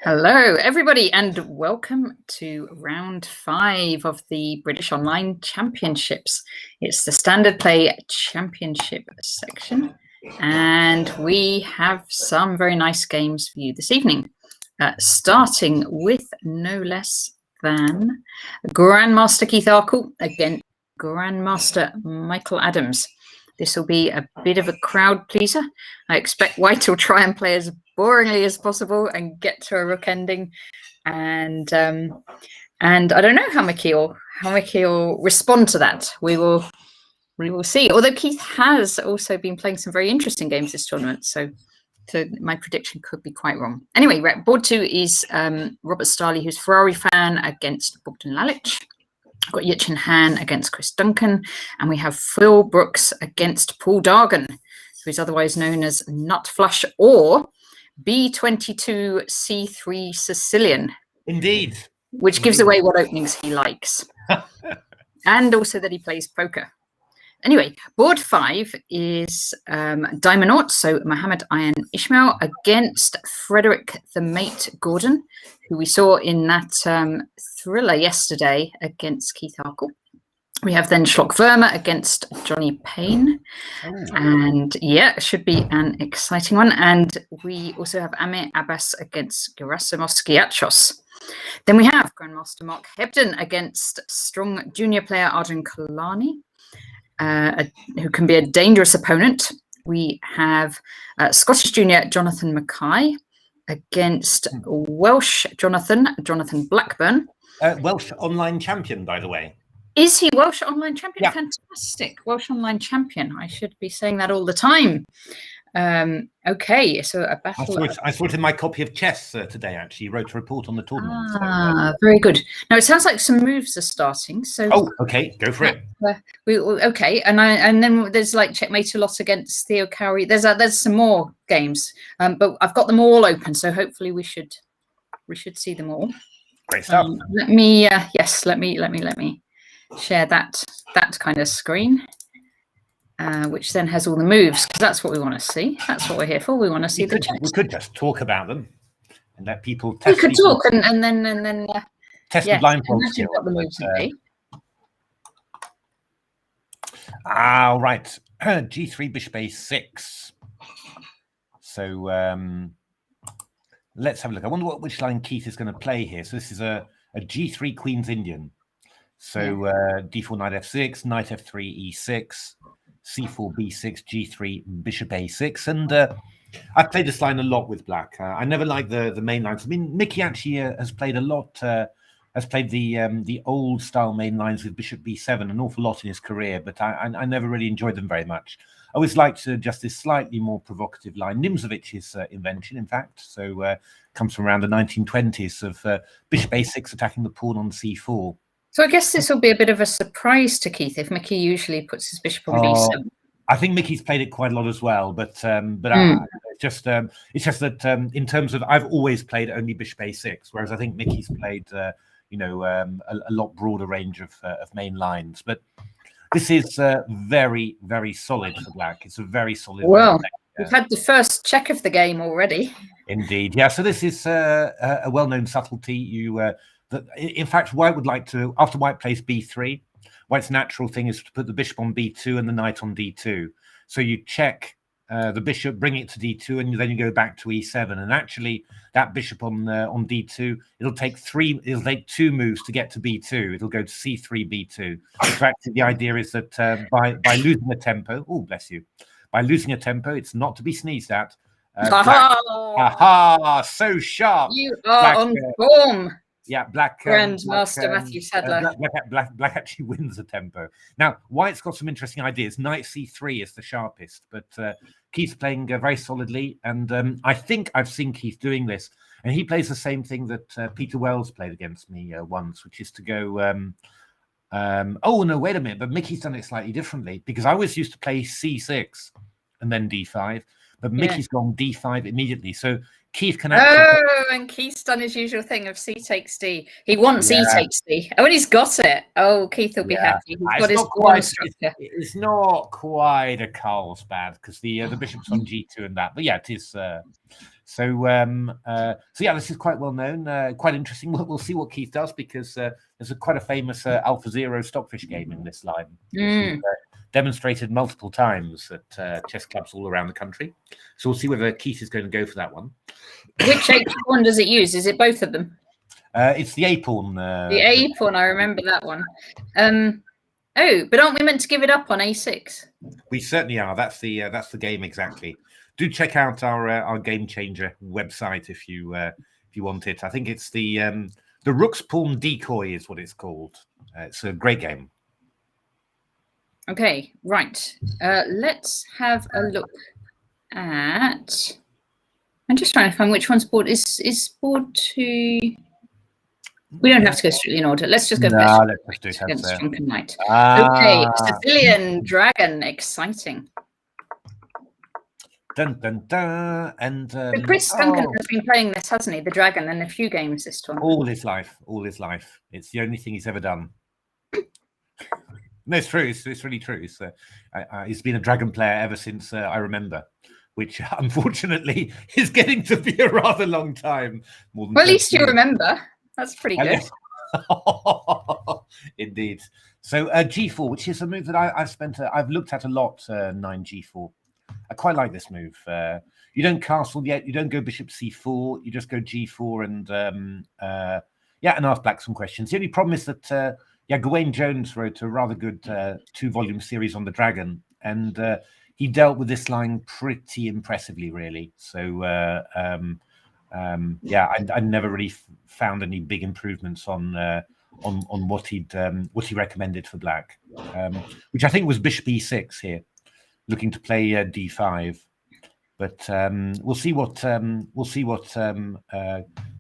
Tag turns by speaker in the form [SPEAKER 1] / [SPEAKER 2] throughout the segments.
[SPEAKER 1] Hello, everybody, and welcome to round 5 of the British Online Championships. It's the Standard Play Championship section, and we have some very nice games for you this evening, starting with no less than Grandmaster Keith Arkle against Grandmaster Michael Adams. This will be a bit of a crowd pleaser. I expect White will try and play as boringly as possible and get to a rook ending. And I don't know how Mickey will respond to that. We will see. Although Keith has also been playing some very interesting games this tournament, so my prediction could be quite wrong. Anyway, board 2 is Robert Starley, who's Ferrari fan, against Bogdan Lalic. I've got Yichin Han against Chris Duncan, and we have Phil Brooks against Paul Dargan, who is otherwise known as Nut Flush or B22 C3 Sicilian.
[SPEAKER 2] Indeed.
[SPEAKER 1] Which gives away what openings he likes. And also that he plays poker. Anyway, board 5 is Diamond Naught, so Mohammed Ayan Ismail against Frederick the Mate Gordon, who we saw in that thriller yesterday against Keith Arkle. We have then Schlock Verma against Johnny Payne. And yeah, it should be an exciting one. And we also have Amir Abbas against Gerasimos Skiachos. Then we have Grandmaster Mark Hebden against strong junior player Arjun Kalani, who can be a dangerous opponent. We have Scottish junior Jonathan Mackay against Welsh Jonathan Blackburn.
[SPEAKER 2] Welsh online champion, by the way.
[SPEAKER 1] Is he Welsh online champion?
[SPEAKER 2] Yeah.
[SPEAKER 1] Fantastic. Welsh online champion. I should be saying that all the time. Okay, so a battle.
[SPEAKER 2] I saw it in my copy of chess today, actually. Wrote a report on the tournament.
[SPEAKER 1] Very good. Now, it sounds like some moves are starting. So.
[SPEAKER 2] Oh, okay. Go for it.
[SPEAKER 1] Okay, and then there's like Checkmate a lot against Theo Cowrie. There's some more games, but I've got them all open, so hopefully we should see them all.
[SPEAKER 2] Great stuff.
[SPEAKER 1] Let me share that kind of screen, which then has all the moves, because that's what we want to see. That's what we're here for. We want to see the checks.
[SPEAKER 2] We could just talk about them and let people test.
[SPEAKER 1] We could talk and then
[SPEAKER 2] test the blindfold skill.
[SPEAKER 1] What the moves would be.
[SPEAKER 2] Right. G3 Bishop A6. So let's have a look. I wonder which line Keith is going to play here. So this is a G3 Queen's Indian. So D4 Knight F6, Knight F3 E6, C4 B6, G3 Bishop A6, and I've played this line a lot with Black. I never liked the main lines. I mean, Mickey actually has played a lot. Has played the old style main lines with Bishop B7 an awful lot in his career, but I never really enjoyed them very much. I always liked just this slightly more provocative line. Nimzovic's invention, in fact, so comes from around the 1920s of Bishop A6 attacking the pawn on C4.
[SPEAKER 1] So I guess this will be a bit of a surprise to Keith if Mickey usually puts his bishop on B7.
[SPEAKER 2] I think Mickey's played it quite a lot as well, but it's just that in terms of I've always played only Bishop A6, whereas I think Mickey's played a lot broader range of main lines. But this is very, very solid for Black. It's a very solid.
[SPEAKER 1] Well, we've had the first check of the game already.
[SPEAKER 2] Indeed, yeah. So this is a well-known subtlety. In fact, White would like to, after White plays B3, White's natural thing is to put the bishop on B2 and the knight on D2. So you check the bishop, bring it to D2, and then you go back to E7. And actually, that bishop on D2, it'll take 2 moves to get to B2. It'll go to C3, B2. So actually, the idea is that by losing a tempo, oh, bless you, by losing a tempo, it's not to be sneezed at. So sharp.
[SPEAKER 1] You are on form.
[SPEAKER 2] Yeah, Black
[SPEAKER 1] Grandmaster Matthew Sadler.
[SPEAKER 2] Black actually wins the tempo. Now, White's got some interesting ideas. Knight C3 is the sharpest, but Keith's playing very solidly, and I think I've seen Keith doing this, and he plays the same thing that Peter Wells played against me once, which is to go. Oh no, wait a minute! But Mickey's done it slightly differently because I always used to play C6 and then D5, but Mickey's gone D5 immediately. So Keith can actually...
[SPEAKER 1] and Keith's done his usual thing of C takes D. He wants E takes D. Oh, and he's got it. Oh, Keith will be happy. He's got his pawn structure.
[SPEAKER 2] It's not quite a Carlsbad because the bishop's on G2 and that. But yeah, it is So yeah, this is quite well known, quite interesting. We'll see what Keith does, because there's quite a famous AlphaZero Stockfish game in this line, which is demonstrated multiple times at chess clubs all around the country. So we'll see whether Keith is going to go for that one.
[SPEAKER 1] Which H1 does it use? Is it both of them?
[SPEAKER 2] It's the A pawn.
[SPEAKER 1] The A pawn, I remember that one. Oh, but aren't we meant to give it up on A6?
[SPEAKER 2] We certainly are. That's the game exactly. Do check out our Game Changer website if you want it. I think it's the Rook's Pawn Decoy is what it's called. It's a great game.
[SPEAKER 1] Okay, right. Let's have a look at. I'm just trying to find which one's board. Is board 2? We don't have to go strictly in order. Let's just go
[SPEAKER 2] let's do it
[SPEAKER 1] against Drunken Knight.
[SPEAKER 2] Ah.
[SPEAKER 1] Okay, Sicilian Dragon, exciting.
[SPEAKER 2] Dun, dun, dun. And
[SPEAKER 1] But Chris Duncan has been playing this, hasn't he? The Dragon, and a few games this tournament.
[SPEAKER 2] All his life. It's the only thing he's ever done. No, it's true. It's really true. He's been a Dragon player ever since I remember, which unfortunately is getting to be a rather long time. More than
[SPEAKER 1] well, at least you
[SPEAKER 2] years.
[SPEAKER 1] Remember. That's pretty good.
[SPEAKER 2] Indeed. So G4, which is a move that I've looked at a lot. 9G4. I quite like this move. You don't castle yet. You don't go Bishop C4. You just go G4 and ask Black some questions. The only problem is that Gawain Jones wrote a rather good 2-volume series on the Dragon, and he dealt with this line pretty impressively, really. So I never really found any big improvements on what he recommended for Black, which I think was Bishop E6 here, looking to play D5. But we'll see what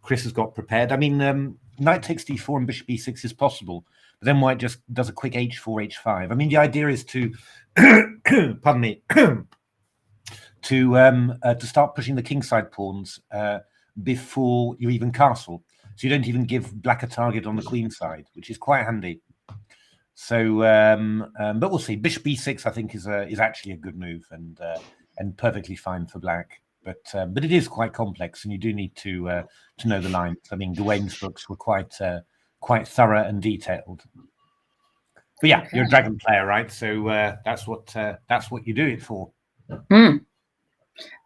[SPEAKER 2] Chris has got prepared. I mean, Knight takes D4 and Bishop E6 is possible, but then White just does a quick H4, H5. I mean, the idea is to, pardon me, to start pushing the kingside pawns before you even castle, so you don't even give Black a target on the queen side, which is quite handy. So, but we'll see. Bishop B6, I think, is actually a good move and perfectly fine for Black. But it is quite complex, and you do need to know the lines. I mean, Gawain's books were quite thorough and detailed. But yeah, you're a Dragon player, right? So that's what you do it for.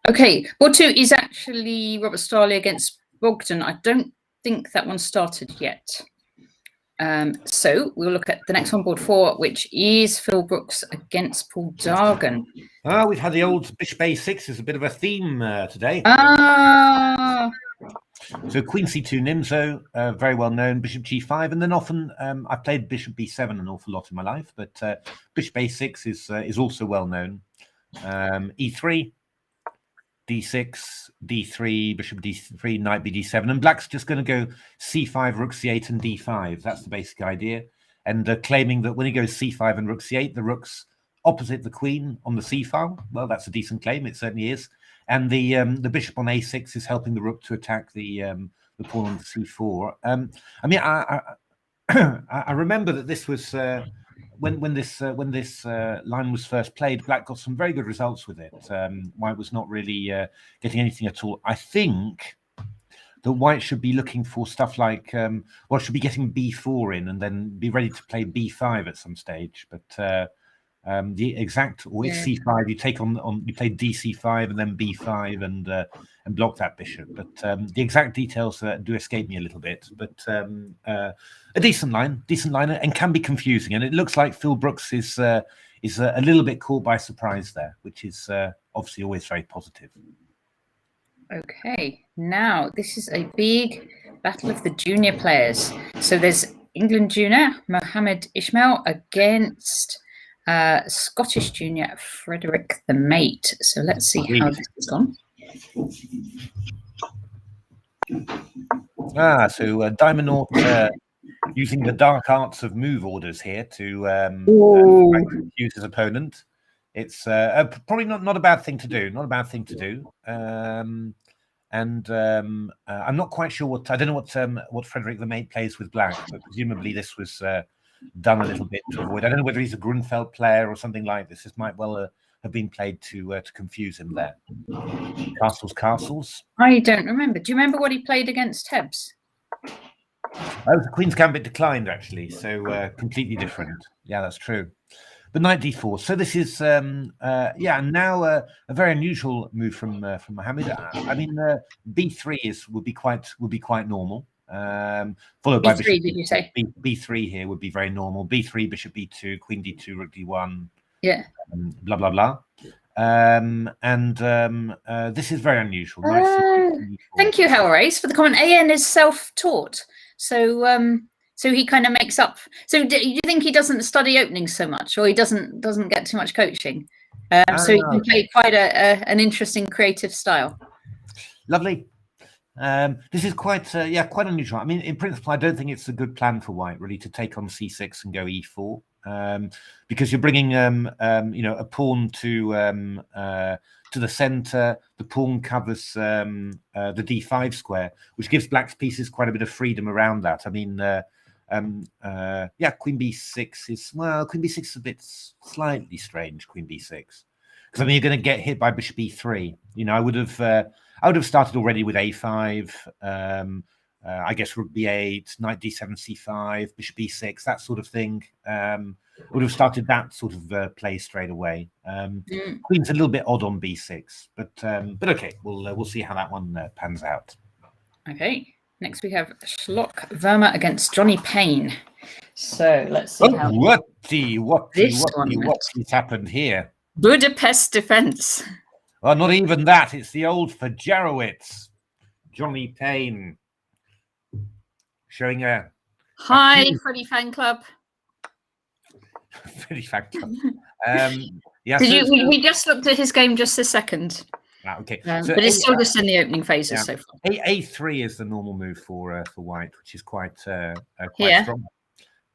[SPEAKER 1] Okay, board 2 is actually Robert Starley against Bogdan. I don't think that one started yet. So we'll look at the next one, board 4, which is Phil Brooks against Paul Dargan.
[SPEAKER 2] We've had the old Bishop A6 as a bit of a theme today. So Queen C2 Nimzo, very well known, Bishop G5, and then often I've played Bishop B7 an awful lot in my life, but Bishop A6 is also well known. E3, D6, D3, Bishop D3, Knight BD7, and Black's just going to go C5, Rook C8, and D5. That's the basic idea. And claiming that when he goes C5 and Rook C8, the rook's opposite the Queen on the C file. Well, that's a decent claim. It certainly is. And the Bishop on A6 is helping the Rook to attack the pawn on the C4. I mean, I remember that this was when this line was first played, Black got some very good results with it. White was not really getting anything at all. I think that White should be looking for stuff like, should be getting B4 in and then be ready to play B5 at some stage. But the exact, or it's C5, you take you play DC5 and then B5 and block that bishop. But the exact details do escape me a little bit. But a decent line, and can be confusing. And it looks like Phil Brooks is a little bit caught by surprise there, which is obviously always very positive.
[SPEAKER 1] Okay, now this is a big battle of the junior players. So there's England junior Mohammed Ismail against Scottish junior Frederick the Mate. So let's see how this has gone.
[SPEAKER 2] So Diamond North using the dark arts of move orders here to confuse his opponent. It's probably not a bad thing to do. Not a bad thing to do. I'm not quite sure I don't know what Frederick the Mate plays with Black, but presumably this was done a little bit to avoid. I don't know whether he's a Grunfeld player or something like this. This might well have been played to confuse him there. Castles.
[SPEAKER 1] I don't remember. Do you remember what he played against Hebs?
[SPEAKER 2] Oh, the Queen's Gambit declined, actually, so completely different. Yeah, that's true. But knight d4. So this is, and now a very unusual move from Mohammed. I mean, b3 would be quite normal. Followed by
[SPEAKER 1] B3,
[SPEAKER 2] bishop.
[SPEAKER 1] did you say?
[SPEAKER 2] B3 here would be very normal. B3, bishop b2, queen d2, rook d1.
[SPEAKER 1] Yeah.
[SPEAKER 2] Blah blah blah. This is very unusual.
[SPEAKER 1] Thank you, Hellrace, for the comment. AN is self-taught, so he kind of makes up. So do you think he doesn't study openings so much, or he doesn't get too much coaching? So he can play quite an interesting creative style.
[SPEAKER 2] Lovely. This is quite unusual. I mean, in principle, I don't think it's a good plan for White really to take on c6 and go e4. Because you're bringing a pawn to the center. The pawn covers the d5 square, which gives Black's pieces quite a bit of freedom around that. I mean, queen b6 is queen b6 is a bit slightly strange. Queen b6, because I mean you're going to get hit by bishop e3. You know, I would have started already with a5. I guess rook b8, knight d7, c5, bishop b6, that sort of thing. Would have started that sort of play straight away. Queen's a little bit odd on b6, but okay, we'll see how that one pans out.
[SPEAKER 1] Okay, next we have Shlok Verma against Johnny Payne. So let's see how
[SPEAKER 2] what's happened here.
[SPEAKER 1] Budapest defense.
[SPEAKER 2] Well, not even that. It's the old Fajarowicz, Johnny Payne. Showing a
[SPEAKER 1] hi, Freddie fan club.
[SPEAKER 2] Freddie fan club.
[SPEAKER 1] We just looked at his game just a second.
[SPEAKER 2] Okay,
[SPEAKER 1] but it's still just in the opening phases so far.
[SPEAKER 2] A3 is the normal move for White, which is quite strong.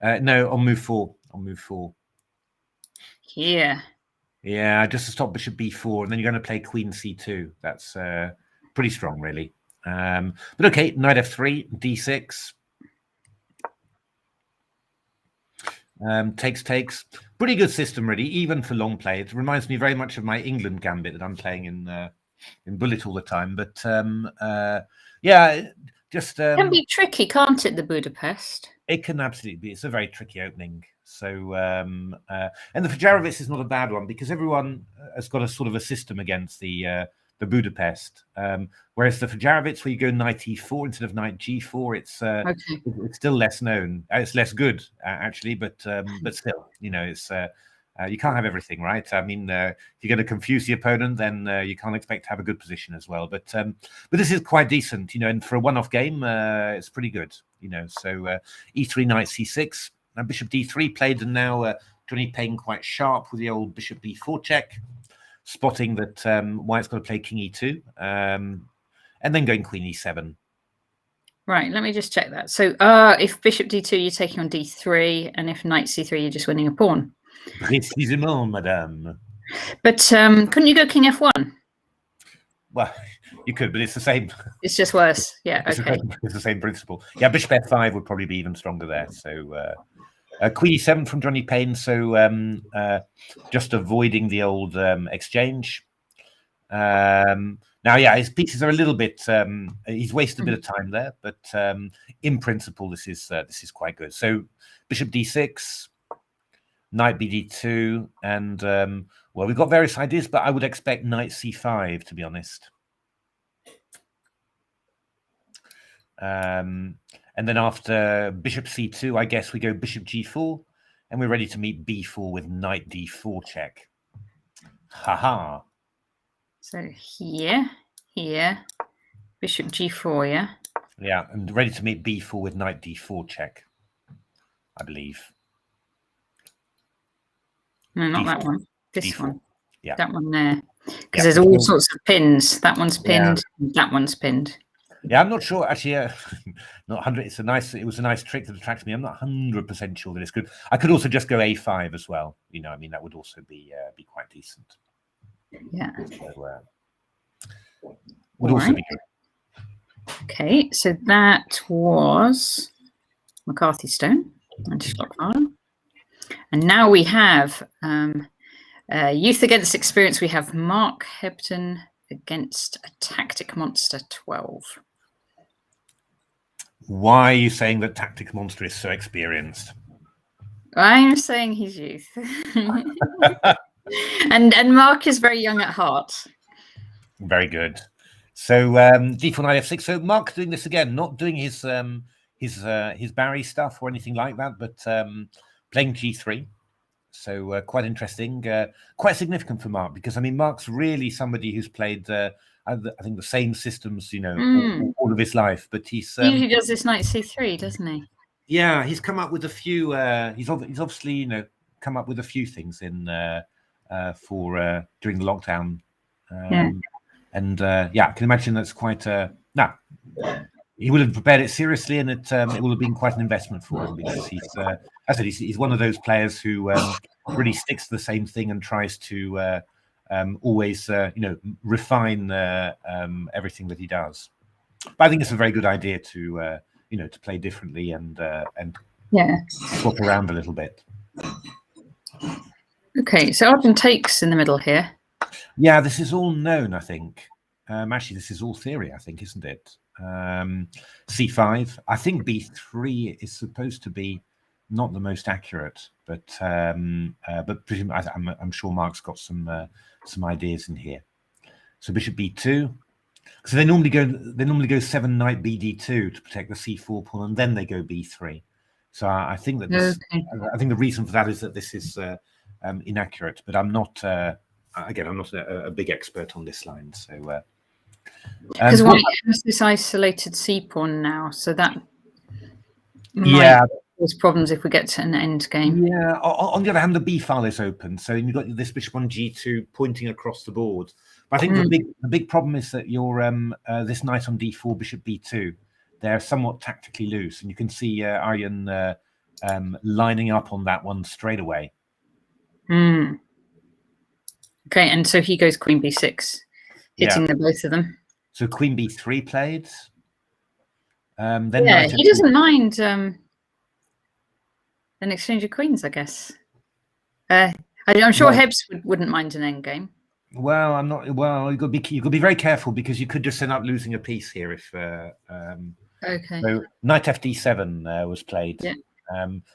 [SPEAKER 2] No, on move 4.
[SPEAKER 1] Here.
[SPEAKER 2] Yeah, just to stop bishop b4, and then you're going to play queen c2. That's pretty strong, really. But okay, knight f3, d6. Takes. Pretty good system, really, even for long play. It reminds me very much of my England gambit that I'm playing in Bullet all the time. But just
[SPEAKER 1] it can be tricky, can't it? The Budapest.
[SPEAKER 2] It can absolutely be. It's a very tricky opening. So and the Fajarowicz is not a bad one because everyone has got a sort of a system against the Budapest. Whereas the Fajarowicz, where you go knight e4 instead of knight g4, it's still less known. It's less good actually, but still, you know, it's you can't have everything, right? I mean, if you're going to confuse the opponent, then you can't expect to have a good position as well. But this is quite decent, you know, and for a one-off game, it's pretty good, you know. So e3, knight c6, and bishop d3 played, and now Johnny Payne quite sharp with the old bishop b4 check, spotting that White's got to play king e2, and then going queen e7.
[SPEAKER 1] Right, let me just check that. So if bishop d2, you're taking on d3, and if knight c3, you're just winning a pawn.
[SPEAKER 2] Précisément, madame.
[SPEAKER 1] But couldn't you go king f1?
[SPEAKER 2] Well, you could, but it's the same.
[SPEAKER 1] It's just worse. Yeah, okay.
[SPEAKER 2] It's the same principle. Yeah, bishop f5 would probably be even stronger there. So queen e7 from Johnny Payne. So just avoiding the old exchange. Now, yeah, his pieces are a little bit. He's wasted a bit of time there, but in principle, this is quite good. So bishop d6. Knight bd2, and well, we've got various ideas, but I would expect knight c5, to be honest. And then after bishop c2, I guess we go bishop g4, and we're ready to meet b4 with knight d4 check. Haha.
[SPEAKER 1] So here, bishop g4, yeah?
[SPEAKER 2] Yeah, and ready to meet b4 with knight d4 check, I believe.
[SPEAKER 1] No, not
[SPEAKER 2] D4.
[SPEAKER 1] that one. This
[SPEAKER 2] D4.
[SPEAKER 1] one.
[SPEAKER 2] Yeah.
[SPEAKER 1] That one there. Because there's all sorts of pins. That one's pinned. Yeah. That one's pinned.
[SPEAKER 2] Yeah, I'm not sure. Actually, not 100. It was a nice trick that attracted me. I'm not 100% sure that it's good. I could also just go a5 as well. You know, I mean, that would also be quite decent.
[SPEAKER 1] Yeah.
[SPEAKER 2] So, would also be good.
[SPEAKER 1] Okay, so that was McCarthy Stone and Schlock Farm. And now we have Youth against experience, we have Mark Hebden against a Tactic Monster 12.
[SPEAKER 2] Why are you saying that Tactic Monster is so experienced?
[SPEAKER 1] I'm saying he's youth. and Mark is very young at heart.
[SPEAKER 2] Very good. So d4 knight f6. So Mark doing this again, not doing his Barry stuff or anything like that, but playing g3. So quite interesting, quite significant for Mark, because I mean Mark's really somebody who's played I think the same systems, you know, all of his life. But he
[SPEAKER 1] usually does this knight c3, doesn't he?
[SPEAKER 2] Yeah, he's come up with a few. He's obviously, you know, come up with a few things in for during the lockdown. And yeah, I can imagine that's quite now. He would have prepared it seriously, and it will have been quite an investment for him, because he's, as I said, he's one of those players who really sticks to the same thing and tries to always, you know, refine everything that he does. But I think it's a very good idea to, you know, to play differently and swap around a little bit.
[SPEAKER 1] Okay, so Arjun takes in the middle here.
[SPEAKER 2] Yeah, this is all known, I think. Actually, this is all theory, I think, isn't it? C5. I think B3 is supposed to be not the most accurate, but I'm sure Mark's got some ideas in here. So Bishop B2. So they normally go 7 knight BD2 to protect the C4 pawn, and then they go B3. So I think that this, I think the reason for that is that this is inaccurate. But I'm not. Again, I'm not a big expert on this line, so.
[SPEAKER 1] Because White has this isolated C pawn now, so that might cause problems if we get to an end game.
[SPEAKER 2] Yeah. On the other hand, the B file is open, so you've got this bishop on G2 pointing across the board. But I think the big problem is that your this knight on D4, bishop B2, they're somewhat tactically loose, and you can see Arjun lining up on that one straight away.
[SPEAKER 1] Okay, and so he goes queen B6. Hitting the both of them.
[SPEAKER 2] So queen b3 played. Then
[SPEAKER 1] he doesn't mind an exchange of queens, I guess. I'm sure Hebs wouldn't mind an endgame.
[SPEAKER 2] Well, I'm not. Well, you've got to be very careful, because you could just end up losing a piece here if.
[SPEAKER 1] Okay.
[SPEAKER 2] So knight fd7 was played.
[SPEAKER 1] Yeah.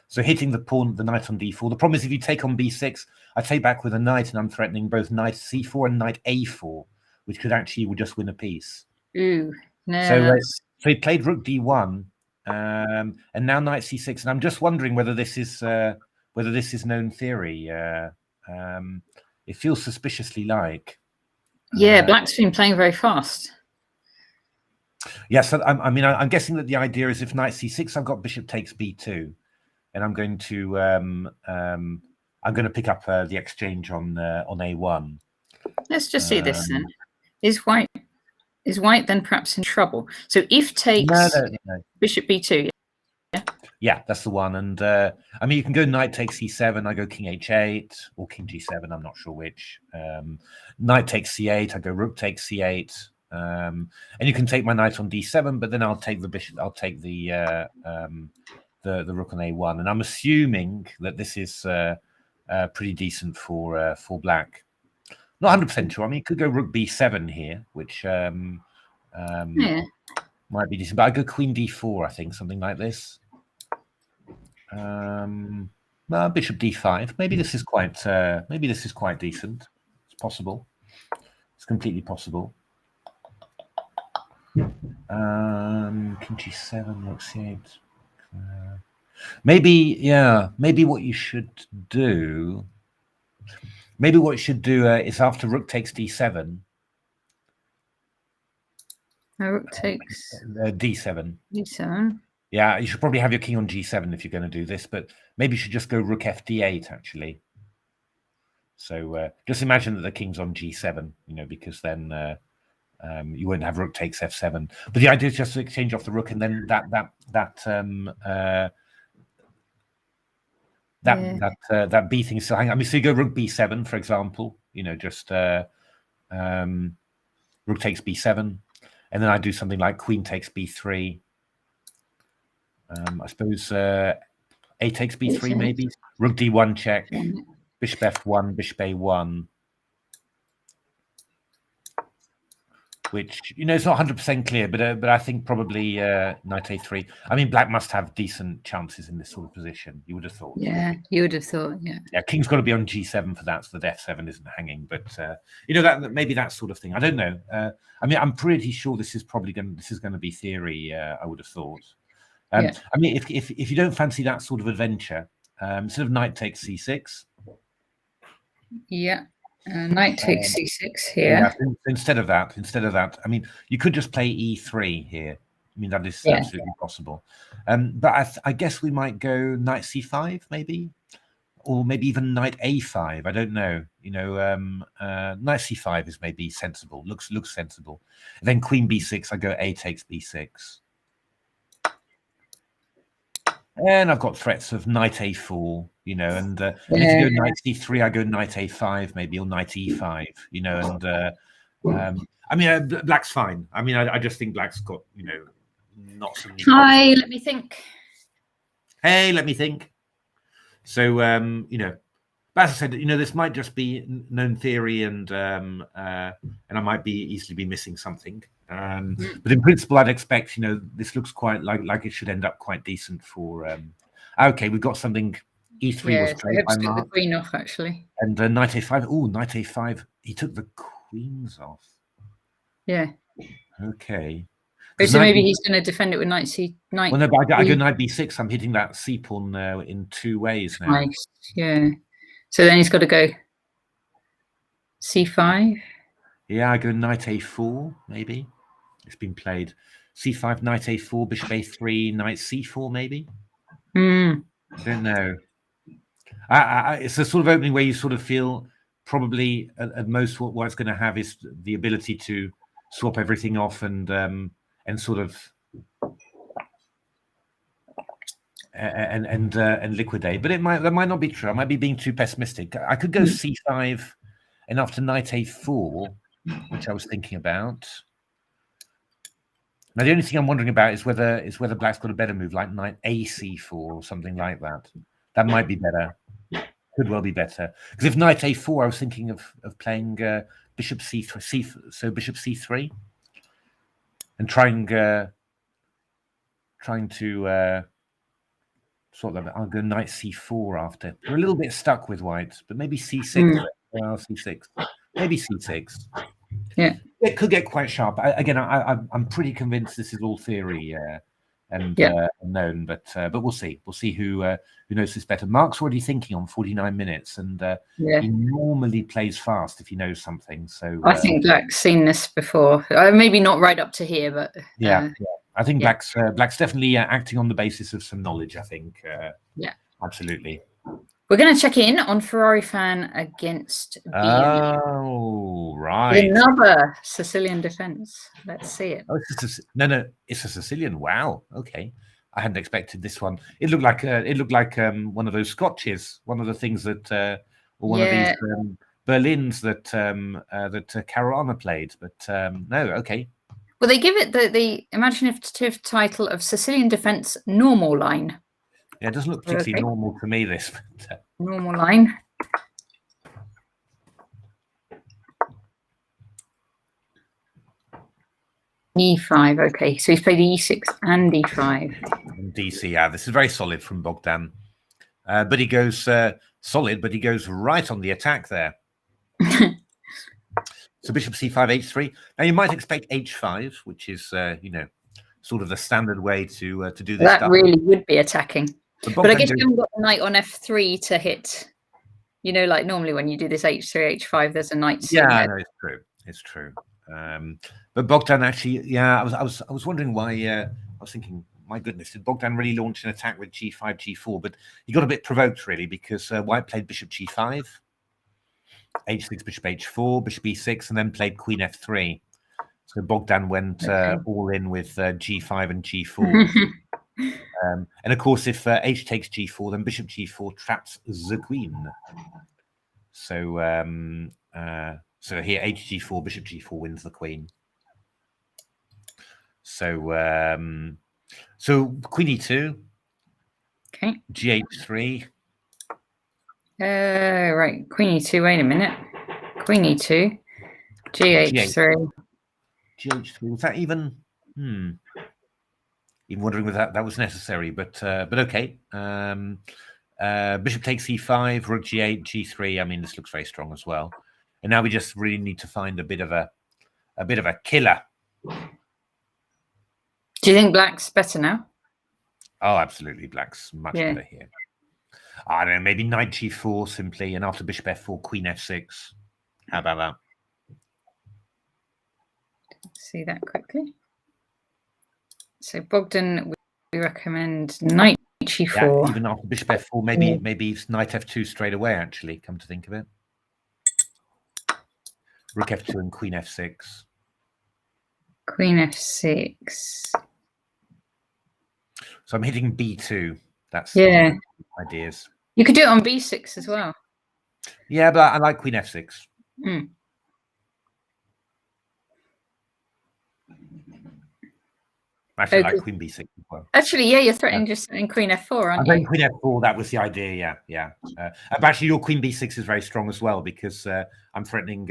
[SPEAKER 2] So hitting the pawn, the knight on d4. The problem is if you take on b6, I take back with a knight, and I'm threatening both knight c4 and knight a4. Which could actually just win a piece.
[SPEAKER 1] Ooh, no.
[SPEAKER 2] So he played rook d1, and now knight c6, and I'm just wondering whether this is known theory. It feels suspiciously like.
[SPEAKER 1] Yeah, Black's been playing very fast.
[SPEAKER 2] Yes, I mean, I'm guessing that the idea is if knight c6, I've got bishop takes b2, and I'm going to pick up the exchange on a1. Let's
[SPEAKER 1] just see this then. Is White then perhaps in trouble? So if takes bishop b2,
[SPEAKER 2] yeah, that's the one. And I mean, you can go knight takes c7. I go king h8 or king g7. I'm not sure which. Knight takes c8. I go rook takes c8. And you can take my knight on d7, but then I'll take the bishop. I'll take the rook on a1. And I'm assuming that this is pretty decent for Black. Not 100% sure. I mean, it could go rook b7 here, which might be decent. But I go queen d4, I think, something like this. Bishop d5. Maybe this is quite decent. It's possible. It's completely possible. King g7, rook c8. Maybe what you should do. Maybe what you should do is after rook takes d7.
[SPEAKER 1] Rook takes
[SPEAKER 2] d7.
[SPEAKER 1] d7.
[SPEAKER 2] Yeah, you should probably have your king on g7 if you're going to do this, but maybe you should just go rook fd8 actually. So just imagine that the king's on g7, you know, because then you won't have rook takes f7. But the idea is just to exchange off the rook, and then that B thing is still hanging. I mean, so you go rook b7, for example. You know, just rook takes b7, and then I do something like queen takes b3. I suppose a takes b3 maybe. Rook d1 check. bishop f1, bishop a1, which, it's not 100% clear, but I think probably knight a3. I mean, black must have decent chances in this sort of position, you would have thought.
[SPEAKER 1] Yeah, you would have thought, yeah.
[SPEAKER 2] Yeah, king's got to be on g7 for that, so that f7 isn't hanging. But that maybe that sort of thing. I don't know. I mean, I'm pretty sure this is going to be theory. I would have thought. I mean, if you don't fancy that sort of adventure, instead of knight takes c6.
[SPEAKER 1] Yeah, knight takes c6 here.
[SPEAKER 2] Yeah, instead of that, I mean, you could just play e3 here. I mean, that is absolutely possible. But I guess we might go knight c5, maybe, or maybe even knight a5. I don't know. Knight c5 is maybe sensible. Looks sensible. And then queen b6. I go a takes b6. And I've got threats of knight a4, and if you go knight c3, I go knight a5, maybe, or knight e5, and I mean, black's fine. I mean, I just think black's got, not so many.
[SPEAKER 1] Hi, let me think.
[SPEAKER 2] Hey, let me think. So, but as I said, this might just be known theory, and I might easily be missing something. But in principle, I'd expect, this looks quite like it should end up quite decent for. Okay, we've got something. E3 was played by Mark.
[SPEAKER 1] The queen off, actually.
[SPEAKER 2] And knight a5. Oh, knight a5. He took the queens off.
[SPEAKER 1] Yeah.
[SPEAKER 2] Okay.
[SPEAKER 1] So maybe he's going to defend it with knight c.
[SPEAKER 2] Well, no, but I go knight b6. I'm hitting that c pawn in 2 ways now.
[SPEAKER 1] Nice. Yeah. So then he's got to go c5.
[SPEAKER 2] Yeah, I go knight a4, maybe. It's been played. c5, knight a4, bishop a3, knight c4, maybe. I don't know. It's a sort of opening where you sort of feel probably at most what it's going to have is the ability to swap everything off and sort of and liquidate. But that might not be true. I might be being too pessimistic. I could go c5 and after knight a4, which I was thinking about. Now the only thing I'm wondering about is whether black's got a better move, like knight ac4 or something like that. That might be better. Could well be better. Because if knight a4, I was thinking of playing bishop c3, so bishop c3, and trying to sort that. I'll go knight c4 after. We're a little bit stuck with white, but maybe c6. C6, maybe c6.
[SPEAKER 1] Yeah,
[SPEAKER 2] it could get quite sharp. I'm pretty convinced this is all theory and known, but we'll see. We'll see who knows this better. Mark's already thinking on 49 minutes, and he normally plays fast if he knows something. So
[SPEAKER 1] I think Black's seen this before. Maybe not right up to here, but
[SPEAKER 2] I think Black's definitely acting on the basis of some knowledge. I think. Absolutely.
[SPEAKER 1] We're going to check in on Ferrari fan against BM.
[SPEAKER 2] Oh, right.
[SPEAKER 1] Another Sicilian defense. Let's see it.
[SPEAKER 2] Oh, it's a Sicilian. Wow. Okay. I hadn't expected this one. It looked like one of those scotches, one of the things that, or one of these Berlins that Caruana played. But no, okay.
[SPEAKER 1] Well, they give it the imaginative title of Sicilian Defense Normal Line.
[SPEAKER 2] Yeah, it doesn't look particularly normal to me, this. But,
[SPEAKER 1] normal line. E5, okay. So he's played E6 and E5.
[SPEAKER 2] And DC, yeah, this is very solid from Bogdan. But he goes solid, but he goes right on the attack there. So bishop c5, h3. Now you might expect h5, which is, sort of the standard way to do this.
[SPEAKER 1] That really would be attacking. But I guess you haven't got the knight on f3 to hit. Like normally when you do this h3, h5, there's a knight.
[SPEAKER 2] Yeah, no, it's true. It's true. But Bogdan actually, I was wondering why. I was thinking, my goodness, did Bogdan really launch an attack with g5, g4? But he got a bit provoked really because White played bishop g5, h6, bishop h4, bishop e6, and then played queen f3. So Bogdan went all in with g5 and g4. And of course, if h takes g4, then bishop g4 traps the queen. So so here h g4, bishop g4 wins the queen. So so queen e2,
[SPEAKER 1] okay,
[SPEAKER 2] gh3,
[SPEAKER 1] Right, queen e2. Wait a minute. Queen e2, gh3.
[SPEAKER 2] gh3. Was that even? Even wondering whether that was necessary, but okay. Bishop takes e5, rook g8, g3. I mean, this looks very strong as well. And now we just really need to find a bit of a killer.
[SPEAKER 1] Do you think black's better now?
[SPEAKER 2] Oh, absolutely, black's much better here. I don't know, maybe knight g4 simply, and after bishop f4, queen f6. How about that?
[SPEAKER 1] See that quickly. So Bogdan, we recommend knight g4.
[SPEAKER 2] Yeah, even after bishop f4, maybe it's knight f2 straight away. Actually, come to think of it, rook f2 and queen f6.
[SPEAKER 1] Queen f6.
[SPEAKER 2] So I'm hitting b2. That's ideas.
[SPEAKER 1] You could do it on b6 as well.
[SPEAKER 2] Yeah, but I like queen f6. Actually, I like queen b6 as well.
[SPEAKER 1] Actually, yeah, you're threatening just in queen f4, aren't you?
[SPEAKER 2] Queen f4, that was the idea, yeah. But actually, your queen b6 is very strong as well, because I'm threatening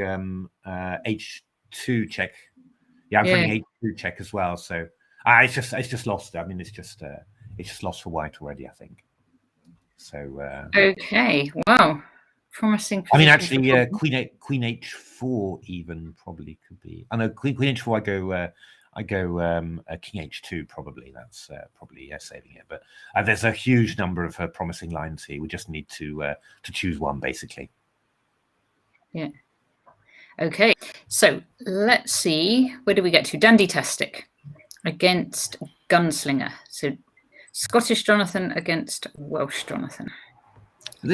[SPEAKER 2] h2 check. Yeah, I'm threatening h2 check as well. So it's just lost. I mean, it's just lost for white already, I think. So
[SPEAKER 1] okay, wow, promising.
[SPEAKER 2] I mean, actually, queen h4 even probably could be. I know queen h4. I go king h2 probably. That's probably saving it. But there's a huge number of promising lines here. We just need to choose one, basically.
[SPEAKER 1] Yeah. Okay. So let's see. Where do we get to? Dandy-tastic against Gunslinger. So Scottish Jonathan against Welsh Jonathan.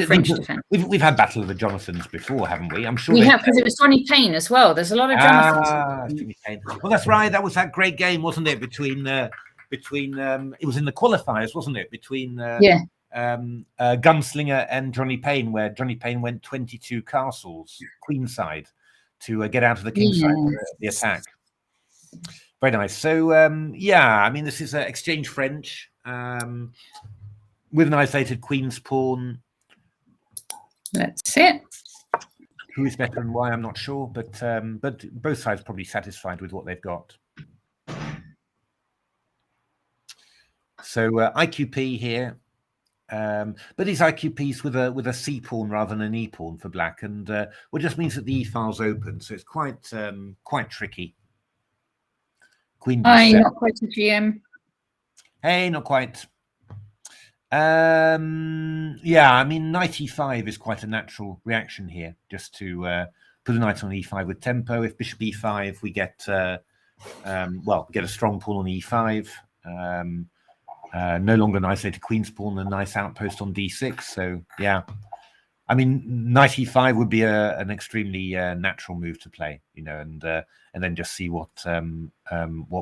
[SPEAKER 1] French defense.
[SPEAKER 2] We've had Battle of the Jonathans before, haven't we? I'm sure
[SPEAKER 1] we have, because it was Johnny Payne as well. There's a lot of Jonathans.
[SPEAKER 2] Johnny Payne. Well, that's right. That was that great game, wasn't it? Between it was in the qualifiers, wasn't it? Between Gunslinger and Johnny Payne, where Johnny Payne went 22 castles queenside to get out of the kingside the attack. Very nice. So I mean, this is exchange French with an isolated queen's pawn.
[SPEAKER 1] Let's see it.
[SPEAKER 2] Who is better and why, I'm not sure, but both sides probably satisfied with what they've got. So IQP here, but these IQPs with a C pawn rather than an E pawn for black, and what just means that the E file's open, so it's quite tricky. Queen B7.
[SPEAKER 1] Hi, not quite a GM.
[SPEAKER 2] Hey, not quite. I mean, knight e5 is quite a natural reaction here, just to put a knight on e5 with tempo. If bishop e5, we get we get a strong pawn on e5. No longer an isolated queen's pawn, a nice outpost on d6. So yeah, I mean, knight e5 would be an extremely natural move to play, you know, and then just see what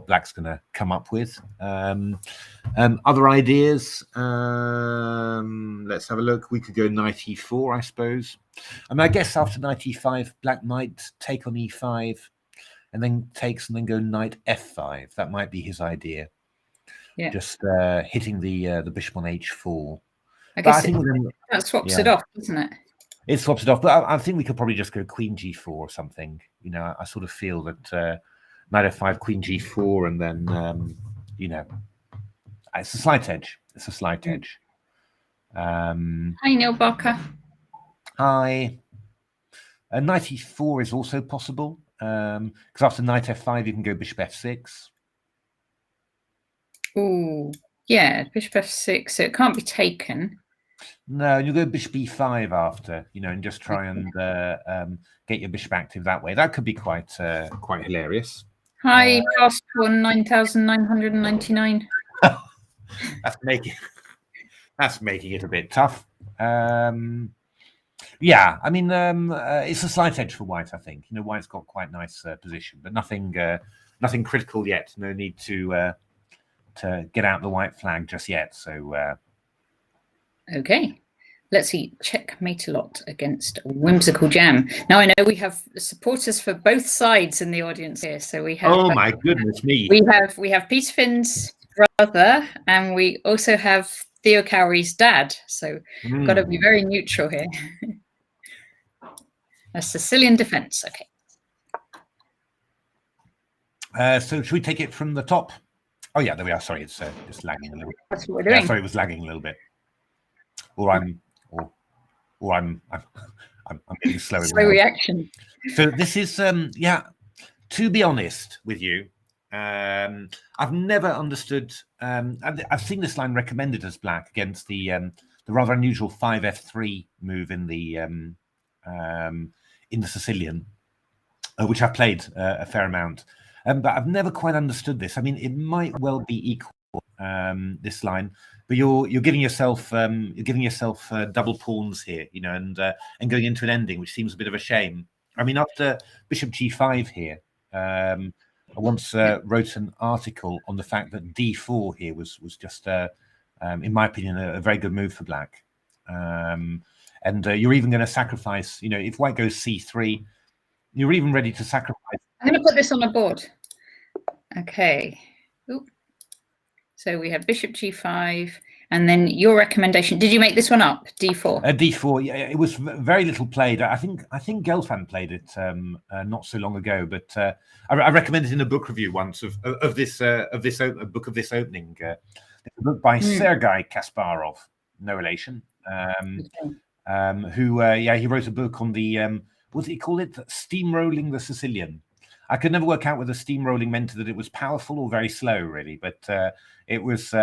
[SPEAKER 2] black's going to come up with. Other ideas. Let's have a look. We could go knight e4, I suppose. I mean, I guess after knight e5, black might take on e5, and then takes and then go knight f5. That might be his idea.
[SPEAKER 1] Yeah.
[SPEAKER 2] Just hitting the bishop on h4.
[SPEAKER 1] I guess that swaps it off, doesn't it?
[SPEAKER 2] It swaps it off, but I think we could probably just go queen g4 or something. You know, I sort of feel that knight f5, queen g4, and then you know, it's a slight edge. It's a slight edge.
[SPEAKER 1] Hi, Neil Barker.
[SPEAKER 2] Hi. Knight e4 is also possible, because after knight f5, you can go bishop f6.
[SPEAKER 1] Oh, yeah, bishop f6. So it can't be taken.
[SPEAKER 2] No, you go bishop e5 after, you know, and just try and get your bishop active that way. That could be quite hilarious.
[SPEAKER 1] Hi, past one 9,999.
[SPEAKER 2] That's making it a bit tough. Yeah, I mean, it's a slight edge for white, I think. You know, white's got quite nice position, but nothing critical yet. No need to get out the white flag just yet. So.
[SPEAKER 1] Okay, let's see. Checkmate a lot against Whimsical Jam. Now I know we have supporters for both sides in the audience here. So we have.
[SPEAKER 2] Oh my goodness me!
[SPEAKER 1] We have Peter Finn's brother, and we also have Theo Cowrey's dad, so got to be very neutral here. A Sicilian defense, okay.
[SPEAKER 2] So should we take it from the top? Oh yeah, there we are. Sorry, it's just lagging a little bit.
[SPEAKER 1] That's what we're doing.
[SPEAKER 2] Yeah, sorry, it was lagging a little bit. Or I'm getting slow.
[SPEAKER 1] Slow reaction.
[SPEAKER 2] So this is yeah. To be honest with you, I've never understood. I've seen this line recommended as black against the rather unusual 5f3 move in the Sicilian, which I've played a fair amount. But I've never quite understood this. I mean, it might well be equal, this line, but you're giving yourself double pawns here, you know, and going into an ending, which seems a bit of a shame. I mean, after Bishop G5 here, I once wrote an article on the fact that D4 here was just, in my opinion, a very good move for black. And you're even going to sacrifice, you know, if white goes C3, you're even ready to sacrifice.
[SPEAKER 1] I'm going to put this on the board. Okay. Ooh. So we have Bishop G5, and then your recommendation. Did you make this one up? D4.
[SPEAKER 2] D4. Yeah, it was very little played. I think Gelfand played it not so long ago, but I recommended in a book review once of this book of this opening. It's a book by Sergei Kasparov, no relation. Who he wrote a book on the what did he call it? Steamrolling the Sicilian. I could never work out whether steamrolling meant that it was powerful or very slow, really. But it was, but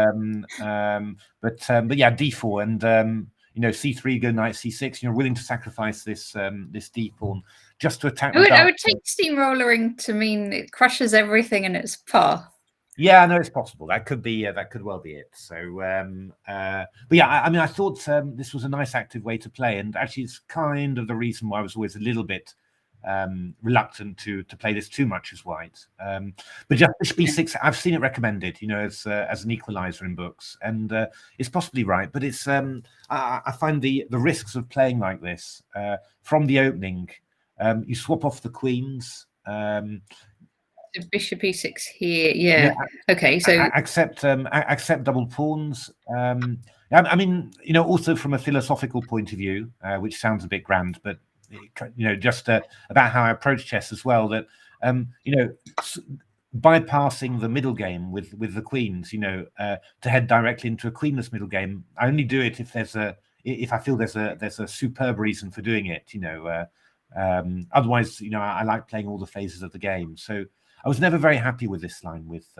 [SPEAKER 2] yeah, D4 and you know, C3, go knight C6. You're willing to sacrifice this D pawn just to attack.
[SPEAKER 1] I would take steamrolling to mean it crushes everything in its path.
[SPEAKER 2] Yeah, no, it's possible. That could be. That could well be it. So, but yeah, I mean, I thought this was a nice active way to play, and actually, it's kind of the reason why I was always a little bit reluctant to play this too much as white. But just Bishop B6, I've seen it recommended, you know, as an equalizer in books, and it's possibly right. But it's I find the risks of playing like this from the opening. You swap off the queens.
[SPEAKER 1] Bishop E6 here, yeah. Okay, so
[SPEAKER 2] accept double pawns. I mean, you know, also from a philosophical point of view, which sounds a bit grand, but you know, just about how I approach chess as well. That you know, bypassing the middle game with the queens, you know, to head directly into a queenless middle game. I only do it if I feel there's a superb reason for doing it. You know, otherwise, you know, I like playing all the phases of the game. So I was never very happy with this line with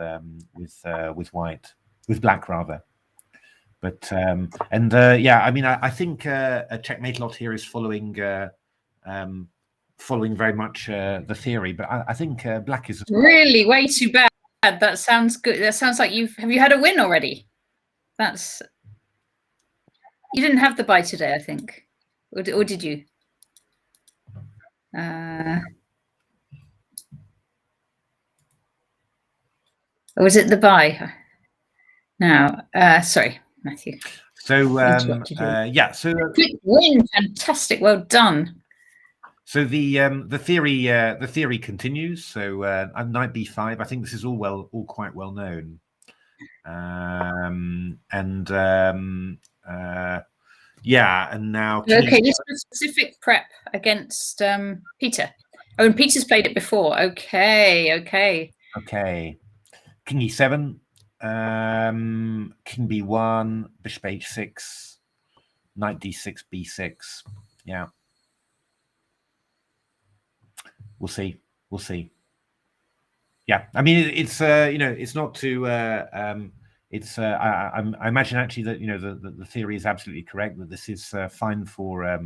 [SPEAKER 2] black rather. But yeah, I mean, I think a checkmate lot here is following very much the theory, but I think black is
[SPEAKER 1] really way too bad. That sounds good. That sounds like have you had a win already? You didn't have the buy today, I think, or did you? Or was it the buy? Now, sorry, Matthew.
[SPEAKER 2] So yeah, so
[SPEAKER 1] good win, fantastic, well done.
[SPEAKER 2] So the theory continues. So knight b5. I think this is all quite well known. Yeah, and now
[SPEAKER 1] okay, this was specific prep against Peter. Oh, and Peter's played it before. Okay.
[SPEAKER 2] King e7, king b1, bishop h6, knight d6, b6. Yeah, we'll see. Yeah, I mean, it's you know, it's not too. It's I imagine actually that, you know, the theory is absolutely correct, that this is fine for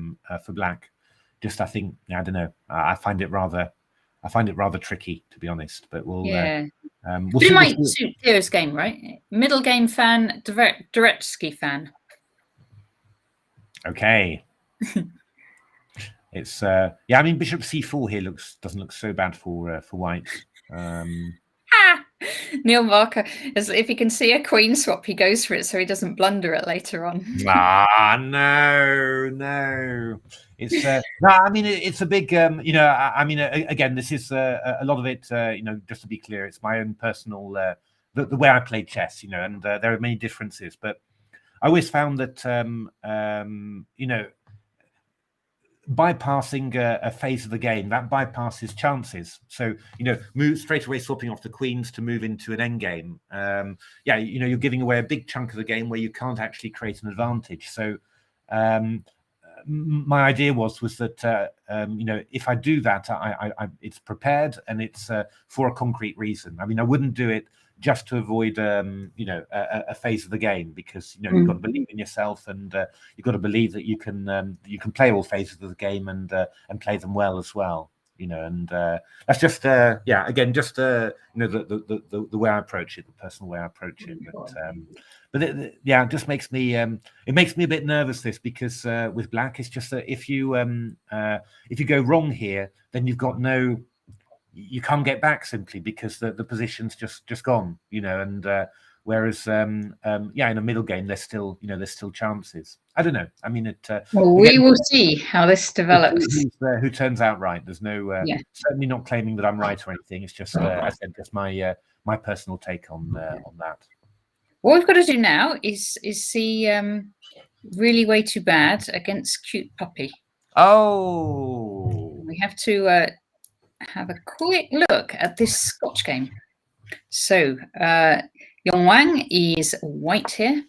[SPEAKER 2] black. Just I think, I don't know. I find it rather tricky, to be honest. But we'll
[SPEAKER 1] it might suit Theo's game, right? Middle game fan, Dvoretsky fan.
[SPEAKER 2] Okay. It's yeah. I mean, bishop c4 here doesn't look so bad for white.
[SPEAKER 1] Neil Marker, as if he can see a queen swap, he goes for it so he doesn't blunder it later on.
[SPEAKER 2] No. It's no. I mean, it's a big. You know, I mean, again, this is a lot of it. You know, just to be clear, it's my own personal the way I play chess. You know, and there are many differences, but I always found that you know, bypassing a phase of the game, that bypasses chances. So, you know, move straight away, swapping off the queens to move into an endgame. Yeah, you know, you're giving away a big chunk of the game where you can't actually create an advantage. So my idea was that you know, if I do that, it's prepared and it's for a concrete reason. I mean, I wouldn't do it just to avoid you know, a phase of the game, because, you know, you've got to believe in yourself, and you've got to believe that you can play all phases of the game and play them well as well, you know. And that's just yeah, again, just you know, the way I approach it, the personal way I approach it. But yeah, it just makes me it makes me a bit nervous, this, because with black, it's just that if you go wrong here, then you've got no, you can't get back, simply because the position's just gone, you know. And whereas yeah, in a middle game, there's still, you know, there's still chances. I don't know. I mean, it.
[SPEAKER 1] Well, we will see how this develops.
[SPEAKER 2] Who turns out right? There's no certainly not claiming that I'm right or anything. It's just I said, just my my personal take on that.
[SPEAKER 1] What we've got to do now is see really way too bad against Cute Puppy.
[SPEAKER 2] Oh,
[SPEAKER 1] we have to have a quick look at this Scotch game. So Yong Wang is white here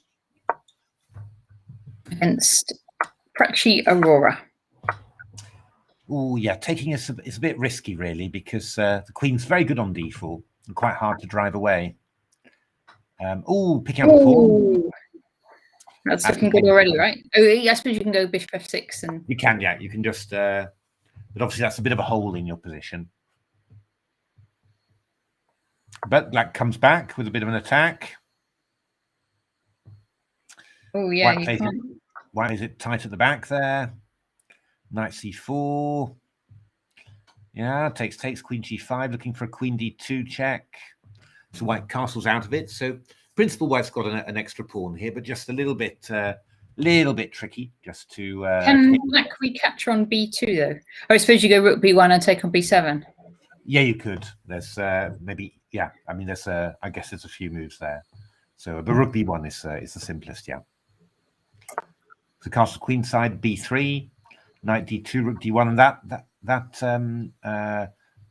[SPEAKER 1] against Prakshi Aurora.
[SPEAKER 2] Oh yeah, taking it's a bit risky, really, because the queen's very good on d4 and quite hard to drive away. Oh, picking up the pawn.
[SPEAKER 1] That's looking good already, right? Oh, I suppose you can go bishop f6 and
[SPEAKER 2] you can, yeah, you can just. But obviously, that's a bit of a hole in your position. But black comes back with a bit of an attack.
[SPEAKER 1] Oh yeah,
[SPEAKER 2] white is it tight at the back there. Knight c4. Yeah, takes queen g5, looking for a queen d2 check. So white castles out of it. So principal white's got an extra pawn here, but just a little bit tricky. Just to
[SPEAKER 1] can black recapture on b2 though? Oh, I suppose you go rook b1 and take on b7.
[SPEAKER 2] Yeah, you could. There's maybe, yeah. I mean, there's I guess there's a few moves there. So, but rook b1 is the simplest, yeah. So castle queen side b3, knight d2, rook d1, and that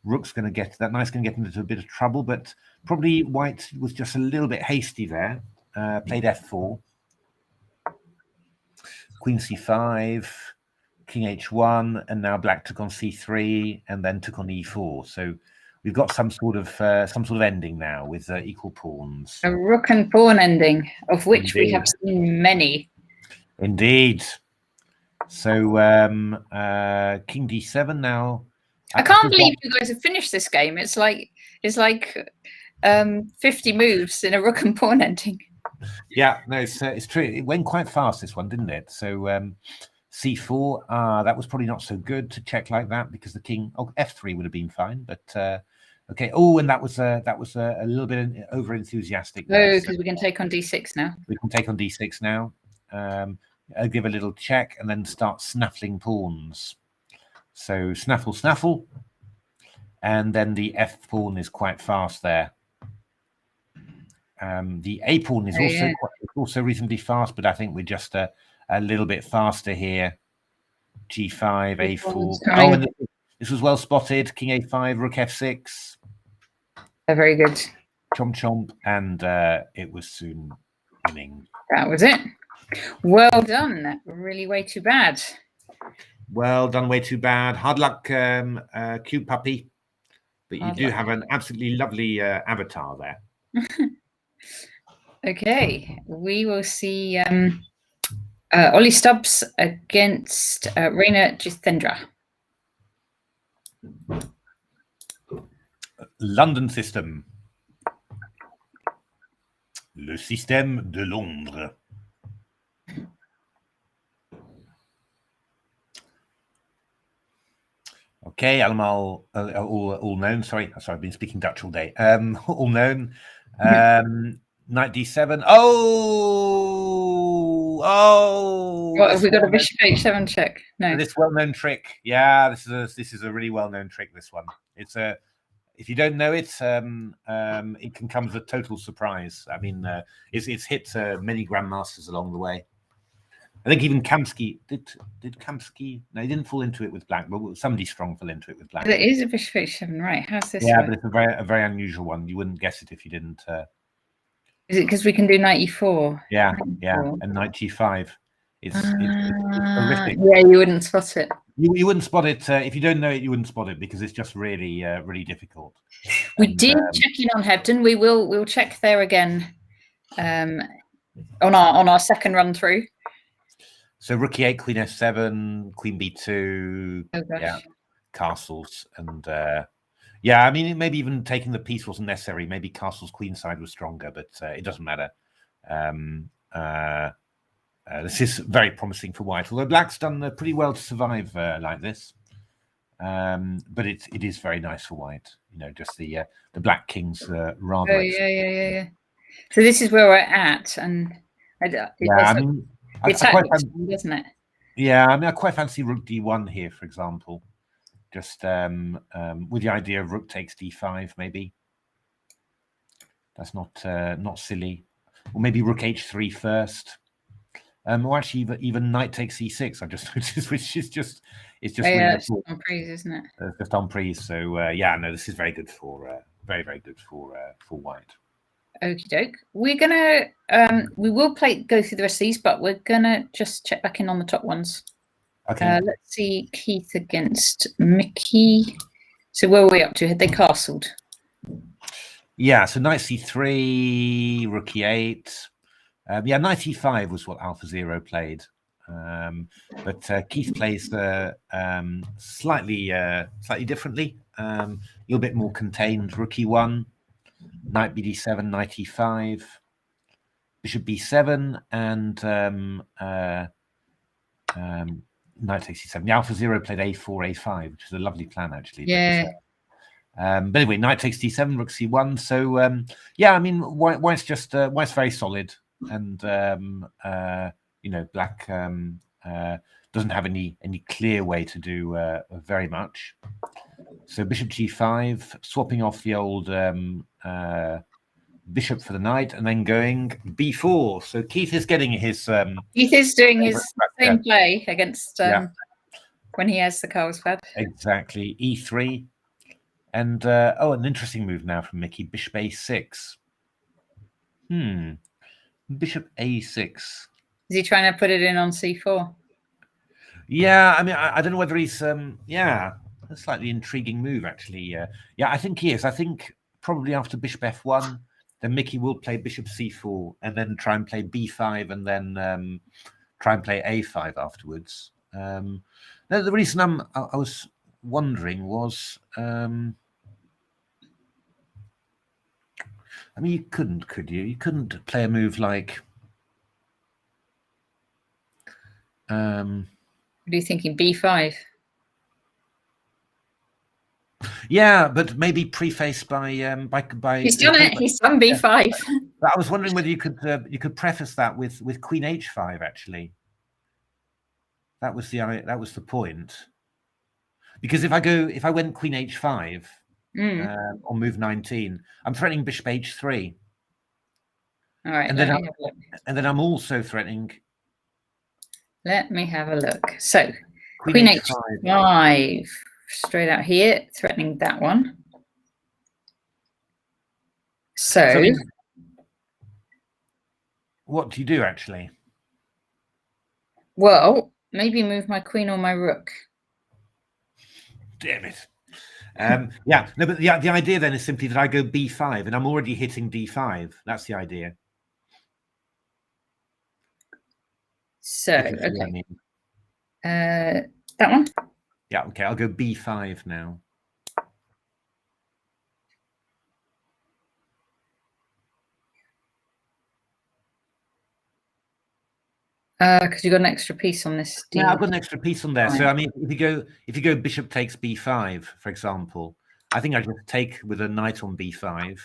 [SPEAKER 2] rook's going to get, that knight's going to get into a bit of trouble. But probably white was just a little bit hasty there. Played f4, queen c5. King h1, and now black took on c3 and then took on e4. So we've got some sort of ending now with equal pawns.
[SPEAKER 1] A rook and pawn ending, of which we have seen many.
[SPEAKER 2] Indeed. So king d7 now.
[SPEAKER 1] I can't believe you guys have finished this game. It's like 50 moves in a rook and pawn ending.
[SPEAKER 2] Yeah, no, it's true. It went quite fast, this one, didn't it? So c4, that was probably not so good to check like that, because the king, f3 would have been fine, but okay. Oh, and that was a little bit over enthusiastic.
[SPEAKER 1] Oh, because we can take on d6 now.
[SPEAKER 2] We can take on d6 now. I'll give a little check and then start snaffling pawns. So snaffle, and then the f pawn is quite fast there. The a pawn is also reasonably fast, but I think we're just a little bit faster here. G5, a4. Oh, and this was well spotted. King a5, rook f6.
[SPEAKER 1] Very good.
[SPEAKER 2] Chomp chomp, and it was soon winning.
[SPEAKER 1] That was it. Well done. Really way too bad.
[SPEAKER 2] Well done, way too bad. Hard luck, Cute Puppy. But you do have an absolutely lovely avatar there.
[SPEAKER 1] Okay, we will see Ollie Stubbs against Reina Jithendra.
[SPEAKER 2] London system. Le système de Londres. Okay, allemaal all known. Sorry, I've been speaking Dutch all day. All known. Knight d7.
[SPEAKER 1] What have we got? A bishop h7 check? No.
[SPEAKER 2] This well-known trick. Yeah, this is a really well-known trick. This one. It's if you don't know it, it can come as a total surprise. I mean, it's hit many grandmasters along the way. I think even Kamsky did Kamsky. No, he didn't fall into it with black, but somebody strong fell into it with black.
[SPEAKER 1] It is a bishop h7, right? How's this?
[SPEAKER 2] Yeah,
[SPEAKER 1] work?
[SPEAKER 2] but it's a very unusual one. You wouldn't guess it if you didn't.
[SPEAKER 1] Is it because we can do knight e4?
[SPEAKER 2] Yeah,
[SPEAKER 1] knight
[SPEAKER 2] yeah,
[SPEAKER 1] e4.
[SPEAKER 2] and knight g5. It's horrific.
[SPEAKER 1] Yeah, you wouldn't spot it.
[SPEAKER 2] You wouldn't spot it if you don't know it. You wouldn't spot it because it's just really really difficult.
[SPEAKER 1] We did check in on Hebden. We'll check there again on our second run through.
[SPEAKER 2] So rook e8, queen f7, queen b2,
[SPEAKER 1] Oh gosh.
[SPEAKER 2] yeah, castles, and yeah, I mean maybe even taking the piece wasn't necessary. Maybe castle's queenside was stronger, but it doesn't matter. This is very promising for white, although black's done pretty well to survive like this. But it is very nice for white. You know, just the black king's rather.
[SPEAKER 1] Oh yeah. So this is where we're at, and
[SPEAKER 2] yeah, I mean,
[SPEAKER 1] it's doesn't it?
[SPEAKER 2] Yeah, I mean, I quite fancy rook d1 here, for example. Just with the idea of rook takes d5, maybe. That's not silly. Or maybe rook h3 first. Or actually, even knight takes e6. I just noticed, which is just really
[SPEAKER 1] it's on prise, isn't it?
[SPEAKER 2] just on prise. So yeah, no, this is very good for very good for white.
[SPEAKER 1] Okie doke. We're gonna we will go through the rest of these, but we're gonna just check back in on the top ones.
[SPEAKER 2] Okay.
[SPEAKER 1] Let's see Keith against Mickey. So where were we up to? Had they castled?
[SPEAKER 2] Yeah. So knight c3, rook e8. Yeah, knight e5 was what Alpha Zero played, but Keith plays slightly differently. A little bit more contained. Rook e1, knight bd7, knight e5, bishop b7, and knight takes e7. The Alpha Zero played a4, a5, which is a lovely plan actually.
[SPEAKER 1] Yeah.
[SPEAKER 2] But anyway, knight takes d7, rook c1. So yeah, I mean, white's very solid. And you know, black doesn't have any clear way to do very much. So bishop g5, swapping off the old bishop for the knight, and then going b4. So Keith is getting his.
[SPEAKER 1] Keith is doing his same play against when he has the Carlsbad.
[SPEAKER 2] Exactly, e3, and oh, an interesting move now from Mickey. Bishop a6. Bishop a6.
[SPEAKER 1] Is he trying to put it in on c4?
[SPEAKER 2] Yeah, I mean, I don't know whether he's yeah, a slightly intriguing move actually. Yeah, I think he is. I think probably after bishop f1, then Mickey will play bishop c4 and then try and play b5 and then try and play a5 afterwards. Now the reason I was wondering was I mean, you couldn't, could you? You couldn't play a move like.
[SPEAKER 1] What are you thinking? B5.
[SPEAKER 2] Yeah, but maybe prefaced by.
[SPEAKER 1] He's done it. He's done B5.
[SPEAKER 2] But I was wondering whether you could preface that with Queen H5. Actually, that was the point. Because if I went Queen H5. On move 19, I'm threatening bishop h3.
[SPEAKER 1] All right,
[SPEAKER 2] and then I'm also threatening.
[SPEAKER 1] Let me have a look. So Queen h5 straight out here, threatening that one. So
[SPEAKER 2] what do you do actually?
[SPEAKER 1] Well, maybe move my queen or my rook.
[SPEAKER 2] Damn it. Yeah, no, but the idea then is simply that I go b5 and I'm already hitting d5. That's the idea.
[SPEAKER 1] So okay,
[SPEAKER 2] I mean.
[SPEAKER 1] that one.
[SPEAKER 2] Yeah, okay. I'll go b5 now.
[SPEAKER 1] Because you got an extra piece on this.
[SPEAKER 2] Yeah, I've got an extra piece on there. So I mean, if you go bishop takes b5, for example, I think I just take with a knight on b5.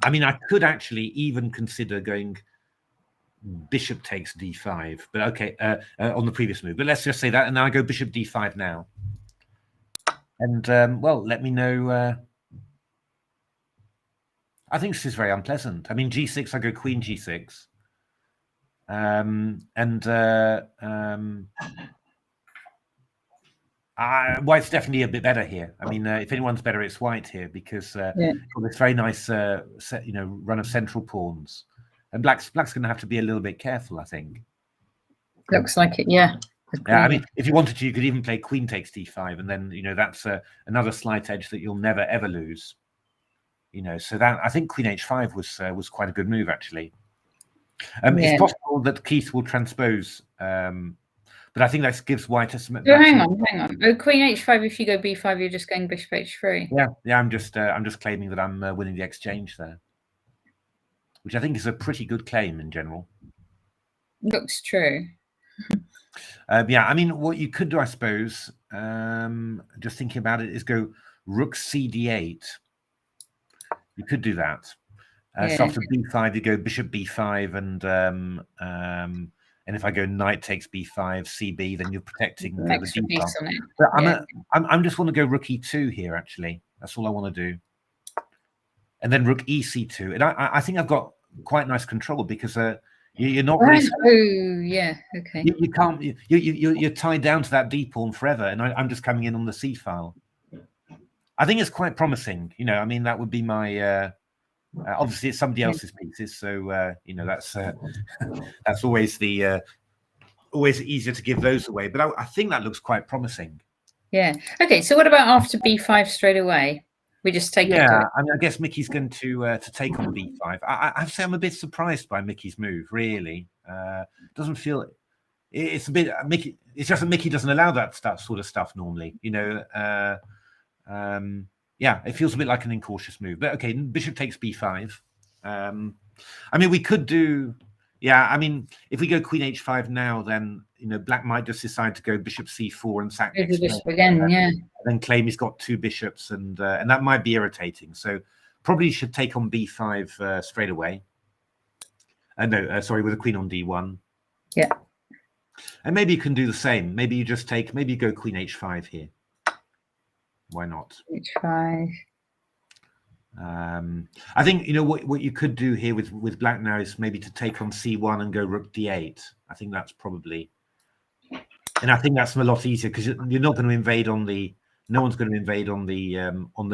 [SPEAKER 2] I mean, I could actually even consider going bishop takes d5, but okay, on the previous move. But let's just say that, and now I go bishop d5 now. And well, let me know I think this is very unpleasant. I mean, g6, I go queen g6. White's definitely a bit better here. I mean, if anyone's better, it's white here because got this very nice, run of central pawns, and black's going to have to be a little bit careful, I think.
[SPEAKER 1] Looks like it, yeah.
[SPEAKER 2] Yeah, I mean, if you wanted to, you could even play queen takes d5, and then that's another slight edge that you'll never ever lose. So that I think queen h5 was quite a good move actually. It's possible that Keith will transpose. But I think that gives white a.
[SPEAKER 1] Hang on. Oh, queen h5. If you go b5, you're just going bishop h3.
[SPEAKER 2] Yeah. I'm just claiming that I'm winning the exchange there, which I think is a pretty good claim in general.
[SPEAKER 1] Looks true.
[SPEAKER 2] Yeah. I mean, what you could do, I suppose, just thinking about it, is go rook cd8. You could do that. So after b5, you go bishop b5, and if I go knight takes b5, cb, then you're protecting the d-file. But I'm just want to go rook e2 here, actually. That's all I want to do. And then rook ec2. And I think I've got quite nice control because you're not really...
[SPEAKER 1] Oh, yeah, okay.
[SPEAKER 2] You can't... You're tied down to that d-pawn forever, and I'm just coming in on the c-file. I think it's quite promising. I mean, that would be my... obviously, it's somebody else's pieces, so that's always always easier to give those away. But I think that looks quite promising.
[SPEAKER 1] Yeah. Okay. So what about after b5 straight away? We just take it.
[SPEAKER 2] Yeah. I mean, I guess Mickey's going to take on b5. I have to say I'm a bit surprised by Mickey's move. Really, doesn't feel. It's a bit Mickey. It's just that Mickey doesn't allow that sort of stuff normally. Yeah, it feels a bit like an incautious move. But okay, bishop takes b5. I mean, we could do... Yeah, I mean, if we go queen h5 now, then, black might just decide to go bishop c4 and sack next
[SPEAKER 1] bishop again, yeah.
[SPEAKER 2] And then claim he's got two bishops, and that might be irritating. So probably should take on b5 straight away. No, sorry, with a queen on d1.
[SPEAKER 1] Yeah.
[SPEAKER 2] And maybe you can do the same. Maybe you just take... Maybe you go queen h5 here. Why not?
[SPEAKER 1] h5.
[SPEAKER 2] I think what you could do here with black now is maybe to take on c1 and go rook d8. I think that's probably, and I think that's a lot easier because you're not going to invade on the. No one's going to invade on the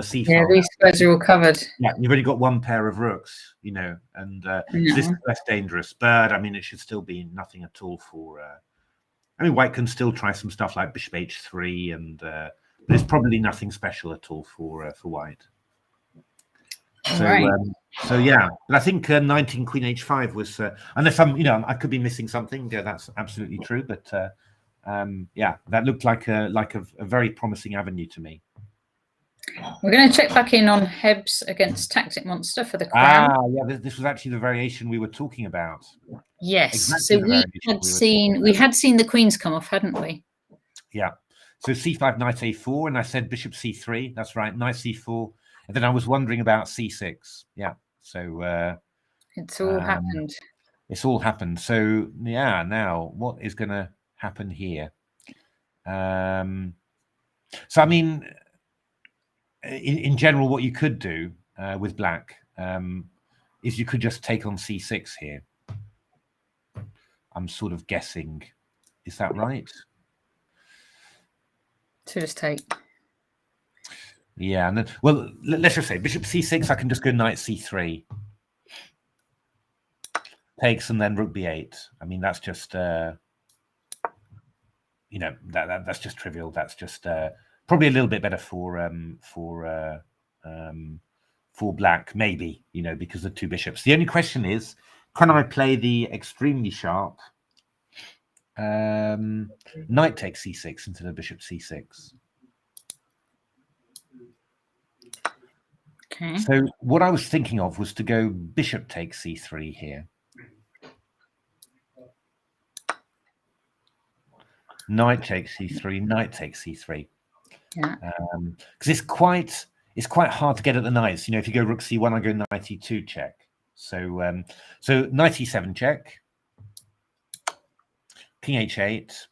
[SPEAKER 2] c file.
[SPEAKER 1] Yeah, these squares are all covered.
[SPEAKER 2] Yeah, you've only got one pair of rooks, and this is less dangerous. But I mean, it should still be nothing at all for. I mean, white can still try some stuff like bishop h3 and. But it's probably nothing special at all for white. So,
[SPEAKER 1] right.
[SPEAKER 2] So yeah, but I think 19 queen h5 was, unless I could be missing something. That's absolutely true. But yeah, that looked like a very promising avenue to me.
[SPEAKER 1] We're going to check back in on Hebs against Tactic Monster for the crown.
[SPEAKER 2] Yeah, this was actually the variation we were talking about.
[SPEAKER 1] Yes,
[SPEAKER 2] exactly.
[SPEAKER 1] So we had seen the queens come off, hadn't we?
[SPEAKER 2] Yeah. So c5, knight a4, and I said bishop c3. That's right, knight c4. And then I was wondering about c6. Yeah, so...
[SPEAKER 1] it's all happened.
[SPEAKER 2] It's all happened. So, yeah, now, what is going to happen here? So, I mean, in general, what you could do with black is you could just take on c6 here. I'm sort of guessing. Is that right?
[SPEAKER 1] To just take.
[SPEAKER 2] Yeah, and then, well, let's just say bishop c6. I can just go knight c3, takes, and then rook b8. I mean, that's just that's just trivial. That's just probably a little bit better for black, maybe because of two bishops. The only question is, can I play the extremely sharp knight takes c6 instead of bishop c6?
[SPEAKER 1] Okay.
[SPEAKER 2] So what I was thinking of was to go bishop takes c3 here. Knight takes c3, knight takes c3.
[SPEAKER 1] Yeah.
[SPEAKER 2] Because it's quite hard to get at the knights. If you go rook c1, I go knight e2 check. So so knight e7 check. King h8,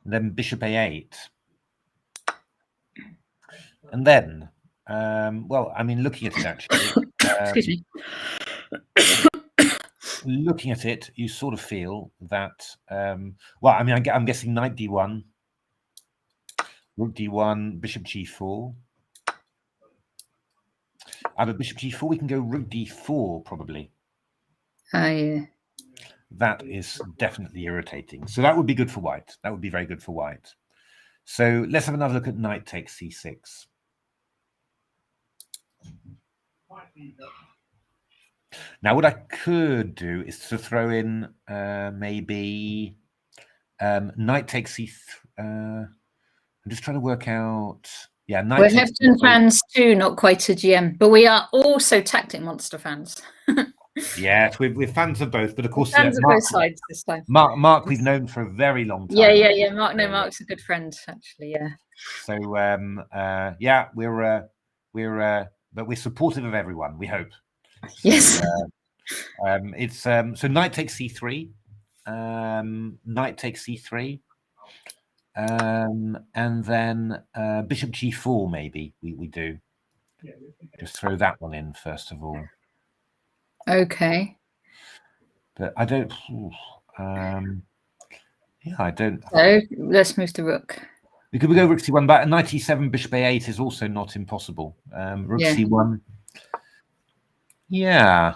[SPEAKER 2] then bishop a8, and then, well, I mean, looking at it actually,
[SPEAKER 1] Excuse me.
[SPEAKER 2] Looking at it, you sort of feel that. Well, I mean, I'm guessing knight d1, rook d1, bishop g4. But bishop g4, we can go rook d4 probably.
[SPEAKER 1] Yeah.
[SPEAKER 2] That is definitely irritating. So that would be good for white. That would be very good for white. So let's have another look at knight takes c6. Now, what I could do is to throw in maybe knight takes c3. I'm just trying to work out. Yeah, knight.
[SPEAKER 1] We're Hefton fans too, not quite a GM, but we are also Tactic Monster fans.
[SPEAKER 2] Yes, we're fans of both, but of course,
[SPEAKER 1] fans of both sides this time.
[SPEAKER 2] Mark, we've known for a very long time.
[SPEAKER 1] Yeah. Mark's a good friend, actually. Yeah.
[SPEAKER 2] So yeah, but we're supportive of everyone. We hope.
[SPEAKER 1] Yes.
[SPEAKER 2] It's so knight takes c3, knight takes c3, and then bishop g4. Maybe we do. Just throw that one in first of all.
[SPEAKER 1] Okay.
[SPEAKER 2] But I don't. Yeah, I don't.
[SPEAKER 1] So let's move the rook.
[SPEAKER 2] We could go rook c1, but knight e7, bishop a8 is also not impossible. Rook c1. Yeah,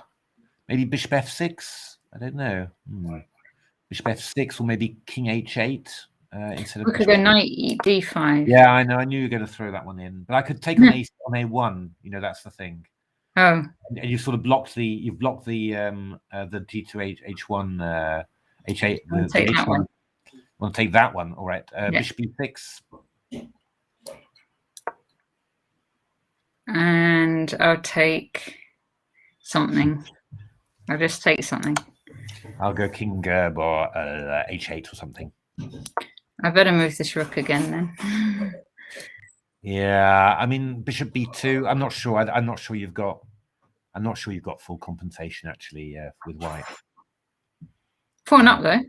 [SPEAKER 2] maybe bishop f6. I don't know. Bishop f6 or maybe king h8 instead of.
[SPEAKER 1] We could go knight d5.
[SPEAKER 2] Yeah, I know. I knew you were going to throw that one in, but I could take on a1. You know, that's the thing.
[SPEAKER 1] Oh.
[SPEAKER 2] And you sort of blocked the. You've blocked the d2 h1 h8.
[SPEAKER 1] Take that one.
[SPEAKER 2] Want to take that one? All right. Bishop e6.
[SPEAKER 1] And I'll take something. I'll just take something.
[SPEAKER 2] I'll go king or h8 or something.
[SPEAKER 1] I better move this rook again then.
[SPEAKER 2] Yeah, I mean bishop b2. I'm not sure. I'm not sure you've got. I'm not sure you've got full compensation actually with white.
[SPEAKER 1] 4-up though.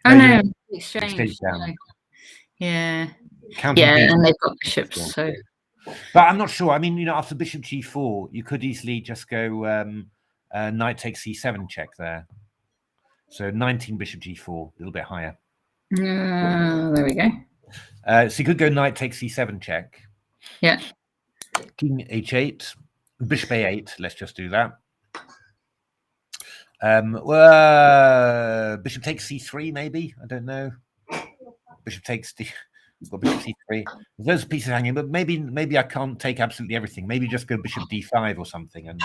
[SPEAKER 1] Oh no, exchange.
[SPEAKER 2] Down.
[SPEAKER 1] Yeah.
[SPEAKER 2] Counting
[SPEAKER 1] and they've got bishops. So.
[SPEAKER 2] But I'm not sure. I mean, you know, after bishop g4, you could easily just go knight takes c7 check there. So 19 bishop g4, a little bit higher.
[SPEAKER 1] There we go.
[SPEAKER 2] So you could go knight takes c7 check.
[SPEAKER 1] Yeah.
[SPEAKER 2] King h8, bishop a8. Let's just do that. Bishop takes c3, maybe. I don't know. Bishop takes d. We've got bishop c3. There's those pieces hanging, but maybe I can't take absolutely everything. Maybe just go bishop d5 or something. And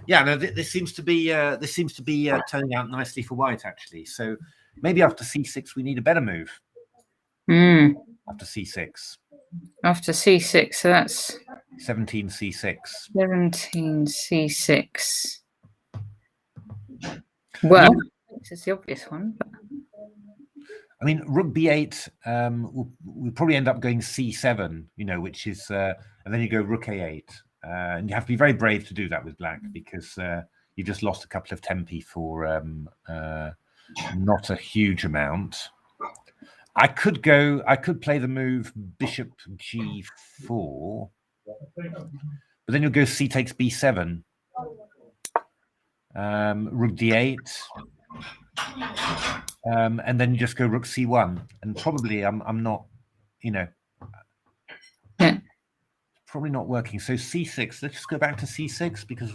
[SPEAKER 2] yeah, no, this seems to be turning out nicely for white actually. So maybe after c6 we need a better move. After c6.
[SPEAKER 1] After c6, so that's
[SPEAKER 2] 17 c6.
[SPEAKER 1] 17 c6. Well, this is the obvious one. But...
[SPEAKER 2] I mean, rook b8. We'll probably end up going c7. You know, which is, and then you go rook a8. And you have to be very brave to do that with black because you've just lost a couple of tempi for not a huge amount. I could play the move bishop g4, but then you'll go c takes b7, rook d8, and then you just go rook c1, and probably I'm not, you know, probably not working. So c6. Let's just go back to c6 because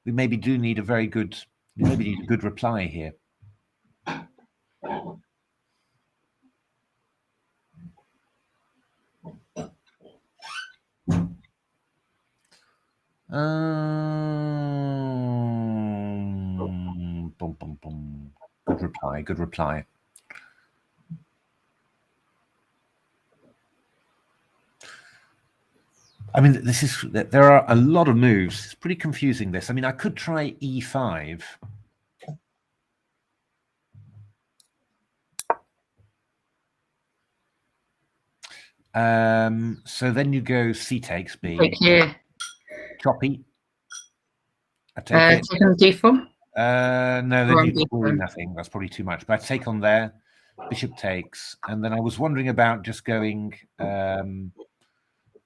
[SPEAKER 2] we maybe do need a very good, reply here. Good reply. I mean, there are a lot of moves. It's pretty confusing, this. I mean, I could try e5. So then you go c takes b.
[SPEAKER 1] Take here.
[SPEAKER 2] Choppy. I take it.
[SPEAKER 1] Take on d4?
[SPEAKER 2] No, then you call nothing. That's probably too much. But I take on there. Bishop takes. And then I was wondering about just going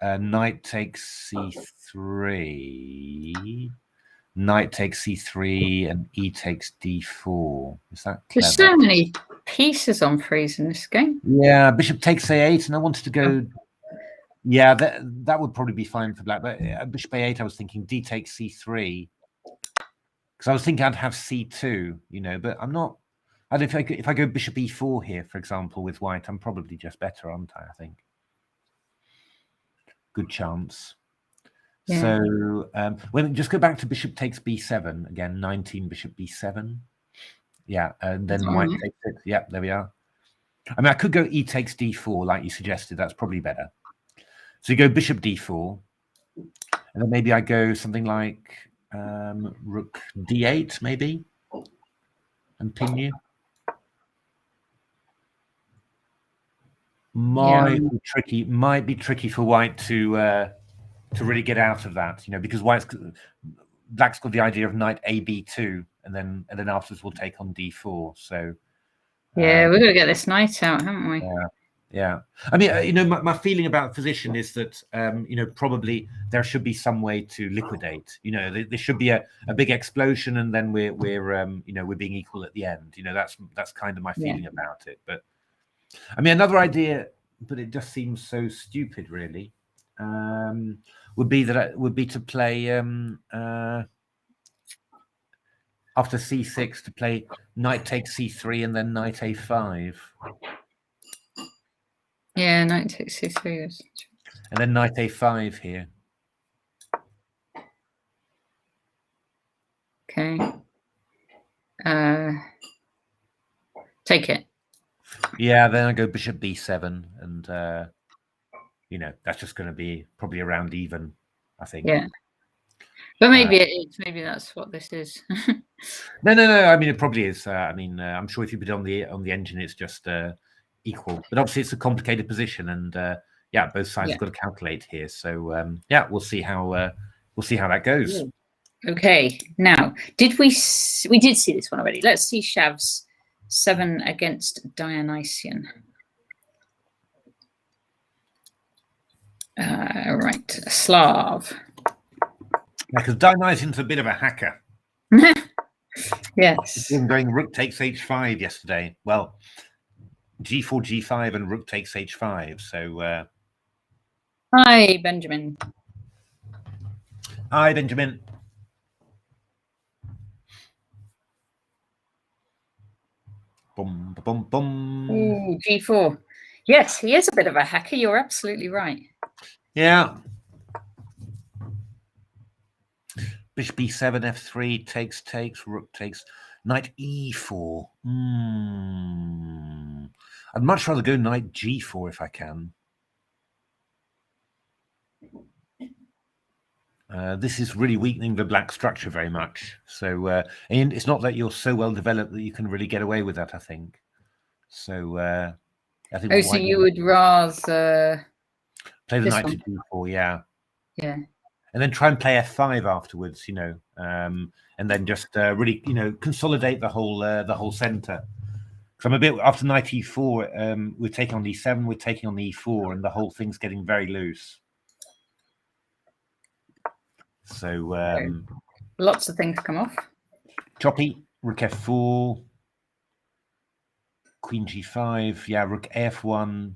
[SPEAKER 2] knight takes c3, knight takes c3, and e takes d4. Is that clever?
[SPEAKER 1] There's so many pieces on freeze in this game.
[SPEAKER 2] Yeah, bishop takes a8, and I wanted to go. Yeah, that would probably be fine for black. But bishop a8, I was thinking d takes c3, because I was thinking I'd have c2, but I'm not. And if I go bishop e4 here, for example, with white, I'm probably just better, aren't I? I think. Good chance. Yeah. So when just go back to bishop takes b7 again, 19 bishop b7. Yeah, and then white takes it. Yeah, there we are. I mean, I could go e takes d4 like you suggested. That's probably better. So you go bishop d4, and then maybe I go something like rook d8 maybe, and pin you. Might be tricky for white to really get out of that, because black's got the idea of knight a b2, and then afterwards we'll take on d4. So
[SPEAKER 1] yeah, we're gonna get this knight out, haven't we?
[SPEAKER 2] Yeah. I mean, my feeling about the position is that probably there should be some way to liquidate. There should be a big explosion, and then we're being equal at the end. That's kind of my feeling about it. But I mean, another idea, but it just seems so stupid, really, would be to play after c6 to play knight takes c3 and then knight a5.
[SPEAKER 1] Yeah, knight takes c3.
[SPEAKER 2] And then knight a5 here.
[SPEAKER 1] Okay. Take it.
[SPEAKER 2] Yeah, then I go bishop b7, and that's just going to be probably around even, I think.
[SPEAKER 1] Yeah. But maybe maybe that's what this is.
[SPEAKER 2] No. I mean, it probably is. I'm sure if you put it on the engine, it's just equal. But obviously, it's a complicated position, and both sides have got to calculate here. So we'll see how that goes.
[SPEAKER 1] Okay. Now, we did see this one already. Let's see Shav's 7 against Dionysian. Right, Slav.
[SPEAKER 2] Because Dionysian's a bit of a hacker.
[SPEAKER 1] Yes.
[SPEAKER 2] Going rook takes h5 yesterday. Well, g4, g5, and rook takes h5. So.
[SPEAKER 1] Hi, Benjamin.
[SPEAKER 2] Hi, Benjamin. Boom, boom, boom.
[SPEAKER 1] Ooh, g4. Yes, he is a bit of a hacker. You're absolutely right.
[SPEAKER 2] Yeah. Bishop b7, f3, takes, rook takes, knight e4. I'd much rather go knight g4 if I can. This is really weakening the black structure very much. So, and it's not that you're so well developed that you can really get away with that, I think. So, I think.
[SPEAKER 1] Oh, so you would rather
[SPEAKER 2] play the knight to d4, yeah.
[SPEAKER 1] Yeah.
[SPEAKER 2] And then try and play f5 afterwards, and then just really, consolidate the whole center. Because I'm a bit after knight e4, we're taking on e7, we're taking on the e4, and the whole thing's getting very loose. So
[SPEAKER 1] lots of things come off.
[SPEAKER 2] Choppy, rook f4, queen g5, yeah, rook f1,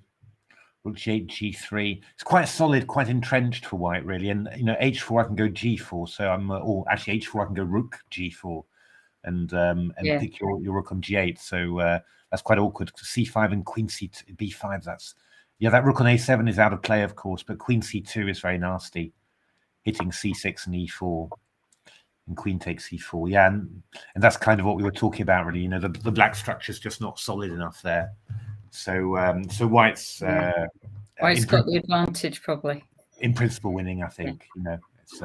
[SPEAKER 2] rook g8, g3. It's quite solid, quite entrenched for white, really. And h4 I can go g4, so I'm or actually h4 I can go rook g4, and pick your rook on g8. So that's quite awkward. c5 and queen b5. That rook on a7 is out of play, of course, but queen c2 is very nasty, hitting c6 and e4, and queen takes e4. Yeah, and that's kind of what we were talking about, really. The black structure is just not solid enough there. So white's
[SPEAKER 1] white's got the advantage, probably.
[SPEAKER 2] In principle, winning, I think. It's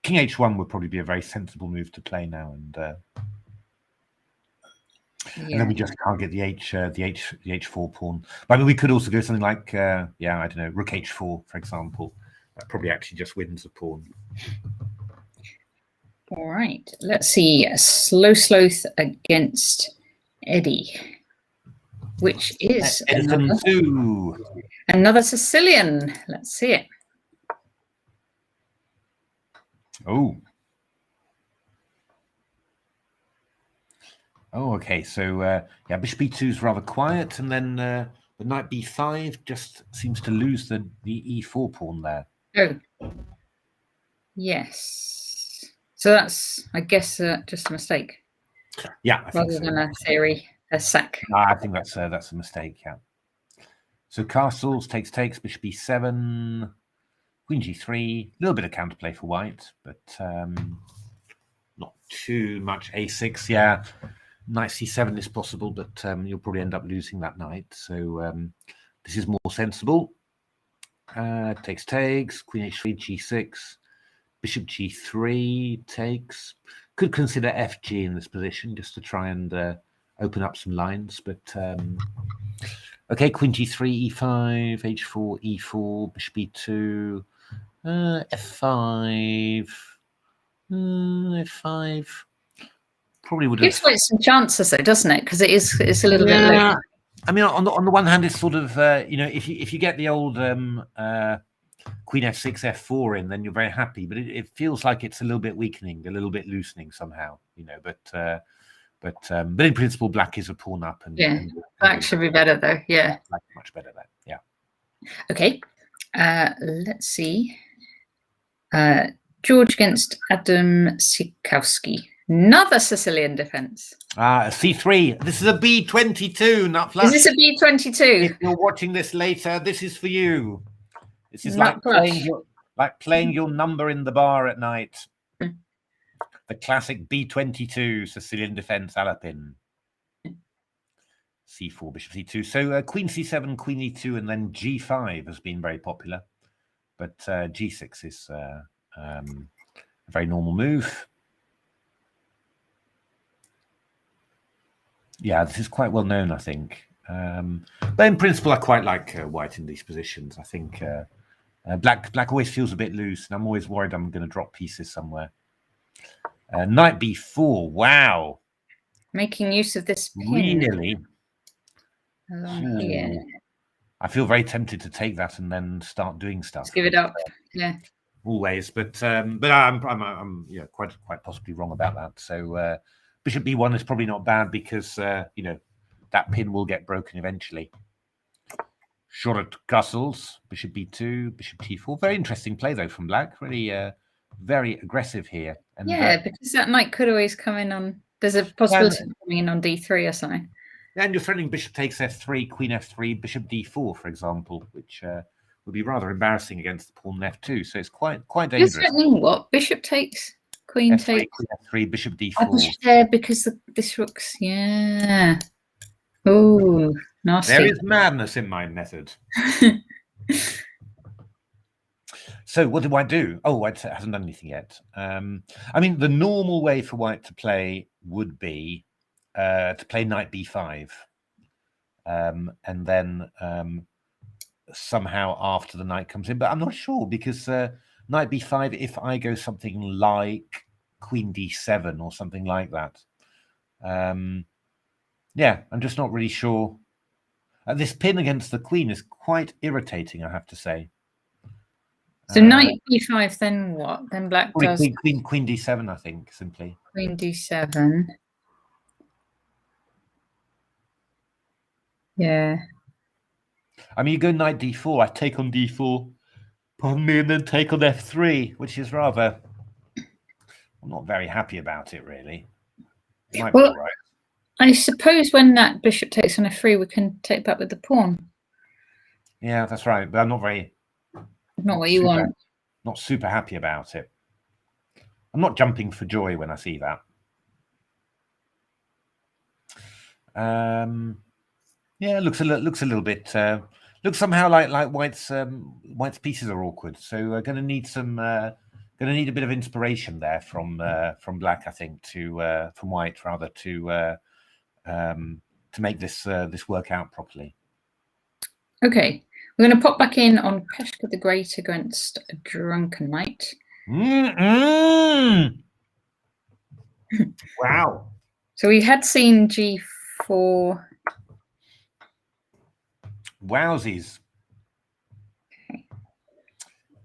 [SPEAKER 2] king h1 would probably be a very sensible move to play now, and then we just can't get the h4 pawn. But I mean, we could also go something like I don't know, rook h4, for example. That probably actually just wins a pawn.
[SPEAKER 1] All right, let's see. Sloth against Eddie, which is
[SPEAKER 2] another
[SPEAKER 1] Sicilian. Let's see it.
[SPEAKER 2] Oh. Oh, okay. So yeah, bishop b2 is rather quiet, and then the knight b5 just seems to lose the e4 pawn there.
[SPEAKER 1] Oh, yes. So that's, I guess, just a mistake.
[SPEAKER 2] Yeah, I think
[SPEAKER 1] rather
[SPEAKER 2] so.
[SPEAKER 1] than a theory, a sack.
[SPEAKER 2] No, I think that's a mistake. Yeah. So castles takes, bishop e7, queen g3, a little bit of counterplay for white, but not too much. A6, yeah. Knight c7 is possible, but you'll probably end up losing that knight. So this is more sensible. Takes, queen h3, g6, bishop g3 takes. Could consider fg in this position just to try and open up some lines, but okay, queen g3, e5, h4, e4, bishop e2, f5, f5. Probably would have.
[SPEAKER 1] Gives White some chances, though, doesn't it? Because it's a little bit low.
[SPEAKER 2] I mean, on the one hand, it's sort of if you get the old queen f6, f4 in, then you're very happy. But it feels like it's a little bit weakening, a little bit loosening somehow, But in principle, black is a pawn up, and
[SPEAKER 1] yeah, black should be better though. Yeah,
[SPEAKER 2] black much better there. Yeah.
[SPEAKER 1] Okay, let's see. George against Adam Sikowski. Another Sicilian defense.
[SPEAKER 2] C3. This is a B22, nut flush.
[SPEAKER 1] Is this a B22?
[SPEAKER 2] If you're watching this later, this is for you. This is
[SPEAKER 1] Nut
[SPEAKER 2] like playing your number in the bar at night. The classic B22 Sicilian defense Alapin. C4, bishop c2. So queen c7, queen e2, and then g5 has been very popular. But g6 is a very normal move. Yeah, this is quite well known, I think. But in principle, I quite like white in these positions. I think black always feels a bit loose, and I'm always worried I'm going to drop pieces somewhere. Knight b4. Wow.
[SPEAKER 1] Making use of this pin.
[SPEAKER 2] Really?
[SPEAKER 1] Yeah.
[SPEAKER 2] I feel very tempted to take that and then start doing stuff.
[SPEAKER 1] Just give it up. Yeah.
[SPEAKER 2] Always, but I'm yeah, quite possibly wrong about that. So bishop b1 is probably not bad because that pin will get broken eventually. Short castles, bishop b2, bishop t4. Very interesting play though from black. Really very aggressive here. And,
[SPEAKER 1] yeah, because that knight could always come in on. There's a possibility of coming in on d3 or something.
[SPEAKER 2] And you're threatening bishop takes f3, queen f3, bishop d4, for example, which would be rather embarrassing against the pawn f2. So it's quite dangerous.
[SPEAKER 1] You're threatening what? Bishop takes, queen
[SPEAKER 2] f3,
[SPEAKER 1] takes,
[SPEAKER 2] queen f3, bishop d4.
[SPEAKER 1] bishop there because this rook's yeah. Oh, nasty.
[SPEAKER 2] There is madness in my method. So what do white do? Oh, white hasn't done anything yet. I mean, the normal way for white to play would be to play knight b5, and then somehow after the knight comes in. But I'm not sure because knight b5, if I go something like queen d7 or something like that, yeah, I'm just not really sure. This pin against the queen is quite irritating, I have to say.
[SPEAKER 1] So knight b5, then what? Then black does
[SPEAKER 2] queen d7, I think, simply.
[SPEAKER 1] Queen d7. Yeah.
[SPEAKER 2] I mean, you go knight d4, I take on d4, pardon me, and then take on f3, which is rather... I'm not very happy about it, really. It might be all right.
[SPEAKER 1] I suppose when that bishop takes on f3, we can take back with the pawn.
[SPEAKER 2] Yeah, that's right. But I'm not very...
[SPEAKER 1] Not what you want.
[SPEAKER 2] Not super happy about it. I'm not jumping for joy when I see that. Yeah, looks a little bit... looks somehow like white's pieces are awkward. So we're going to need some... going to need a bit of inspiration there from black, I think, from white rather to make this work out properly.
[SPEAKER 1] Okay, we're going to pop back in on Peshka the Great against a Drunken Knight.
[SPEAKER 2] Wow.
[SPEAKER 1] So we had seen g4.
[SPEAKER 2] Wowsies.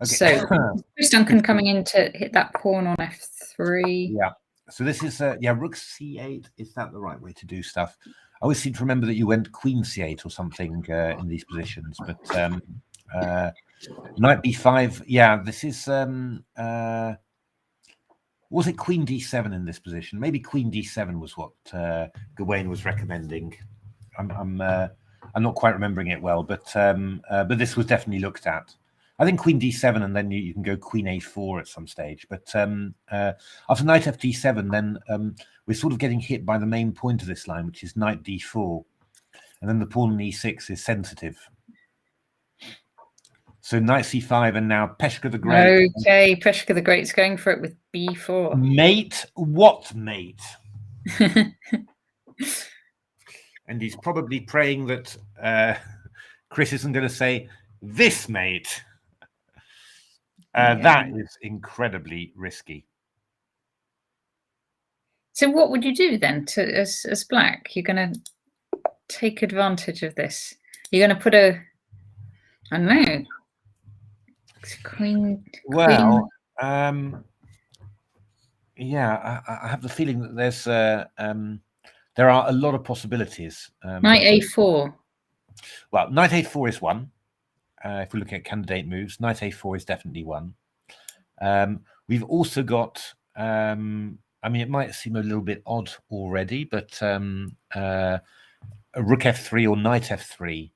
[SPEAKER 2] Okay.
[SPEAKER 1] So Chris Duncan coming in to hit that pawn on f3.
[SPEAKER 2] Yeah. So this is rook c8. Is that the right way to do stuff? I always seem to remember that you went queen c8 or something in these positions, but knight b5. Yeah, this is was it queen d7 in this position? Maybe queen d7 was what Gawain was recommending. I'm not quite remembering it well, but this was definitely looked at. I think queen d7, and then you can go queen a4 at some stage. But after knight fd7, then we're sort of getting hit by the main point of this line, which is knight d4. And then the pawn on e6 is sensitive. So knight c5, and now Peshka the Great.
[SPEAKER 1] Okay, Peshka the Great's going for it with b4.
[SPEAKER 2] Mate? What mate? And he's probably praying that Chris isn't going to say, this mate. That is incredibly risky.
[SPEAKER 1] So what would you do then as black? You're going to take advantage of this. You're going to put I don't know, queen.
[SPEAKER 2] Well, yeah, I have the feeling that there are a lot of possibilities.
[SPEAKER 1] Knight a4.
[SPEAKER 2] Well, knight a4 is one. If we're looking at candidate moves, knight a4 is definitely one. We've also got, I mean, it might seem a little bit odd already, but a rook f3 or knight f3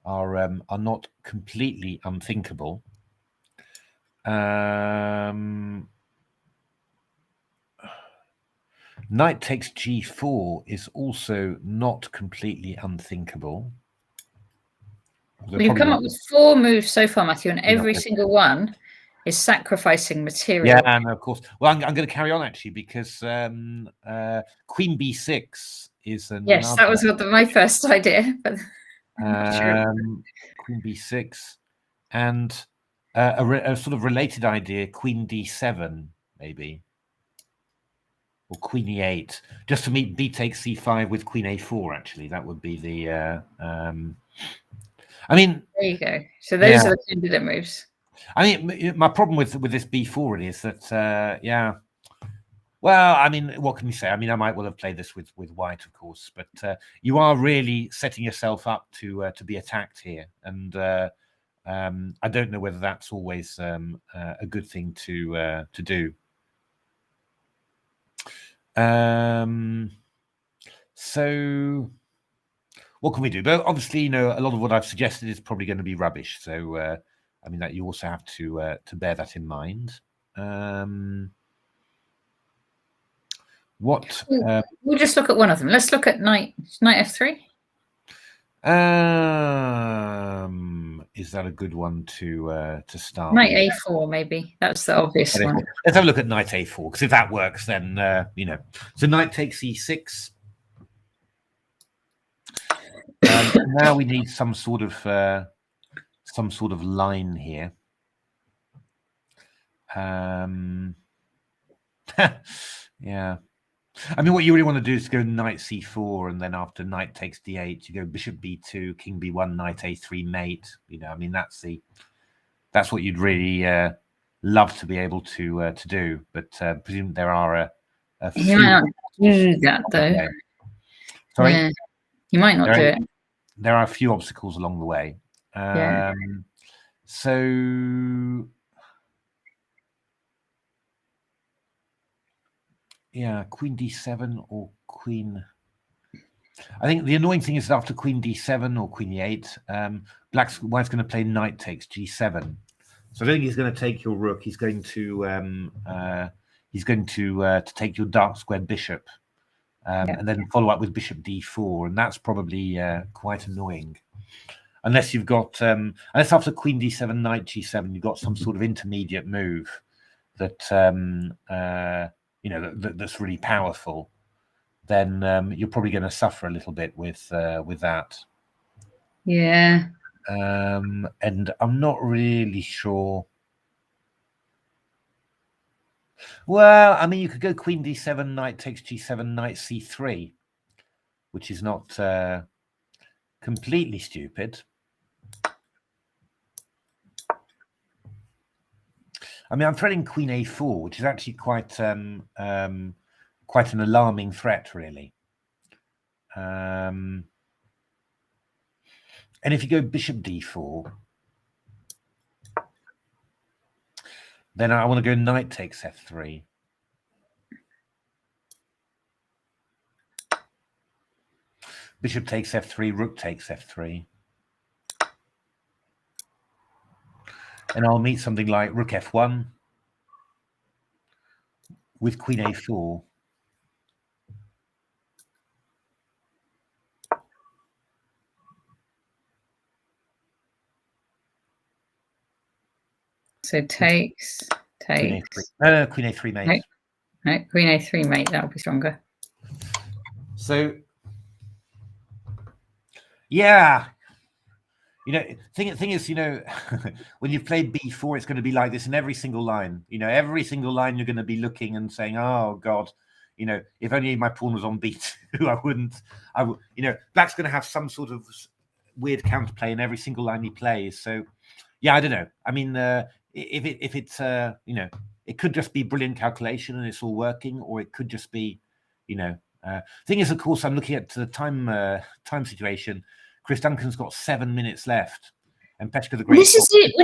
[SPEAKER 2] are not completely unthinkable. Knight takes g4 is also not completely unthinkable.
[SPEAKER 1] Well, you've come up with 4 moves so far, Matthew, and every single one is sacrificing material.
[SPEAKER 2] Yeah, and of course. Well, I'm going to carry on actually, because queen b6 is another.
[SPEAKER 1] Yes, that was my first idea. But
[SPEAKER 2] queen b6, and a sort of related idea, queen d7 maybe, or queen e8, just to meet b takes c5 with queen a4. Actually, that would be the. I mean,
[SPEAKER 1] there you go. So those are the candidate moves.
[SPEAKER 2] I mean, my problem with this b4 is that, yeah. Well, I mean, what can you say? I mean, I might well have played this with white, of course, but you are really setting yourself up to be attacked here, and I don't know whether that's always a good thing to do. So what can we do? But obviously, you know, a lot of what I've suggested is probably going to be rubbish. So, I mean, that you also have to bear that in mind.
[SPEAKER 1] We'll just look at one of them. Let's look at knight f3.
[SPEAKER 2] Is that a good one to start?
[SPEAKER 1] Knight a4, maybe. That's the obvious one.
[SPEAKER 2] Let's have a look at knight a4, because if that works, then you know. So knight takes e6. Now we need some sort of line here. Yeah. I mean, what you really want to do is go knight c4, and then after knight takes d8, you go bishop b2, king b1, knight a3, mate. You know, I mean, that's what you'd really love to be able to do. But presume there are a few.
[SPEAKER 1] You might not do that though.
[SPEAKER 2] Okay. Sorry,
[SPEAKER 1] yeah. You might not do it.
[SPEAKER 2] There are a few obstacles along the way. So. Yeah, queen d7 or queen. I think the annoying thing is that after queen d7 or queen e8, white's going to play knight takes g7. So I don't think he's going to take your rook. He's going to take your dark squared bishop, and then follow up with bishop d4, and that's probably quite annoying. Unless you've got unless after queen d7, knight g7, you've got some sort of intermediate move that. You know, that's really powerful, then you're probably going to suffer a little bit with that.
[SPEAKER 1] Yeah.
[SPEAKER 2] And I'm not really sure. Well, I mean, you could go queen d7, knight takes g7, knight c3, which is not completely stupid. I mean, I'm threatening queen a4, which is actually quite an alarming threat, really. And if you go bishop d4, then I want to go knight takes f3. Bishop takes f3, rook takes f3. And I'll meet something like rook f1 with queen a4.
[SPEAKER 1] So takes.
[SPEAKER 2] Queen a3. No, queen a3 mate.
[SPEAKER 1] No, queen a3 mate, that'll be stronger.
[SPEAKER 2] So, yeah. You know, thing is, you know, when you play b4, it's going to be like this in every single line. You know, every single line you're going to be looking and saying, oh, God, you know, if only my pawn was on b2, I would, you know, Black's going to have some sort of weird counterplay in every single line he plays. So, yeah, I don't know. I mean, if it's, you know, it could just be brilliant calculation and it's all working, or it could just be, you know, thing is, of course, I'm looking at the time situation. Chris Duncan's got 7 minutes left, and Peshka the Great.
[SPEAKER 1] This is it.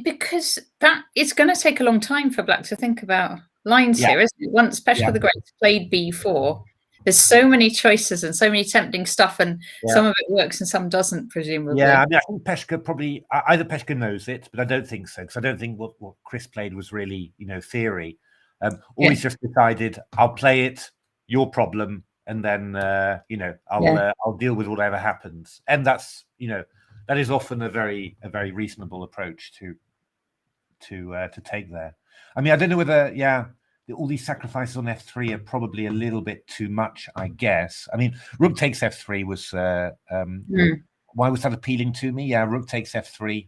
[SPEAKER 1] Because that it's going to take a long time for Black to think about lines here, isn't it? Once Peshka the Great's played b4, there's so many choices and so many tempting stuff, and some of it works and some doesn't, presumably.
[SPEAKER 2] Yeah, I mean, I think Peshka probably either Peshka knows it, but I don't think so, because I don't think what Chris played was really, you know, theory. Or he's just decided, I'll play it, your problem. And then, you know, I'll deal with whatever happens. And that's, you know, that is often a very reasonable approach to take there. I mean, I don't know whether, all these sacrifices on f3 are probably a little bit too much, I guess. I mean, rook takes f3 was, why was that appealing to me? Yeah, rook takes f3.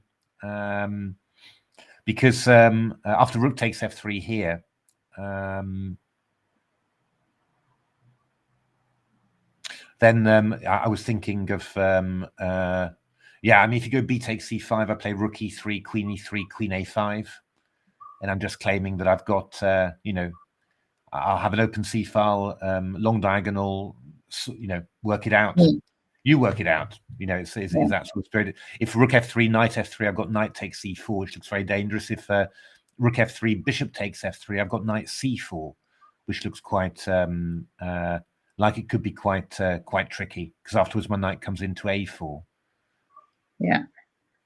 [SPEAKER 2] Because after rook takes f3 here, then I was thinking of, I mean, if you go b takes c5, I play rook e3, queen e3, queen a5. And I'm just claiming that I've got, you know, I'll have an open c file, long diagonal, you know, work it out. You work it out. You know, it's that sort of spirit. If rook f3, knight f3, I've got knight takes c4, which looks very dangerous. If rook f3, bishop takes f3, I've got knight c4, which looks quite... like it could be quite tricky, because afterwards my knight comes into a4. Yeah.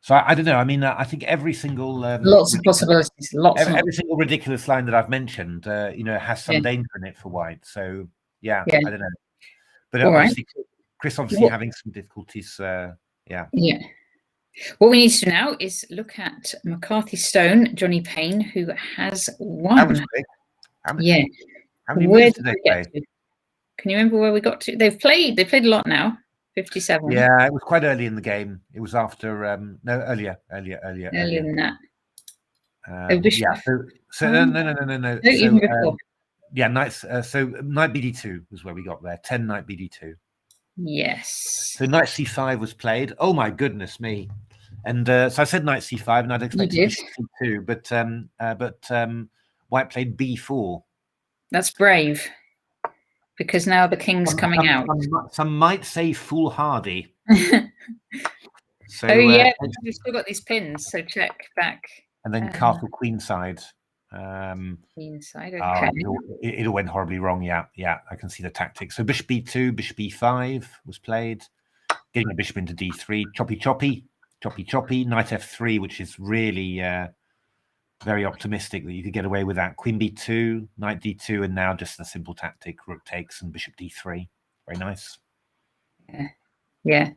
[SPEAKER 2] So I don't know. I mean, I think every single
[SPEAKER 1] lots of possibilities.
[SPEAKER 2] Every single ridiculous line that I've mentioned, you know, has some danger in it for white. So I don't know. But obviously, Chris obviously having some difficulties. Yeah.
[SPEAKER 1] What we need to do now is look at McCarthy Stone, Johnny Payne, who has won.
[SPEAKER 2] How many moves did they play?
[SPEAKER 1] Can you remember where we got to? They've played a lot now. 57.
[SPEAKER 2] Yeah, it was quite early in the game. It was after earlier
[SPEAKER 1] than that.
[SPEAKER 2] No.
[SPEAKER 1] Even before.
[SPEAKER 2] Yeah, knights. So knight bd2 was where we got there. 10 knight bd2.
[SPEAKER 1] Yes.
[SPEAKER 2] So knight c5 was played. Oh my goodness me! And so I said knight c5, and I'd expected bishop c2, but white played b4.
[SPEAKER 1] That's brave. Because now the king's coming out.
[SPEAKER 2] Some might say foolhardy. So,
[SPEAKER 1] we've still got these pins, so check back.
[SPEAKER 2] And then castle queenside.
[SPEAKER 1] Queenside, okay.
[SPEAKER 2] It all went horribly wrong, yeah, I can see the tactics. So bishop b2, bishop b5 was played. Getting the bishop into d3, choppy, knight f3, which is really... very optimistic that you could get away with that. Queen b2, knight d2, and now just the simple tactic, rook takes and bishop d3. Very nice.
[SPEAKER 1] Yeah.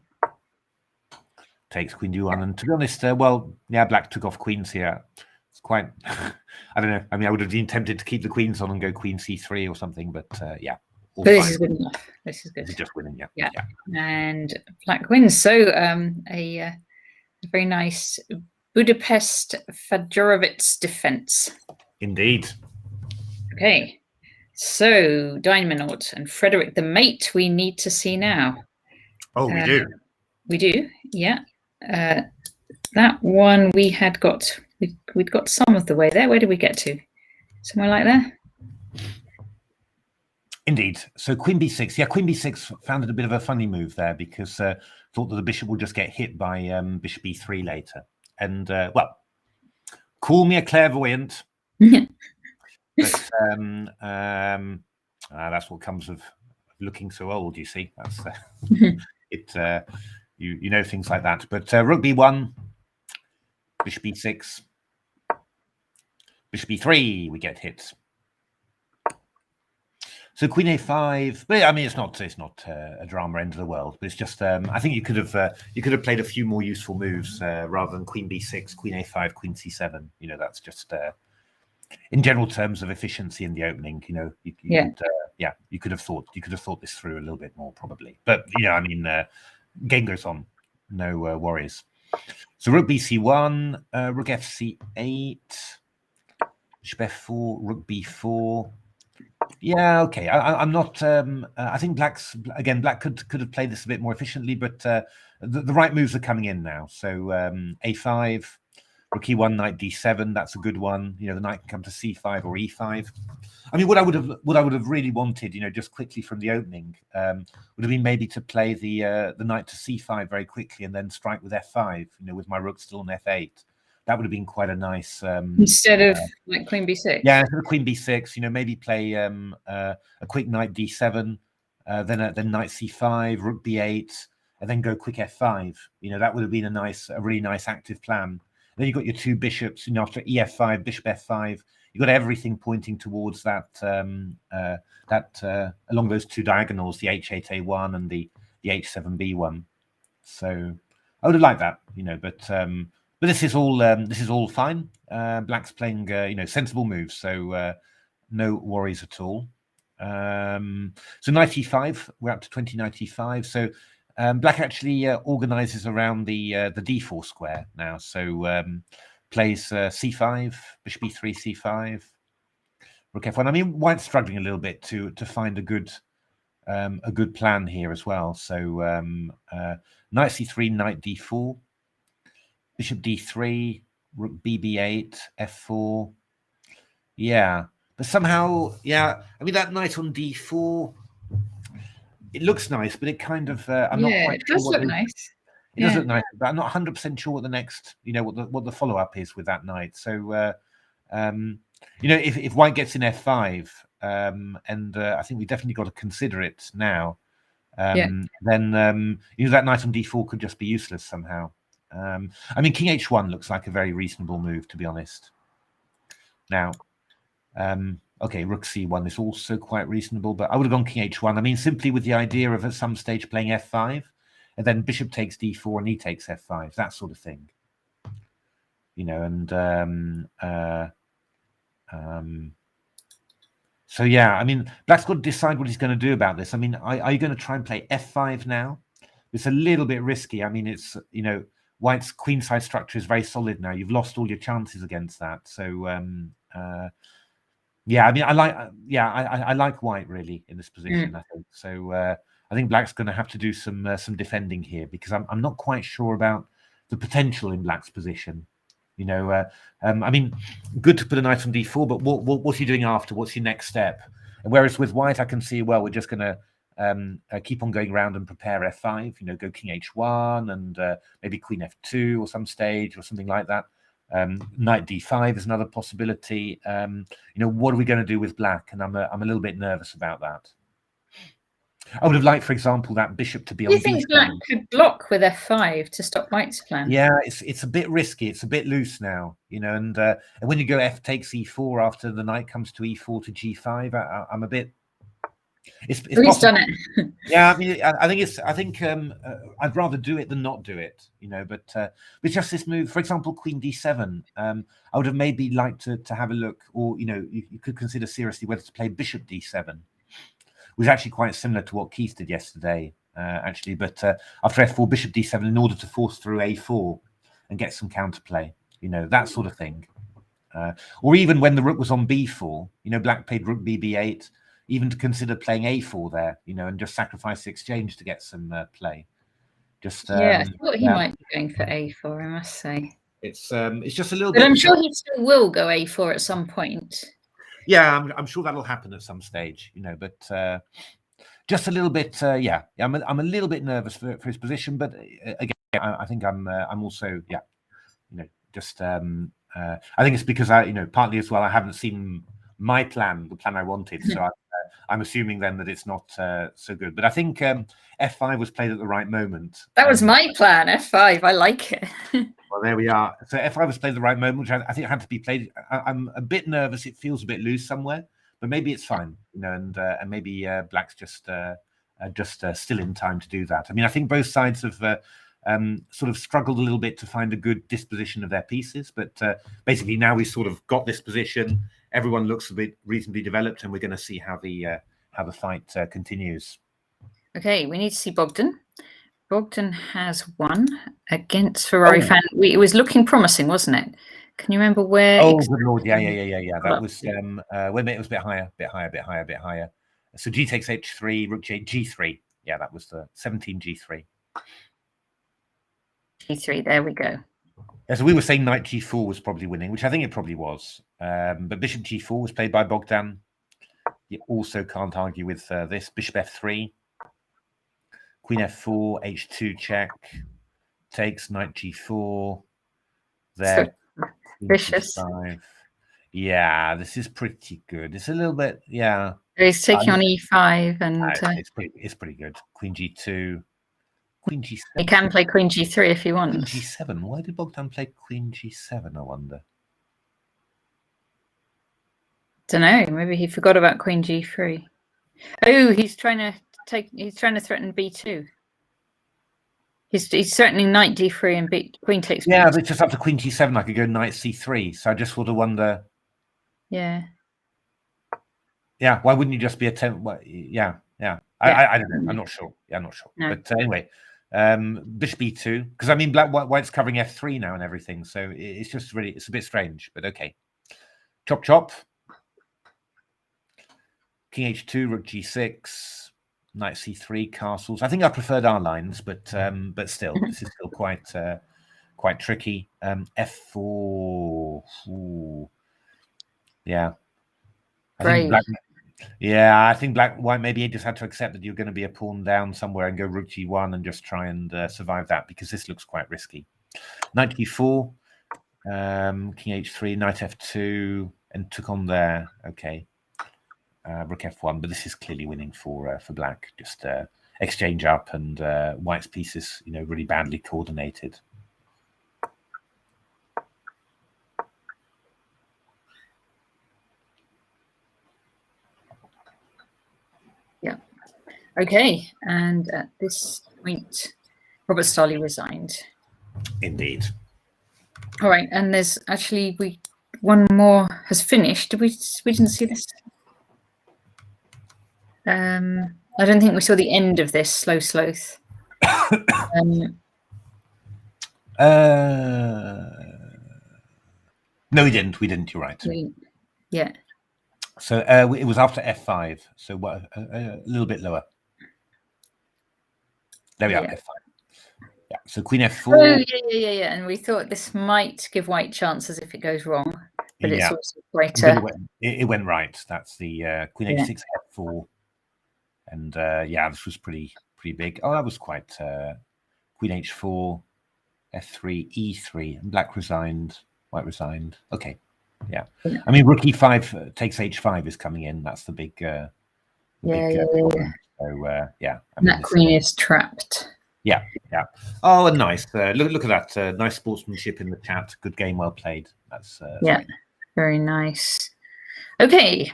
[SPEAKER 2] Takes queen d1. And to be honest, black took off queens here. It's quite, I don't know. I mean, I would have been tempted to keep the queens on and go queen c3 or something, but yeah.
[SPEAKER 1] But this is good enough. This is good.
[SPEAKER 2] It's just winning,
[SPEAKER 1] yeah. And black wins. So a very nice Budapest Fajorovic's defense.
[SPEAKER 2] Indeed.
[SPEAKER 1] Okay. So Dynamonaut and Frederick the Mate we need to see now.
[SPEAKER 2] Oh, we do.
[SPEAKER 1] We do, yeah. That one we had got we'd got some of the way there. Where did we get to? Somewhere like there?
[SPEAKER 2] Indeed. So queen b6. Yeah, queen b6 found it a bit of a funny move there because thought that the bishop would just get hit by bishop e3 later. And, well, call me a clairvoyant. But that's what comes of looking so old, you see. That's it. You know things like that. But rook b1, bishop b6, bishop e3, we get hit. So queen a5. But I mean, it's not a drama end of the world. But it's just I think you could have played a few more useful moves rather than queen b6, queen a5, queen c7. You know, that's just in general terms of efficiency in the opening. You know, you could have thought this through a little bit more probably. But you know, I mean, game goes on. No worries. So rook bc1, rook fc8, bishop f4, rook b4. Yeah, okay. I'm not. I think black could have played this a bit more efficiently, but the right moves are coming in now. So a5, rook e1, knight d7. That's a good one. You know, the knight can come to c5 or e5. I mean, what I would have really wanted, you know, just quickly from the opening, would have been maybe to play the knight to c5 very quickly and then strike with f5. You know, with my rook still on f8. That would have been quite a nice
[SPEAKER 1] instead of like queen b6.
[SPEAKER 2] Yeah, instead of queen b6, you know, maybe play a quick knight d7, then knight c5, rook b8, and then go quick f5. You know, that would have been a really nice active plan. And then you've got your two bishops. You know, after ef5, bishop f5, you've got everything pointing towards that along those two diagonals, the h8a1 and the h7b1. So I would have liked that, you know, but this is all fine. Black's playing you know, sensible moves, so no worries at all. So knight e5, we're up to 20 knight e5. So black actually organizes around the d4 square now. So plays c5, bishop e3, c5, rook f1. I mean, white's struggling a little bit to find a good plan here as well. So knight c3, knight d4. Bishop d3, rook bb8, f4. Yeah, but somehow, yeah. I mean, that knight on d4, it looks nice, but it kind of I'm not quite
[SPEAKER 1] sure. It does look nice.
[SPEAKER 2] It does look nice, but I'm not 100% sure what the next, you know, what the follow up is with that knight. So, you know, if white gets in f5, and I think we definitely got to consider it now. Then you know, that knight on d4 could just be useless somehow. I mean, king h1 looks like a very reasonable move, to be honest. Now, okay, rook c1 is also quite reasonable, but I would have gone king h1. I mean, simply with the idea of at some stage playing f5, and then bishop takes d4 and he takes f5, that sort of thing. You know, and so yeah, I mean, black's got to decide what he's going to do about this. I mean, are you going to try and play f5 now? It's a little bit risky. I mean, it's, you know, white's queenside structure is very solid now. You've lost all your chances against that. So yeah, I mean, I like white really in this position. I think so. I think black's going to have to do some defending here because I'm not quite sure about the potential in black's position. You know, I mean, good to put a knight on d4, but what's he doing after? What's your next step? And whereas with white, I can see, well, we're just going to keep on going around and prepare f5, you know, go king h1 and maybe queen f2 or some stage or something like that. Knight d5 is another possibility. You know, what are we going to do with black? And I'm a little bit nervous about that. I would have liked, for example, that bishop to be on d7.
[SPEAKER 1] Do you think black could block with f5 to stop white's plan?
[SPEAKER 2] Yeah, it's a bit risky. It's a bit loose now, you know, and when you go f takes e4 after the knight comes to e4 to g5, I'm a bit. It's
[SPEAKER 1] he's done it.
[SPEAKER 2] Yeah, I mean, I think I'd rather do it than not do it, you know. But just this move, for example, queen d7. I would have maybe liked to have a look, or you know, you could consider seriously whether to play bishop d7, which is actually quite similar to what Keith did yesterday, actually. But after f4, bishop d7, in order to force through a4 and get some counterplay, you know, that sort of thing. Or even when the rook was on b4, you know, black played rook bb8. Even to consider playing a4 there, you know, and just sacrifice the exchange to get some play. Just
[SPEAKER 1] I thought he might be going for a4, I must say.
[SPEAKER 2] It's just a little
[SPEAKER 1] But
[SPEAKER 2] bit.
[SPEAKER 1] I'm sure he still will go a4 at some point.
[SPEAKER 2] Yeah, I'm sure that'll happen at some stage, but just a little bit. I'm a little bit nervous for his position, but again, I think I'm also just I think it's because partly as well I haven't seen my plan, the plan I wanted, so I'm assuming then that it's not so good. But I think f5 was played at the right moment.
[SPEAKER 1] That was my plan, f5. I like it.
[SPEAKER 2] Well, there we are. So f5 was played at the right moment, which I think had to be played. I'm a bit nervous. It feels a bit loose somewhere, but maybe it's fine, and maybe Black's just still in time to do that. I mean, I think both sides have sort of struggled a little bit to find a good disposition of their pieces, but basically now we've sort of got this position. Everyone looks a bit reasonably developed, and we're going to see how the fight continues.
[SPEAKER 1] Okay, we need to see Bogdan. Bogdan has won against Ferrari fan. It was looking promising, wasn't it? Can you remember where?
[SPEAKER 2] Oh, good lord! Yeah. That was wait a minute. It was a bit higher. So G takes H3, Rook G3. Yeah, that was the 17 G3.
[SPEAKER 1] G3. There we go.
[SPEAKER 2] Yeah, so we were saying Knight G4 was probably winning, which I think it probably was. But Bishop G4 was played by Bogdan. You also can't argue with this. Bishop F3. Queen F4, H2 check, takes Knight G4. There,
[SPEAKER 1] vicious.
[SPEAKER 2] G5. Yeah, this is pretty good. It's a little bit, yeah.
[SPEAKER 1] He's taking on E5, and
[SPEAKER 2] it's pretty good. Queen G2, Queen G7.
[SPEAKER 1] He can play Queen G3 if he wants.
[SPEAKER 2] Queen G7. Why did Bogdan play Queen G7? I wonder.
[SPEAKER 1] Don't know. Maybe he forgot about Queen G3. Oh, he's trying to threaten B2. He's threatening Knight D3 and Queen takes.
[SPEAKER 2] Yeah, but just after Queen G7, I could go Knight C3. So I just sort of wonder.
[SPEAKER 1] Yeah.
[SPEAKER 2] Yeah. Why wouldn't you just be a 10? Well, yeah. I don't know. I'm not sure. Yeah, I'm not sure. No. But anyway, Bishop B2, because I mean, White's covering F3 now and everything, so it's just really it's a bit strange. But okay. Chop. King H2, Rook G6. Knight C3, castles. I think I preferred our lines, but still, this is still quite tricky. F4. Ooh. Yeah. I think White maybe he just had to accept that you're going to be a pawn down somewhere and go Rook G1 and just try and survive that, because this looks quite risky. Knight G4, King H3, Knight F2, and took on there. Okay. Rook F1, but this is clearly winning for Black. Just exchange up, and White's pieces, really badly coordinated.
[SPEAKER 1] Yeah. Okay, and at this point, Robert Starley resigned. Indeed. All right, and there's actually one more has finished. We didn't see this. I don't think we saw the end of this Slow Sloth.
[SPEAKER 2] No, we didn't. You're right.
[SPEAKER 1] Yeah.
[SPEAKER 2] So it was after F5, so a little bit lower. There we are, F5. Yeah. So Queen F4.
[SPEAKER 1] Oh, yeah. And we thought this might give White chances if it goes wrong, but it's also quite.
[SPEAKER 2] It went right. That's the Queen H6, F4. And this was pretty big. Oh, that was quite Queen H4, F3, E3, and Black resigned, White resigned. Okay, yeah. I mean, Rook E5 takes H5 is coming in. That's the big, problem. So I mean,
[SPEAKER 1] that Queen is trapped.
[SPEAKER 2] Yeah. Oh, and nice. Look at that. Nice sportsmanship in the chat. Good game, well played. That's great.
[SPEAKER 1] Very nice. Okay,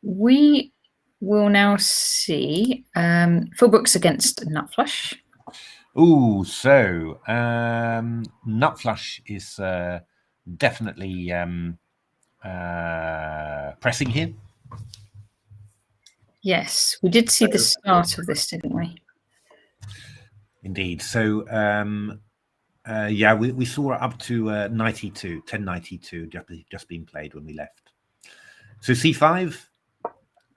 [SPEAKER 1] we will now see Fullbrooks against Nutflush.
[SPEAKER 2] Ooh, so Nutflush is definitely pressing here.
[SPEAKER 1] Yes, we did see the start of this, didn't we?
[SPEAKER 2] Indeed. So we saw it up to 92, 1092 just being played when we left. So C5.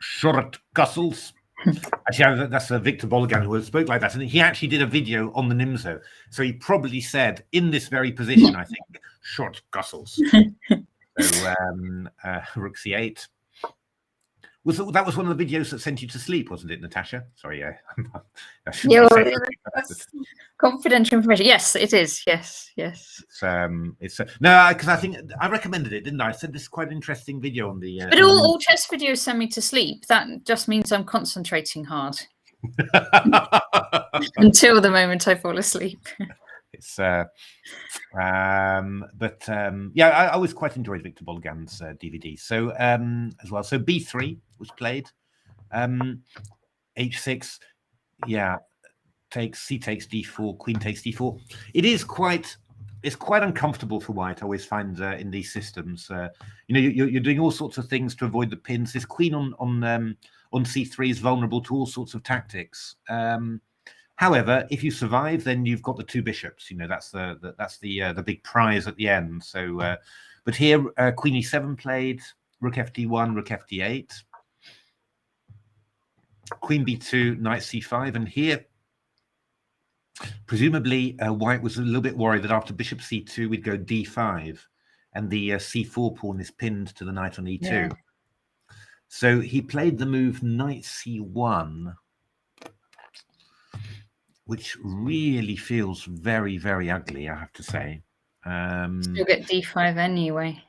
[SPEAKER 2] Short castles. Actually, that's Victor Bologan who spoke like that, and he actually did a video on the Nimzo. So he probably said, in this very position, I think, short Gussels. So rook c8. That was one of the videos that sent you to sleep, wasn't it, Natasha? Sorry,
[SPEAKER 1] that's confidential information. Yes, it is. Yes.
[SPEAKER 2] No, because I think I recommended it, didn't I? I said this is quite an interesting video on the.
[SPEAKER 1] But all chess videos send me to sleep. That just means I'm concentrating hard until the moment I fall asleep.
[SPEAKER 2] It's yeah, I always quite enjoyed Victor Bologan's DVD. So as well, so b3 was played, h6, yeah, takes c takes d4, queen takes d4. It's quite uncomfortable for white. I always find in these systems, you're doing all sorts of things to avoid the pins. This queen on c3 is vulnerable to all sorts of tactics. However, if you survive, then you've got the two bishops. That's the big prize at the end. So, but here, Queen e7 played, Rook fd1, Rook fd8, Queen b2, Knight c5, and here, presumably, White was a little bit worried that after Bishop c2, we'd go d5, and the c4 pawn is pinned to the knight on e2. Yeah. So he played the move Knight c1. Which really feels very, very ugly, I have to say.
[SPEAKER 1] Still get d5 anyway.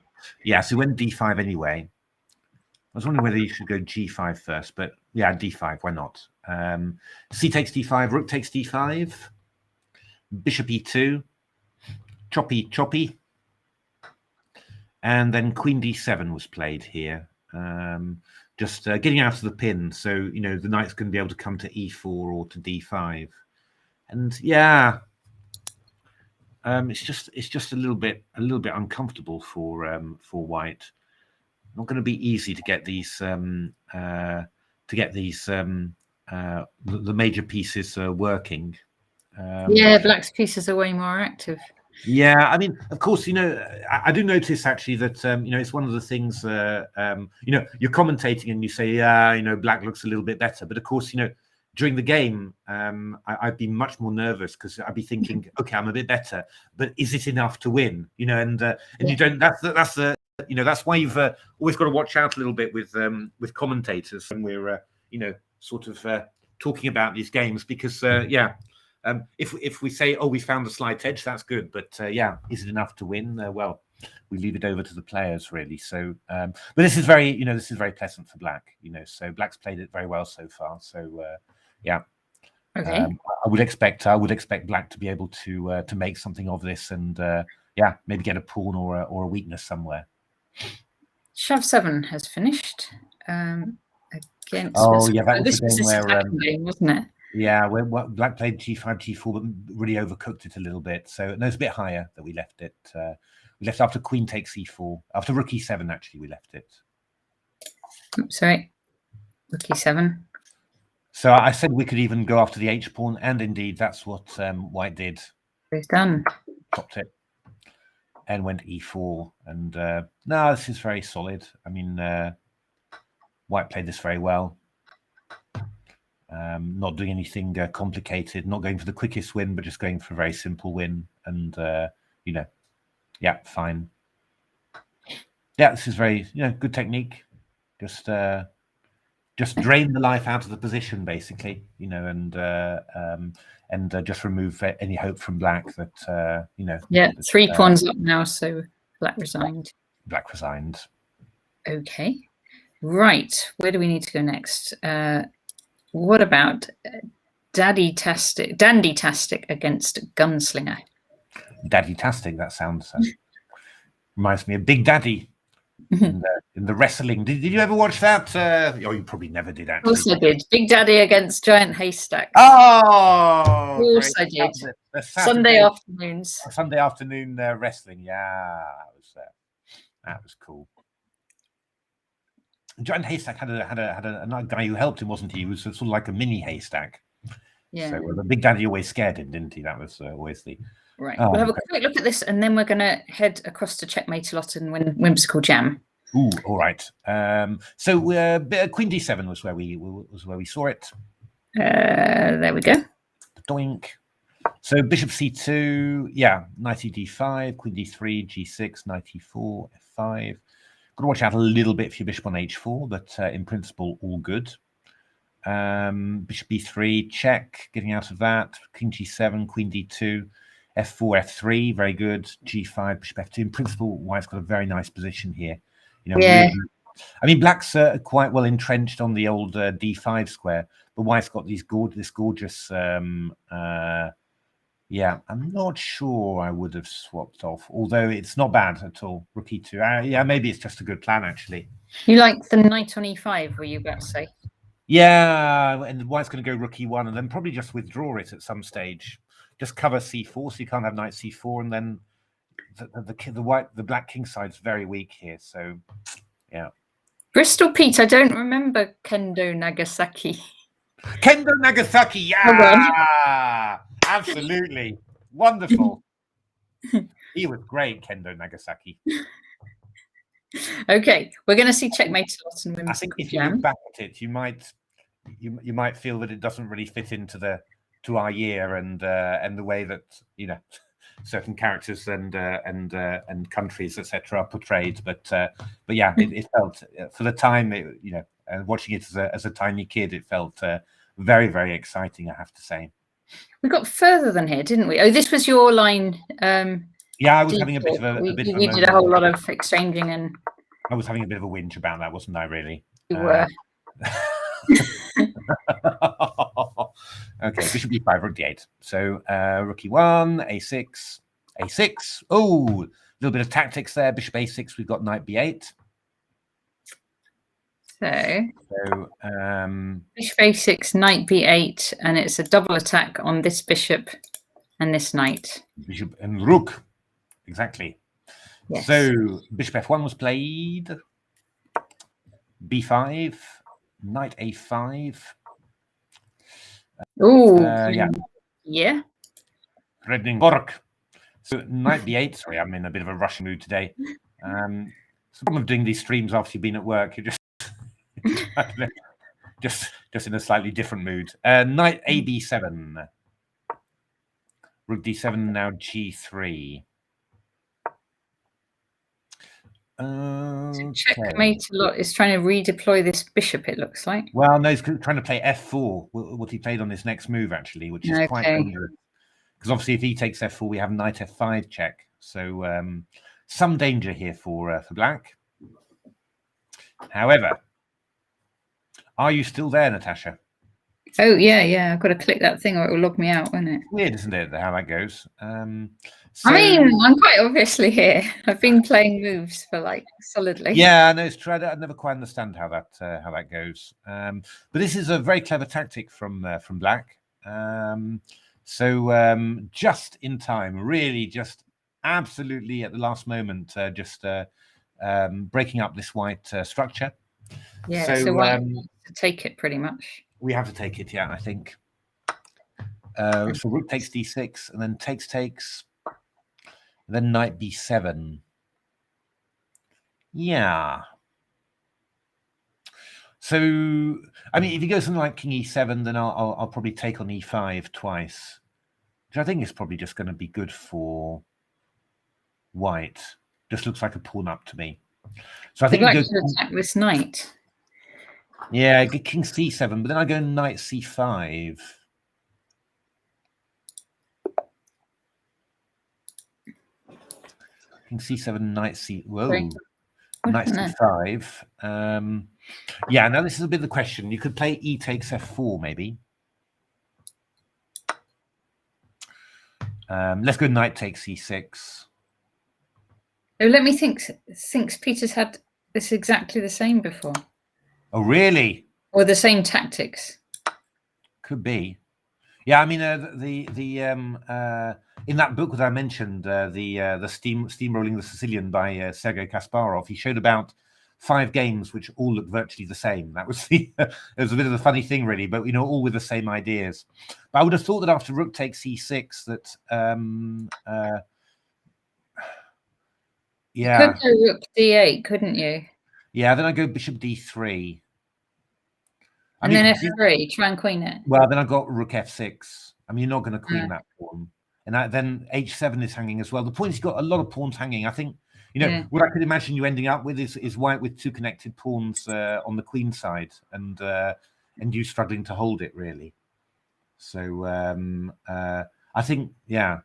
[SPEAKER 2] Yeah, so he went d5 anyway. I was wondering whether you should go g5 first, but yeah, d5, why not? C takes d5, rook takes d5, bishop e2, choppy, and then queen d7 was played here. Just getting out of the pin, so the knight's going to be able to come to e4 or to d5. And yeah, it's just a little bit uncomfortable for white. Not going to be easy to get these the major pieces working.
[SPEAKER 1] Yeah, black's pieces are way more active.
[SPEAKER 2] Yeah, I mean, of course, I do notice actually that it's one of the things. You're commentating and you say, black looks a little bit better, but of course, during the game, I'd be much more nervous because I'd be thinking, okay, I'm a bit better, but is it enough to win? You don't. That's why you've always got to watch out a little bit with commentators when we're sort of talking about these games because if we say, oh, we found the slight edge, that's good, but is it enough to win? Well, we leave it over to the players really. So, but this is very pleasant for black. So black's played it very well so far. So. Yeah.
[SPEAKER 1] Okay.
[SPEAKER 2] I would expect black to be able to make something of this, and maybe get a pawn or a weakness somewhere.
[SPEAKER 1] Shove 7 has finished. Against.
[SPEAKER 2] Oh yeah, that
[SPEAKER 1] was
[SPEAKER 2] the game where
[SPEAKER 1] game, wasn't it?
[SPEAKER 2] Yeah, where black played g5, g4, but really overcooked it a little bit. So no, it's a bit higher that we left it. We left after queen takes e4. After rook e7, actually, we left it.
[SPEAKER 1] Sorry, rook e7.
[SPEAKER 2] So I said we could even go after the h pawn, and indeed that's what white did.
[SPEAKER 1] It's done.
[SPEAKER 2] Chopped it and went e4. And no, this is very solid. I mean, white played this very well. Not doing anything complicated, not going for the quickest win, but just going for a very simple win. And fine. Yeah, this is very good technique. Just drain the life out of the position, basically, and just remove any hope from black that
[SPEAKER 1] Yeah, 3 pawns up now, so black resigned.
[SPEAKER 2] Black resigned.
[SPEAKER 1] Okay, right. Where do we need to go next? What about Dandy-tastic against Gunslinger?
[SPEAKER 2] Daddy-tastic. That sounds reminds me of Big Daddy. In the wrestling. Did you ever watch that? You probably never did, actually.
[SPEAKER 1] Of course I did. Big Daddy against Giant Haystack.
[SPEAKER 2] Oh!
[SPEAKER 1] Of course I did. Sunday afternoons.
[SPEAKER 2] Sunday afternoon wrestling. Yeah, that was cool. Giant Haystack had another guy who helped him, wasn't he? He was sort of like a mini haystack.
[SPEAKER 1] Yeah.
[SPEAKER 2] So the Big Daddy always scared him, didn't he? That was always the...
[SPEAKER 1] Right. We'll have a quick look at this, and then we're going to head across to Checkmate a lot and win Whimsical Jam.
[SPEAKER 2] Ooh, all right. So Queen D7 was where we saw it.
[SPEAKER 1] There we go.
[SPEAKER 2] Doink. So Bishop C2, yeah, Knight D5, Queen D3, G6, Knight E4, F5. Got to watch out a little bit for your bishop on H4, but in principle, all good. Bishop B3, check, getting out of that. King G7, Queen D2, F4, F3, very good. G5, Bishop F2. In principle, White's got a very nice position here. You know,
[SPEAKER 1] Yeah.
[SPEAKER 2] really, I mean, Black's quite well entrenched on the old D5 square, but White's got this gorgeous. Yeah, I'm not sure I would have swapped off, although it's not bad at all. Rook E2. Yeah, maybe it's just a good plan actually.
[SPEAKER 1] You like the knight on E5? Were you about to say?
[SPEAKER 2] Yeah, and White's going to go Rook E1 and then probably just withdraw it at some stage. Just cover C4, so you can't have Knight C4, and then the black king side's very weak here. So, yeah.
[SPEAKER 1] Bristol Pete, I don't remember Kendo Nagasaki.
[SPEAKER 2] Kendo Nagasaki, yeah, absolutely wonderful. He was great, Kendo Nagasaki.
[SPEAKER 1] Okay, we're going to see checkmate a lot in women's.
[SPEAKER 2] I think if you look back at it, you might feel that it doesn't really fit into our year and the way that certain characters and countries etc. are portrayed. But yeah, it felt for the time watching it as a tiny kid, it felt very, very exciting, I have to say.
[SPEAKER 1] We got further than here, didn't we? Oh, this was your line.
[SPEAKER 2] Yeah, I was having a bit of a
[SPEAKER 1] you did a whole lot of exchanging, and
[SPEAKER 2] I was having a bit of a whinge about that, wasn't I? Really?
[SPEAKER 1] You were.
[SPEAKER 2] Okay, bishop b5, rook d8. So rook e1, a6, a6. Oh, a little bit of tactics there. Bishop a6. We've got knight b8.
[SPEAKER 1] So bishop a6, knight b8, and it's a double attack on this bishop and this knight.
[SPEAKER 2] Bishop and rook, exactly.
[SPEAKER 1] Yes.
[SPEAKER 2] So bishop f1 was played. b5, knight a5.
[SPEAKER 1] Oh,
[SPEAKER 2] yeah. Threatening Bork. So knight b8. Sorry, I'm in a bit of a Russian mood today. It's the problem of doing these streams after you've been at work. You're just in a slightly different mood. Knight ab7. Rook d7, now g3.
[SPEAKER 1] Checkmate a lot is trying to redeploy this bishop, it looks like.
[SPEAKER 2] Well, no, he's trying to play f4, what he played on this next move, actually, which is quite dangerous. Because obviously, if he takes f4, we have knight f5 check. So some danger here for black. However, are you still there, Natasha?
[SPEAKER 1] Oh, yeah. I've got to click that thing or it will log me out, won't it?
[SPEAKER 2] Weird, isn't it, how that goes?
[SPEAKER 1] I mean, I'm quite obviously here. I've been playing moves for like solidly.
[SPEAKER 2] Yeah, no, it's true. I never quite understand how that goes. But this is a very clever tactic from black. So just in time, really, just absolutely at the last moment, just breaking up this white structure.
[SPEAKER 1] Yeah, so we have to take it pretty much.
[SPEAKER 2] We have to take it, yeah, I think. So rook takes d6, and then takes, and then knight b7. Yeah. So, I mean, if he goes something like king e7, then I'll probably take on e5 twice, which I think is probably just going to be good for white. Just looks like a pawn up to me. So I think
[SPEAKER 1] you go to attack this knight.
[SPEAKER 2] Yeah, I get king c7, but then I go knight c5. King c7, knight c. Whoa, knight c5. Yeah, now this is a bit of the question. You could play e takes f4, maybe. Let's go knight takes e6.
[SPEAKER 1] Oh, let me think. Thinks Peter's had this exactly the same before.
[SPEAKER 2] Oh, really?
[SPEAKER 1] Or the same tactics?
[SPEAKER 2] Could be. Yeah, I mean, in that book that I mentioned, the Steamrolling the Sicilian by Sergei Kasparov, he showed about 5 games which all look virtually the same. That was it was a bit of a funny thing, really, but all with the same ideas. But I would have thought that after rook takes e6, that yeah,
[SPEAKER 1] you could go rook d8, couldn't you?
[SPEAKER 2] Yeah, then I go bishop d3.
[SPEAKER 1] And then f3, try and queen it.
[SPEAKER 2] Well, then I've got rook f6. I mean, you're not going to queen that pawn. And then h7 is hanging as well. The point is you've got a lot of pawns hanging. I think, what I could imagine you ending up with is white with two connected pawns on the queen side and you struggling to hold it, really. So I think, yeah,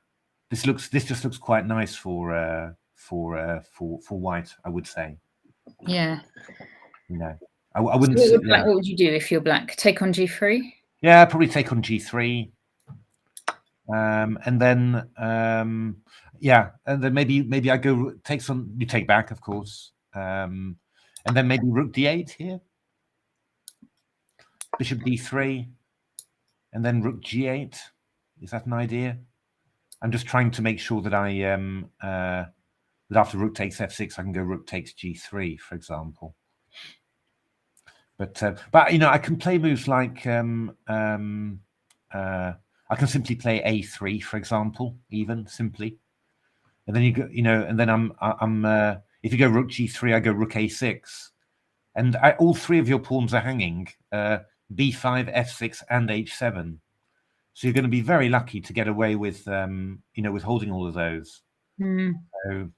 [SPEAKER 2] this just looks quite nice for white, I would say.
[SPEAKER 1] Yeah.
[SPEAKER 2] I wouldn't.
[SPEAKER 1] So what would you do if you're black? Take on g3?
[SPEAKER 2] Yeah, probably take on g3, and then yeah, and then maybe I go takes on. You take back, of course, and then maybe rook d8 here, bishop d3, and then rook g8. Is that an idea? I'm just trying to make sure that I that after rook takes f6, I can go rook takes g3, for example. But I can play moves like I can simply play a3, for example, even simply, and then you go, and then I'm if you go rook g3, I go rook a6, and all three of your pawns are hanging, b5, f6, and h7. So you're going to be very lucky to get away with with holding all of those. So,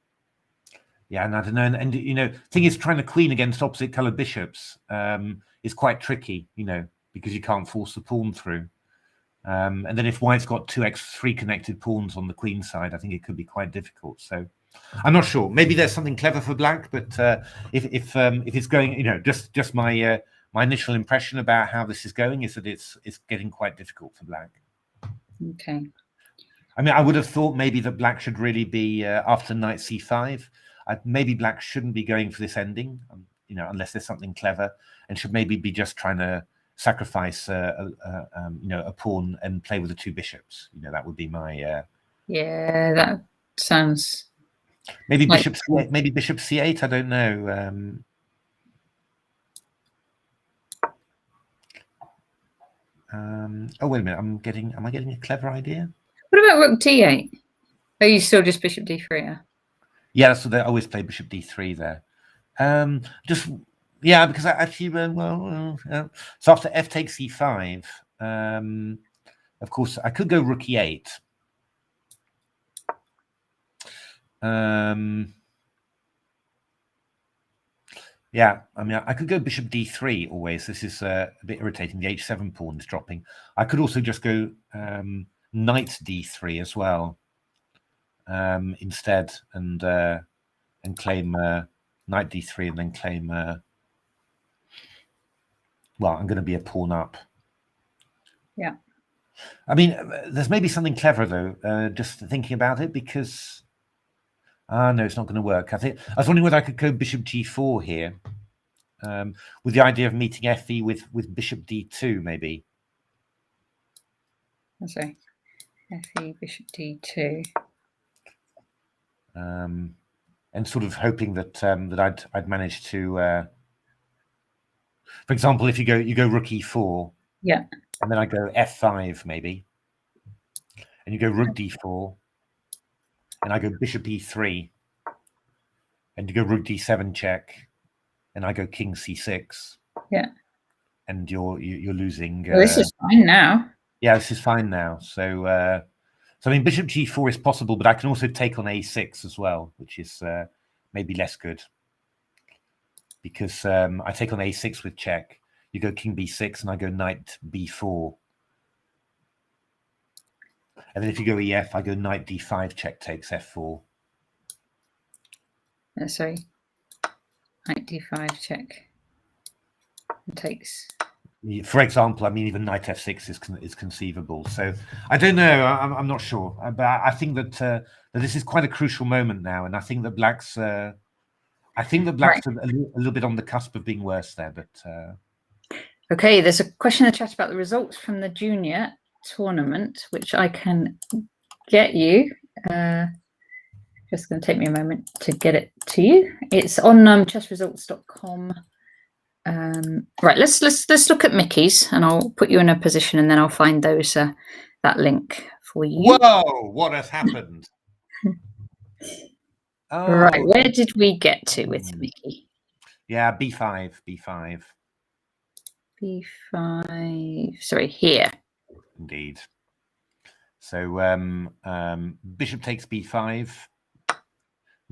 [SPEAKER 2] yeah, and I don't know, and thing is, trying to queen against opposite coloured bishops is quite tricky, because you can't force the pawn through. And then if white's got 3 connected pawns on the queen side, I think it could be quite difficult. So I'm not sure. Maybe there's something clever for black, but if it's going, just my initial impression about how this is going is that it's getting quite difficult for black.
[SPEAKER 1] Okay.
[SPEAKER 2] I mean, I would have thought maybe that black should really be after knight c5. Maybe black shouldn't be going for this ending, unless there's something clever, and should maybe be just trying to sacrifice a pawn and play with the 2 bishops. That would be my.
[SPEAKER 1] Yeah, that sounds.
[SPEAKER 2] Maybe bishop c8. Maybe bishop c8. I don't know. Oh wait a minute! Am I getting a clever idea?
[SPEAKER 1] What about rook d8? Are you still just bishop d3? Yeah.
[SPEAKER 2] Yeah, so they always play bishop d3 there. Because I actually so after f takes e5, of course I could go rook e8. Yeah, I mean I could go bishop d3 always. This is a bit irritating. The h7 pawn is dropping. I could also just go knight d3 as well. Instead, and claim knight d3, and then claim. Well, I'm going to be a pawn up.
[SPEAKER 1] Yeah.
[SPEAKER 2] I mean, there's maybe something clever though. Just thinking about it, because no, it's not going to work. I was wondering whether I could go bishop g4 here, with the idea of meeting fe with bishop d2, maybe.
[SPEAKER 1] Sorry, fe bishop d2.
[SPEAKER 2] And sort of hoping that that I'd manage to, for example, if you go rook e4,
[SPEAKER 1] yeah,
[SPEAKER 2] and then I go f5 maybe, and you go rook d4, and I go bishop e3, and you go rook d7 check, and I go king c6.
[SPEAKER 1] Yeah,
[SPEAKER 2] and you're losing.
[SPEAKER 1] Well, this is fine now.
[SPEAKER 2] Yeah, this is fine now. So. So I mean, bishop g4 is possible, but I can also take on a6 as well, which is maybe less good, because I take on a6 with check. You go king b6, and I go knight b4. And then if you go ef, I go knight d5 check takes f4.
[SPEAKER 1] Sorry, knight d5 check takes.
[SPEAKER 2] For example, I mean, even knight f6 is conceivable. So I don't know. I'm not sure, but I think that this is quite a crucial moment now, and I think that black's. I think that black's right. a little bit on the cusp of being worse there. But
[SPEAKER 1] okay, there's a question in the chat about the results from the junior tournament, which I can get you. Just going to take me a moment to get it to you. It's on chessresults.com. Right, let's look at Mickey's, and I'll put you in a position, and then I'll find those that link for you.
[SPEAKER 2] Whoa! What has happened?
[SPEAKER 1] Right, where did we get to with Mickey?
[SPEAKER 2] Yeah, b5, b5.
[SPEAKER 1] b5. Sorry, here.
[SPEAKER 2] Indeed. So bishop takes b5.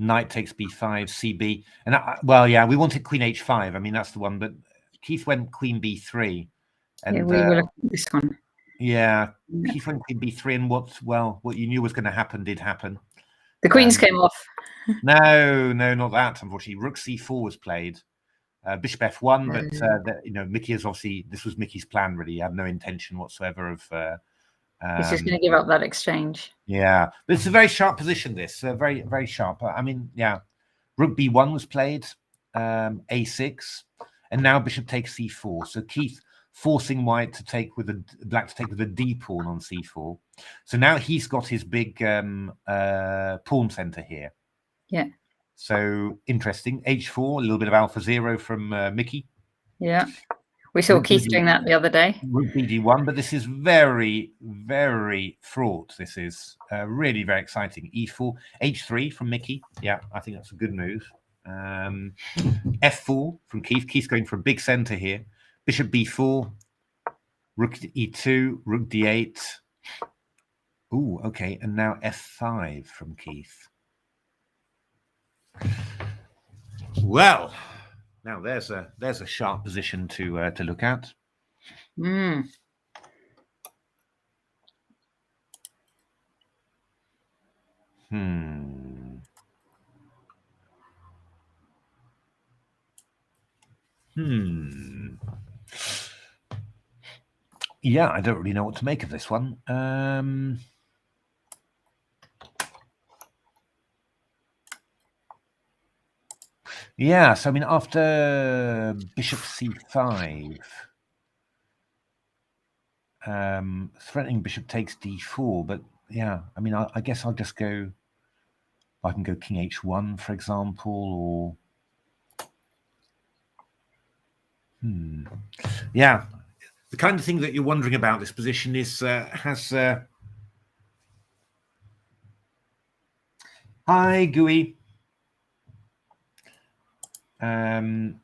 [SPEAKER 2] Knight takes b5, cb. And well, yeah, we wanted queen h5. I mean, that's the one. But Keith went queen b3. And
[SPEAKER 1] Yeah, we will look at this one.
[SPEAKER 2] yeah, Keith went queen b3. And what you knew was going to happen did happen.
[SPEAKER 1] The queens came off.
[SPEAKER 2] No, not that. Unfortunately, rook c4 was played. Bishop f1, but Mickey is obviously, this was Mickey's plan. Really, he had no intention whatsoever of.
[SPEAKER 1] He's just going to give up that exchange.
[SPEAKER 2] Yeah, but it's a very sharp position. This very, very sharp. I mean, yeah, rook b1 was played, a6, and now bishop takes c4. So Keith forcing white to take with black to take with a d pawn on c4. So now he's got his big pawn center here.
[SPEAKER 1] Yeah.
[SPEAKER 2] So interesting. h4, a little bit of alpha zero from Mickey.
[SPEAKER 1] Yeah. We saw Keith doing that the other day.
[SPEAKER 2] Rook bd1, but this is very, very fraught. This is really very exciting. e4, h3 from Mickey. Yeah, I think that's a good move. f4 from Keith. Keith's going for a big center here. Bishop b4, rook e2, rook d8. Ooh, okay, and now f5 from Keith. Well, now there's a sharp position to look at. Yeah, I don't really know what to make of this one. Yeah, so I mean, after bishop c5, threatening bishop takes d4, but yeah, I mean, I guess I'll just go. I can go king h1, for example, or yeah, the kind of thing that you're wondering about this position is hi Gui. Oh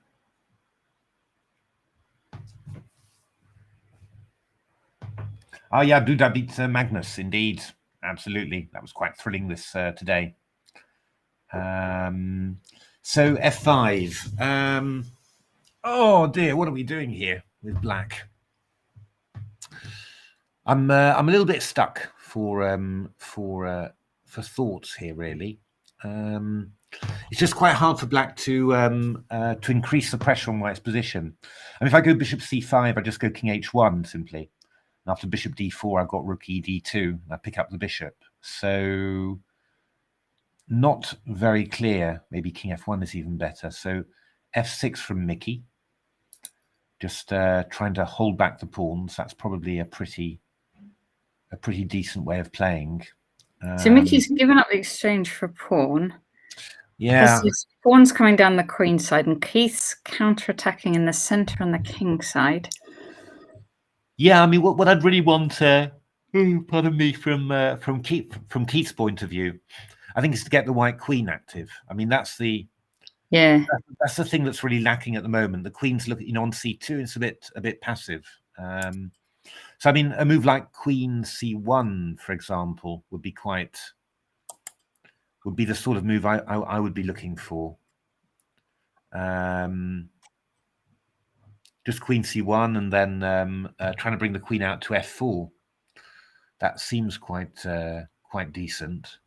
[SPEAKER 2] yeah, Duda beat Magnus, indeed. Absolutely. That was quite thrilling this today. So f5. Oh dear, what are we doing here with black? I'm a little bit stuck for thoughts here, really. It's just quite hard for black to increase the pressure on white's position. I mean, if I go bishop c5, I just go king h1 simply. And after bishop d4, I've got rook e d2. And I pick up the bishop. So not very clear. Maybe king f1 is even better. So f6 from Mickey. Just trying to hold back the pawns. That's probably a pretty decent way of playing.
[SPEAKER 1] So Mickey's given up the exchange for pawn.
[SPEAKER 2] Yeah.
[SPEAKER 1] His pawn's coming down the queen side, and Keith's counterattacking in the center on the king side.
[SPEAKER 2] Yeah, I mean, what I'd really want, pardon me, from Keith's point of view, I think is to get the white queen active. I mean, that's the thing that's really lacking at the moment. The queen's on c2, it's a bit passive. So I mean, a move like queen c1, for example, would be the sort of move I would be looking for. Just queen c1 and then trying to bring the queen out to f4. That seems quite decent.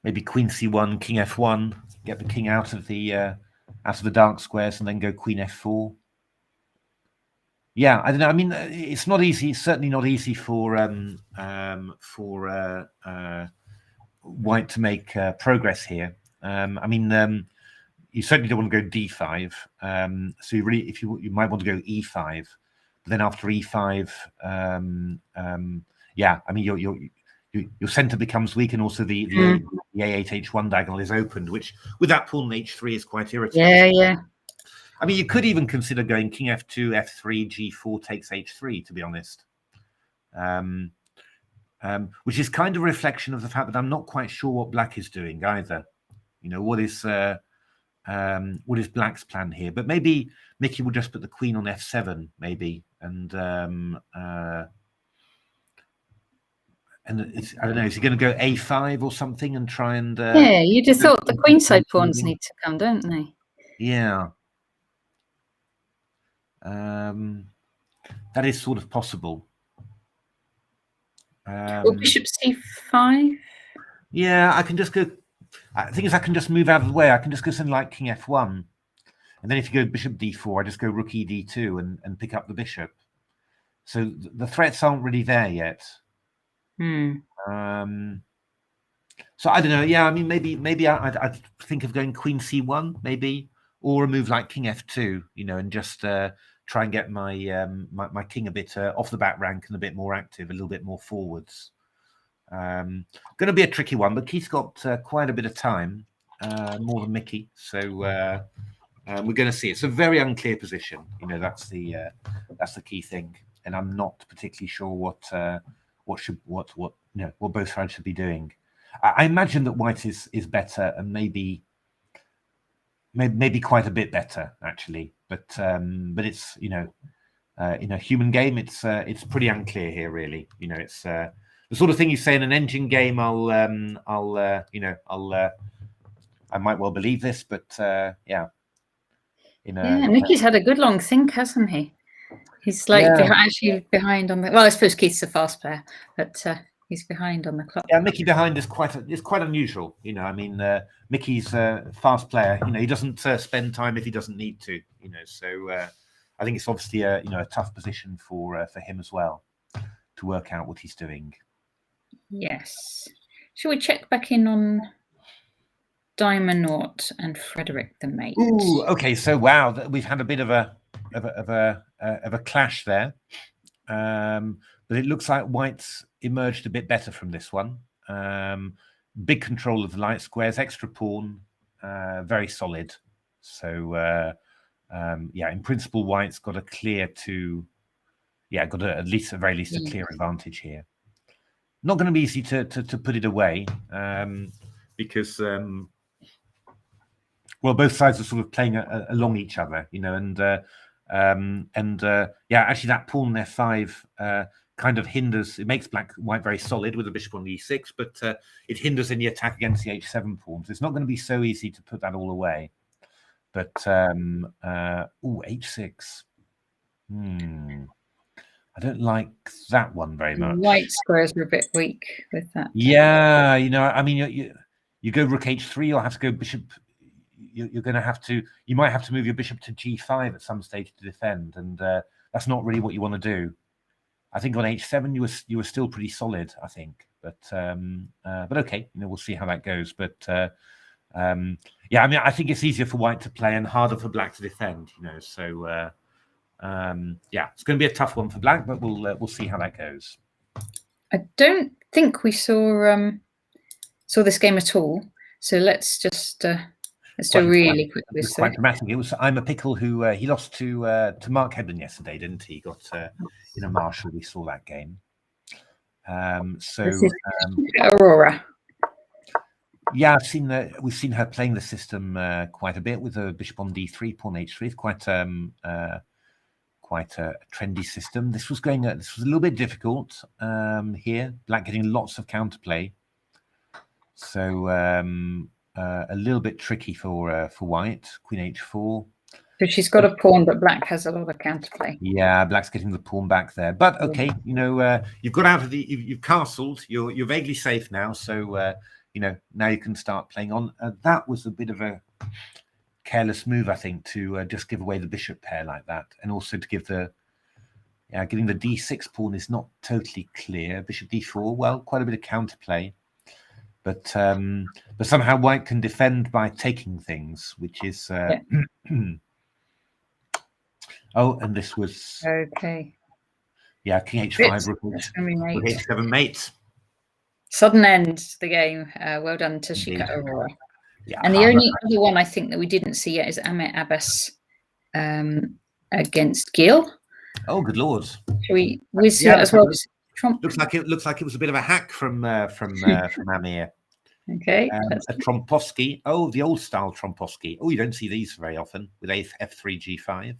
[SPEAKER 2] Maybe queen c1, king f1, get the king out of the dark squares, and then go queen f4. Yeah, I don't know. I mean, it's not easy. It's certainly not easy for white to make progress here. I mean, you certainly don't want to go d5. So you might want to go e5. But then after e5, yeah, I mean, your center becomes weak, and also the a8 h1 diagonal is opened, which with that pawn h3 is quite irritating.
[SPEAKER 1] Yeah.
[SPEAKER 2] I mean, you could even consider going king f2, f3, g4 takes h3, to be honest. Which is kind of a reflection of the fact that I'm not quite sure what black is doing either. What is what is Black's plan here? But maybe Mickey will just put the queen on f7, maybe, and it's, I don't know. Is he going to go a5 or something and try and?
[SPEAKER 1] Yeah, you'd have thought the queenside pawns need to come, don't they?
[SPEAKER 2] Yeah. That is sort of possible.
[SPEAKER 1] Or bishop c5.
[SPEAKER 2] Yeah, I can just go. I think I can just move out of the way. I can just go something like king f1, and then if you go bishop d4, I just go rook e d2 and pick up the bishop. So the threats aren't really there yet. So I don't know. Yeah, I mean, maybe I'd think of going queen c1, maybe, or a move like king f2, you know, and just try and get my my king a bit off the back rank and a bit more active, a little bit more forwards. Going to be a tricky one, but Keith's got quite a bit of time, more than Mickey, so we're going to see. It's a very unclear position, you know. That's the key thing, and I'm not particularly sure what both sides should be doing. I imagine that White is better, and maybe quite a bit better actually, but it's, you know, in a human game, it's pretty unclear here, really. You know, it's the sort of thing you say in an engine game. I might well believe this, but yeah.
[SPEAKER 1] Mickey's had a good long think, hasn't he? He's like actually behind on the. Well, I suppose Keith's a fast player, but he's behind on the clock.
[SPEAKER 2] Yeah, Mickey behind is quite unusual. You know, I mean, Mickey's a fast player. You know, he doesn't spend time if he doesn't need to. You know, so I think it's obviously a tough position for him as well to work out what he's doing.
[SPEAKER 1] Yes. Shall we check back in on Diamond and Frederick the mate?
[SPEAKER 2] Ooh, okay. So wow, we've had a bit of a clash there, but it looks like White's emerged a bit better from this one. Big control of the light squares, extra pawn, very solid. So yeah, in principle, White's got at least a clear advantage here. Not going to be easy to put it away, because well, both sides are sort of playing along each other, you know, and yeah, actually that pawn f5 kind of hinders. It makes White very solid with the bishop on e6, but it hinders any attack against the h7 pawns. It's not going to be so easy to put that all away. But h6. I don't like that one very much.
[SPEAKER 1] White squares are a bit weak with that.
[SPEAKER 2] Yeah, you know, I mean, you go rook h3, you'll have to go bishop. You're going to have to. You might have to move your bishop to g5 at some stage to defend, and that's not really what you want to do. I think on h7 you were still pretty solid, I think, but okay, you know, we'll see how that goes. But yeah, I mean, I think it's easier for White to play and harder for Black to defend, you know. So yeah, it's going to be a tough one for Black, but we'll see how that goes.
[SPEAKER 1] I don't think we saw this game at all, so let's just let's do a really quick.
[SPEAKER 2] It was quite dramatic. It was I'm a Pickle who he lost to Mark Headland yesterday, didn't he? He got in a Marshall. We saw that game. So
[SPEAKER 1] Aurora.
[SPEAKER 2] Yeah, we've seen her playing the system quite a bit with a bishop on d3, pawn h3. It's quite a trendy system. This was a little bit difficult here. Black getting lots of counterplay, so a little bit tricky for White. Queen h4.
[SPEAKER 1] So she's got a pawn, but Black has a lot of counterplay.
[SPEAKER 2] Yeah, Black's getting the pawn back there. But okay, you know, you've got out of you've castled. You're vaguely safe now. So you know, now you can start playing on. That was a bit of a careless move, I think, to just give away the bishop pair like that, and also to give getting the d6 pawn is not totally clear. Bishop d4, well, quite a bit of counterplay, but somehow White can defend by taking things, which is oh, and this was
[SPEAKER 1] okay.
[SPEAKER 2] Yeah, king h5, rook h7 mate.
[SPEAKER 1] Sudden end to the game. Well done, Tashika Aurora.
[SPEAKER 2] Yeah,
[SPEAKER 1] and the only other one I think that we didn't see yet is Ahmet Abbas against Gil.
[SPEAKER 2] Oh, good lord!
[SPEAKER 1] Should we whiz as well?
[SPEAKER 2] Looks like it was a bit of a hack from Amir.
[SPEAKER 1] Okay.
[SPEAKER 2] A Trompovsky. Oh, the old style Trompovsky. Oh, you don't see these very often with F3 G5.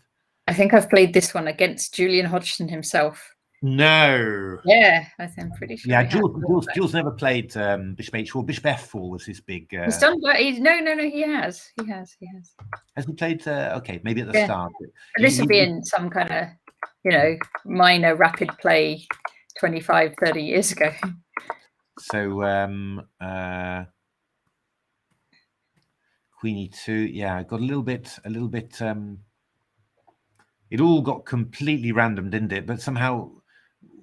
[SPEAKER 1] I think I've played this one against Julian Hodgson himself.
[SPEAKER 2] No.
[SPEAKER 1] Yeah, I'm pretty sure.
[SPEAKER 2] Yeah, Jules never played Bishop H4. Bishop F4 was his big.
[SPEAKER 1] He's done. No. He has.
[SPEAKER 2] Has he played? Okay, maybe at the start.
[SPEAKER 1] But this would be in some kind of, minor rapid play 25, 30 years ago.
[SPEAKER 2] So Queen E2, yeah, got a little bit. It all got completely random, didn't it? But somehow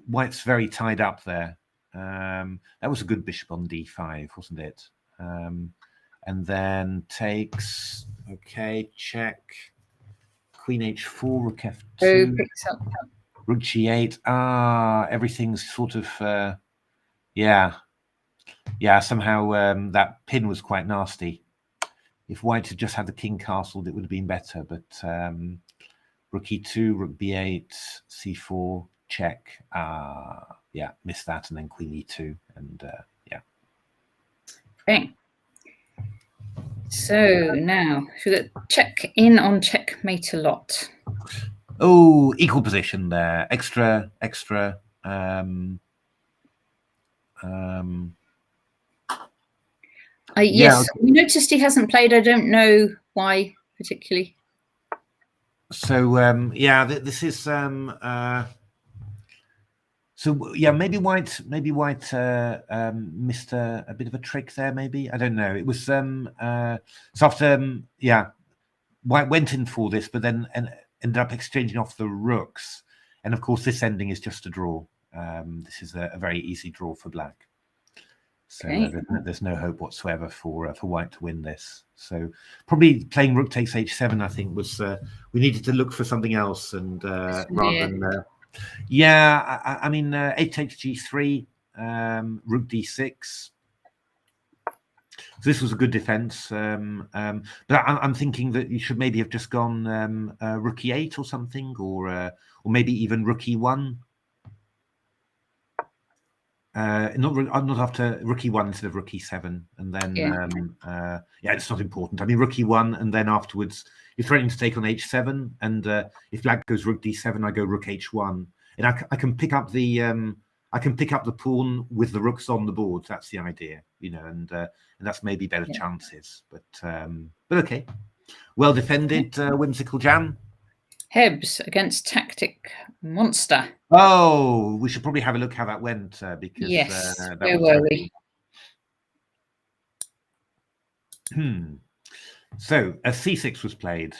[SPEAKER 2] White's very tied up there. That was a good bishop on D5, wasn't it? And then takes. Okay, check. Queen H4, Rook F2.
[SPEAKER 1] Picks up.
[SPEAKER 2] Rook G8. Everything's sort of. Somehow that pin was quite nasty. If White had just had the king castled, it would have been better. But Rook E2, Rook B8, C4, check. Missed that, and then Queen E2, and
[SPEAKER 1] Okay. So now should we check in on checkmate a lot?
[SPEAKER 2] Oh, equal position there. Extra.
[SPEAKER 1] Yes, we noticed he hasn't played. I don't know why particularly.
[SPEAKER 2] So this is maybe White missed a bit of a trick there. Maybe, I don't know. It was so after White went in for this, but then ended up exchanging off the rooks, and of course this ending is just a draw. This is a very easy draw for Black. So there's no hope whatsoever for White to win this. So probably playing Rook takes H7, I think, was we needed to look for something else, and rather than I mean H takes G3, Rook D6. So this was a good defense, but I'm thinking that you should maybe have just gone Rook E8 or something, or maybe even Rook E1. Not after Rook E1 instead of Rook E7, and then it's not important. I mean Rook E1, and then afterwards you're threatening to take on H7, and if Black goes Rook D7, I go Rook H1, and I can pick up the pawn with the rooks on the board. That's the idea, and that's maybe better chances. But okay, well defended, Whimsical Jam.
[SPEAKER 1] Hebs against Tactic Monster.
[SPEAKER 2] Oh, we should probably have a look how that went because
[SPEAKER 1] where were we?
[SPEAKER 2] So a C6 was played.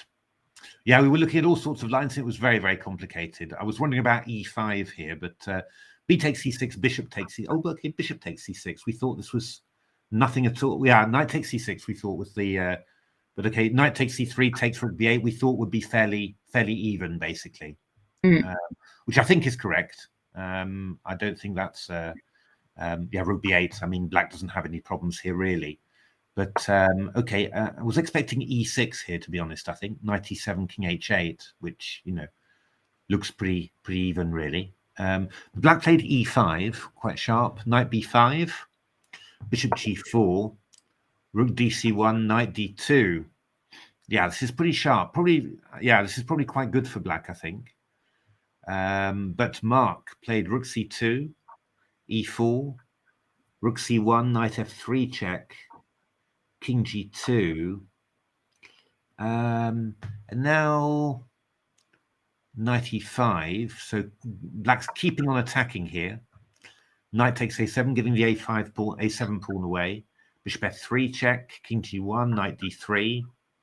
[SPEAKER 2] Yeah, we were looking at all sorts of lines. It was very, very complicated. I was wondering about E5 here, but B takes C6, Bishop takes C. Oh, okay, Bishop takes C6. We thought this was nothing at all. Yeah, Knight takes C6. We thought was the. But okay, Knight takes C3, takes Rook B8. We thought would be fairly even, basically, which I think is correct. I don't think that's Rook B8. I mean, Black doesn't have any problems here really. But okay, I was expecting E6 here, to be honest. I think Knight E7, King H8, which looks pretty even really. Black played E5, quite sharp. Knight B5, Bishop G4. Rook DC1, Knight D2. Yeah, this is pretty sharp. This is probably quite good for Black, I think. But Mark played Rook C2, E4, Rook C1, Knight F3 check, King G2. And now Knight E5. So Black's keeping on attacking here. Knight takes A7, giving the A7 pawn away. Bishop F3 check, King G1, Knight D3.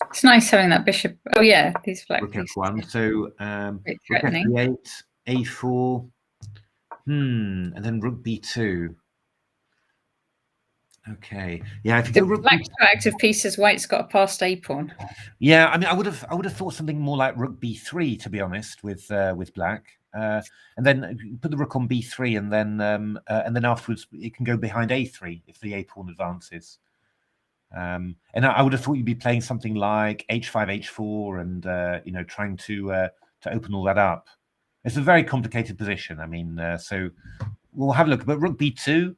[SPEAKER 1] It's nice having that bishop. Oh yeah, these Black
[SPEAKER 2] Rook F1. So Rook
[SPEAKER 1] threatening.
[SPEAKER 2] F8, A4, and then Rook B2. Okay, yeah. If you go Rook
[SPEAKER 1] Black's got active pieces, White's got a passed A pawn.
[SPEAKER 2] Yeah, I mean, I would have thought something more like Rook B3, to be honest, with Black. And then put the rook on b3, and then afterwards it can go behind a3 if the a pawn advances. And I would have thought you'd be playing something like h5, h4, and trying to open all that up. It's a very complicated position. I mean, so we'll have a look. But rook b2,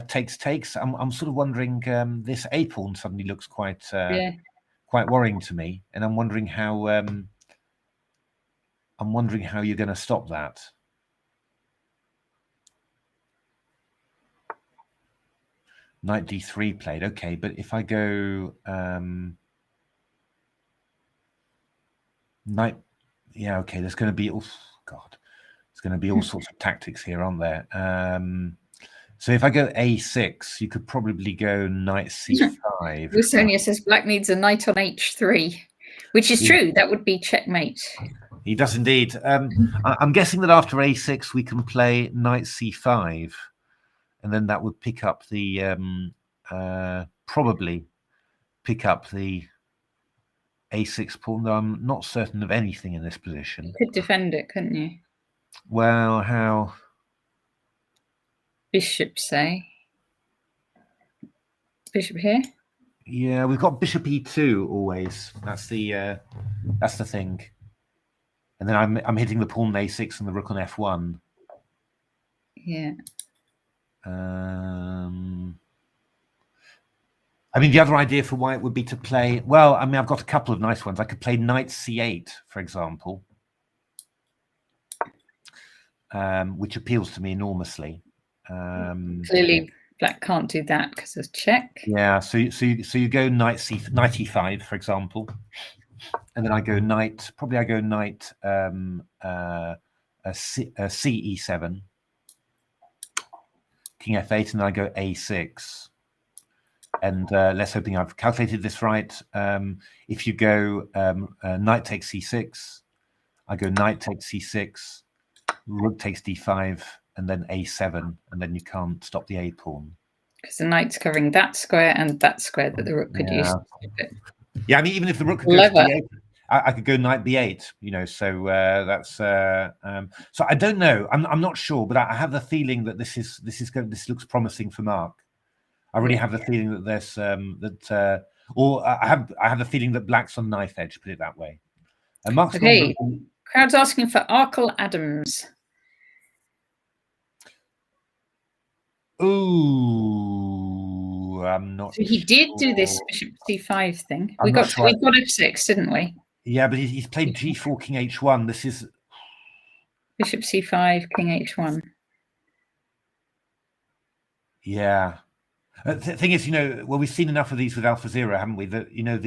[SPEAKER 2] takes. I'm sort of wondering. This a pawn suddenly looks quite
[SPEAKER 1] Yeah.
[SPEAKER 2] quite worrying to me, and I'm wondering how you're going to stop that. Knight d3 played. Okay, but if I go knight, yeah, okay. There's going to be God. There's going to be all sorts of tactics here, aren't there? So if I go a6, you could probably go knight c5.
[SPEAKER 1] Sonia says black needs a knight on h3, which is true. That would be checkmate.
[SPEAKER 2] He does indeed. I'm guessing that after a6, we can play knight c5, and then that would pick up the probably pick up the a6 pawn. Though I'm not certain of anything in this position.
[SPEAKER 1] You could defend it, couldn't you?
[SPEAKER 2] Well, how?
[SPEAKER 1] Bishop, say. Bishop here.
[SPEAKER 2] Yeah, we've got bishop e2 always. That's the thing. And then I'm hitting the pawn on a6 and the rook on f1.
[SPEAKER 1] Yeah.
[SPEAKER 2] I mean, the other idea for white would be to play. Well, I mean, I've got a couple of nice ones. I could play knight c8, for example, which appeals to me enormously.
[SPEAKER 1] Clearly, black can't do that because of check.
[SPEAKER 2] Yeah, so you go knight e5, for example, and then I go knight. Probably I go knight ce7, king f8, and then I go a6. And let's hoping I've calculated this right. If you go knight takes c6, I go knight takes c6, rook takes d5, and then a7, and then you can't stop the a pawn.
[SPEAKER 1] Because the knight's covering that square and that square that the rook could use.
[SPEAKER 2] Yeah, I mean, even if the rook could go to b8, I could go knight b8, you know, so that's so I don't know. I'm not sure, but I have the feeling that this looks promising for Mark. I really have the feeling that there's or I have the feeling that black's on knife edge, put it that way. And Mark's
[SPEAKER 1] okay. Crowd's asking for Arkle Adams.
[SPEAKER 2] Ooh, I'm not.
[SPEAKER 1] So he did do this bishop c5 thing. We got f6, didn't we?
[SPEAKER 2] Yeah, but he's played g4, king h1. This is
[SPEAKER 1] bishop c5, king h1.
[SPEAKER 2] Yeah. The thing is, you know, well, we've seen enough of these with AlphaZero, haven't we? That, you know,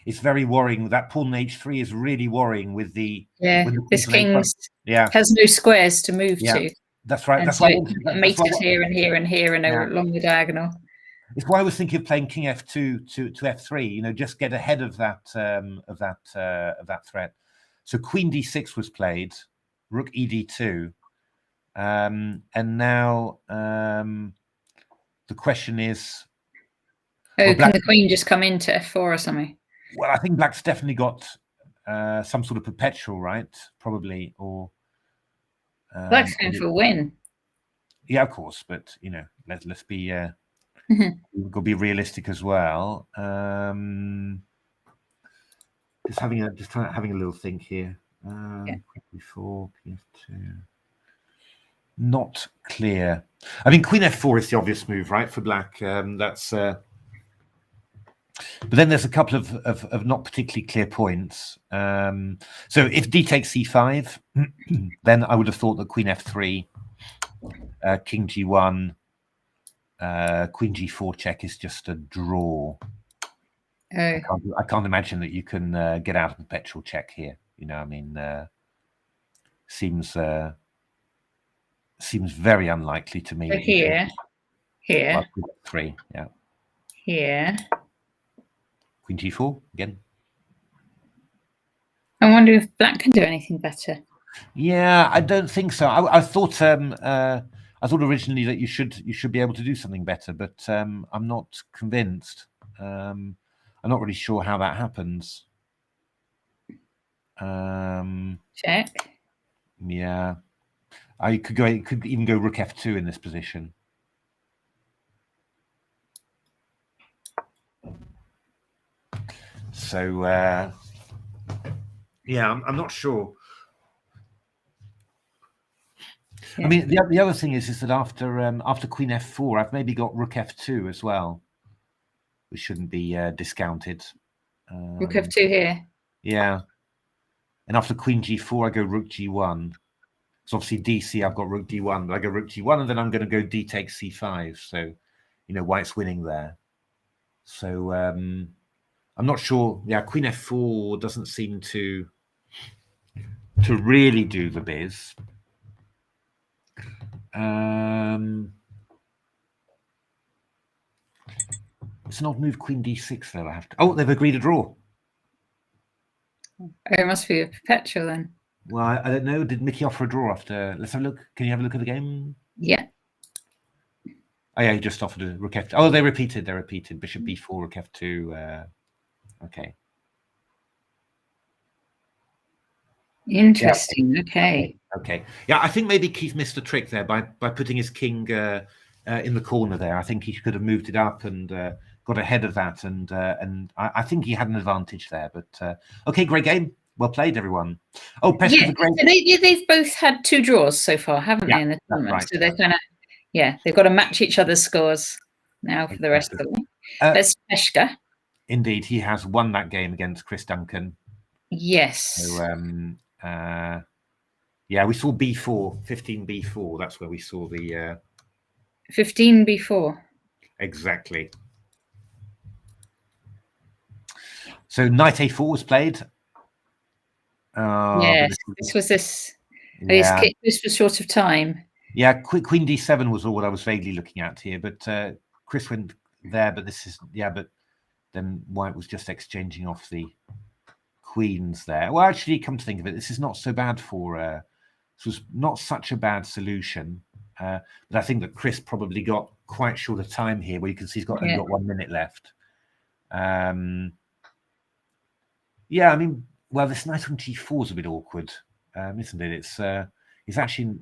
[SPEAKER 2] it's very worrying. That pawn on h3 is really worrying with the
[SPEAKER 1] this king has no squares to move to.
[SPEAKER 2] That's right.
[SPEAKER 1] And
[SPEAKER 2] that's
[SPEAKER 1] so
[SPEAKER 2] why
[SPEAKER 1] mated here and here and here and along the diagonal.
[SPEAKER 2] It's why I was thinking of playing king f2 to f3. You know, just get ahead of that threat. So queen d6 was played, rook ed2, and now the question is,
[SPEAKER 1] can the queen just come into f4 or something?
[SPEAKER 2] Well, I think black's definitely got some sort of perpetual, right? Probably, or
[SPEAKER 1] black's going for a win.
[SPEAKER 2] Yeah, of course, but you know, let's be we've got to be realistic as well. Just having a little think here. Before pf2, not clear. I mean, queen f4 is the obvious move, right, for black. That's. But then there's a couple of not particularly clear points. So if d takes c5, then I would have thought that queen f3, king g1, queen g4 check is just a draw. I can't imagine that you can get out of perpetual check here. You know, I mean, seems very unlikely to me.
[SPEAKER 1] So here,
[SPEAKER 2] well, 3, yeah.
[SPEAKER 1] Here.
[SPEAKER 2] Queen g4 again.
[SPEAKER 1] I wonder if black can do anything better.
[SPEAKER 2] Yeah, I don't think so. I thought originally that you should be able to do something better, but I'm not convinced. I'm not really sure how that happens.
[SPEAKER 1] Check.
[SPEAKER 2] Yeah, I could even go rook f2 in this position. So yeah, I'm not sure.
[SPEAKER 1] Yeah.
[SPEAKER 2] I mean, the other thing is that after Queen F4, I've maybe got Rook F2 as well, which shouldn't be discounted.
[SPEAKER 1] Rook F2 here.
[SPEAKER 2] Yeah. And after Queen G4, I go Rook G1. So obviously DC, I've got Rook D1, but I go Rook G1, and then I'm going to go D takes C5. So, White's winning there. So I'm not sure. Yeah, Queen F4 doesn't seem to really do the biz. It's an odd move, Queen D6, though. I have to. Oh, they've agreed a draw.
[SPEAKER 1] Oh, it must be a perpetual then.
[SPEAKER 2] Well, I don't know. Did Mickey offer a draw after? Let's have a look. Can you have a look at the game?
[SPEAKER 1] Yeah.
[SPEAKER 2] Oh, yeah, he just offered a Rook F2. Oh, they repeated. Bishop B4, Rook F2. Okay.
[SPEAKER 1] Interesting. Yeah.
[SPEAKER 2] Okay. Yeah, I think maybe Keith missed a trick there by putting his king in the corner there. I think he could have moved it up and got ahead of that, and I think he had an advantage there. But okay, great game. Well played, everyone. Oh, Peshka's a great.
[SPEAKER 1] They've both had 2 draws so far, haven't they, in the tournament?
[SPEAKER 2] Right,
[SPEAKER 1] so they're kind of, they've got to match each other's scores now for the rest of them. That's Peshka.
[SPEAKER 2] Indeed, he has won that game against Chris Duncan.
[SPEAKER 1] Yes.
[SPEAKER 2] So, we saw B4, 15 B4. That's where we saw the
[SPEAKER 1] 15 B4.
[SPEAKER 2] Exactly. So Knight A4 was played.
[SPEAKER 1] Yes, this was this. Yeah. This was short of time.
[SPEAKER 2] Yeah, Queen D7 was all what I was vaguely looking at here, but Chris went there. But this is but then White was just exchanging off the queens there. Well, actually, come to think of it, this is not so bad for. This was not such a bad solution, but I think that Chris probably got quite short of time here, where you can see he's only got 1 minute left. I mean. Well, this knight on G4 is a bit awkward, isn't it? It's actually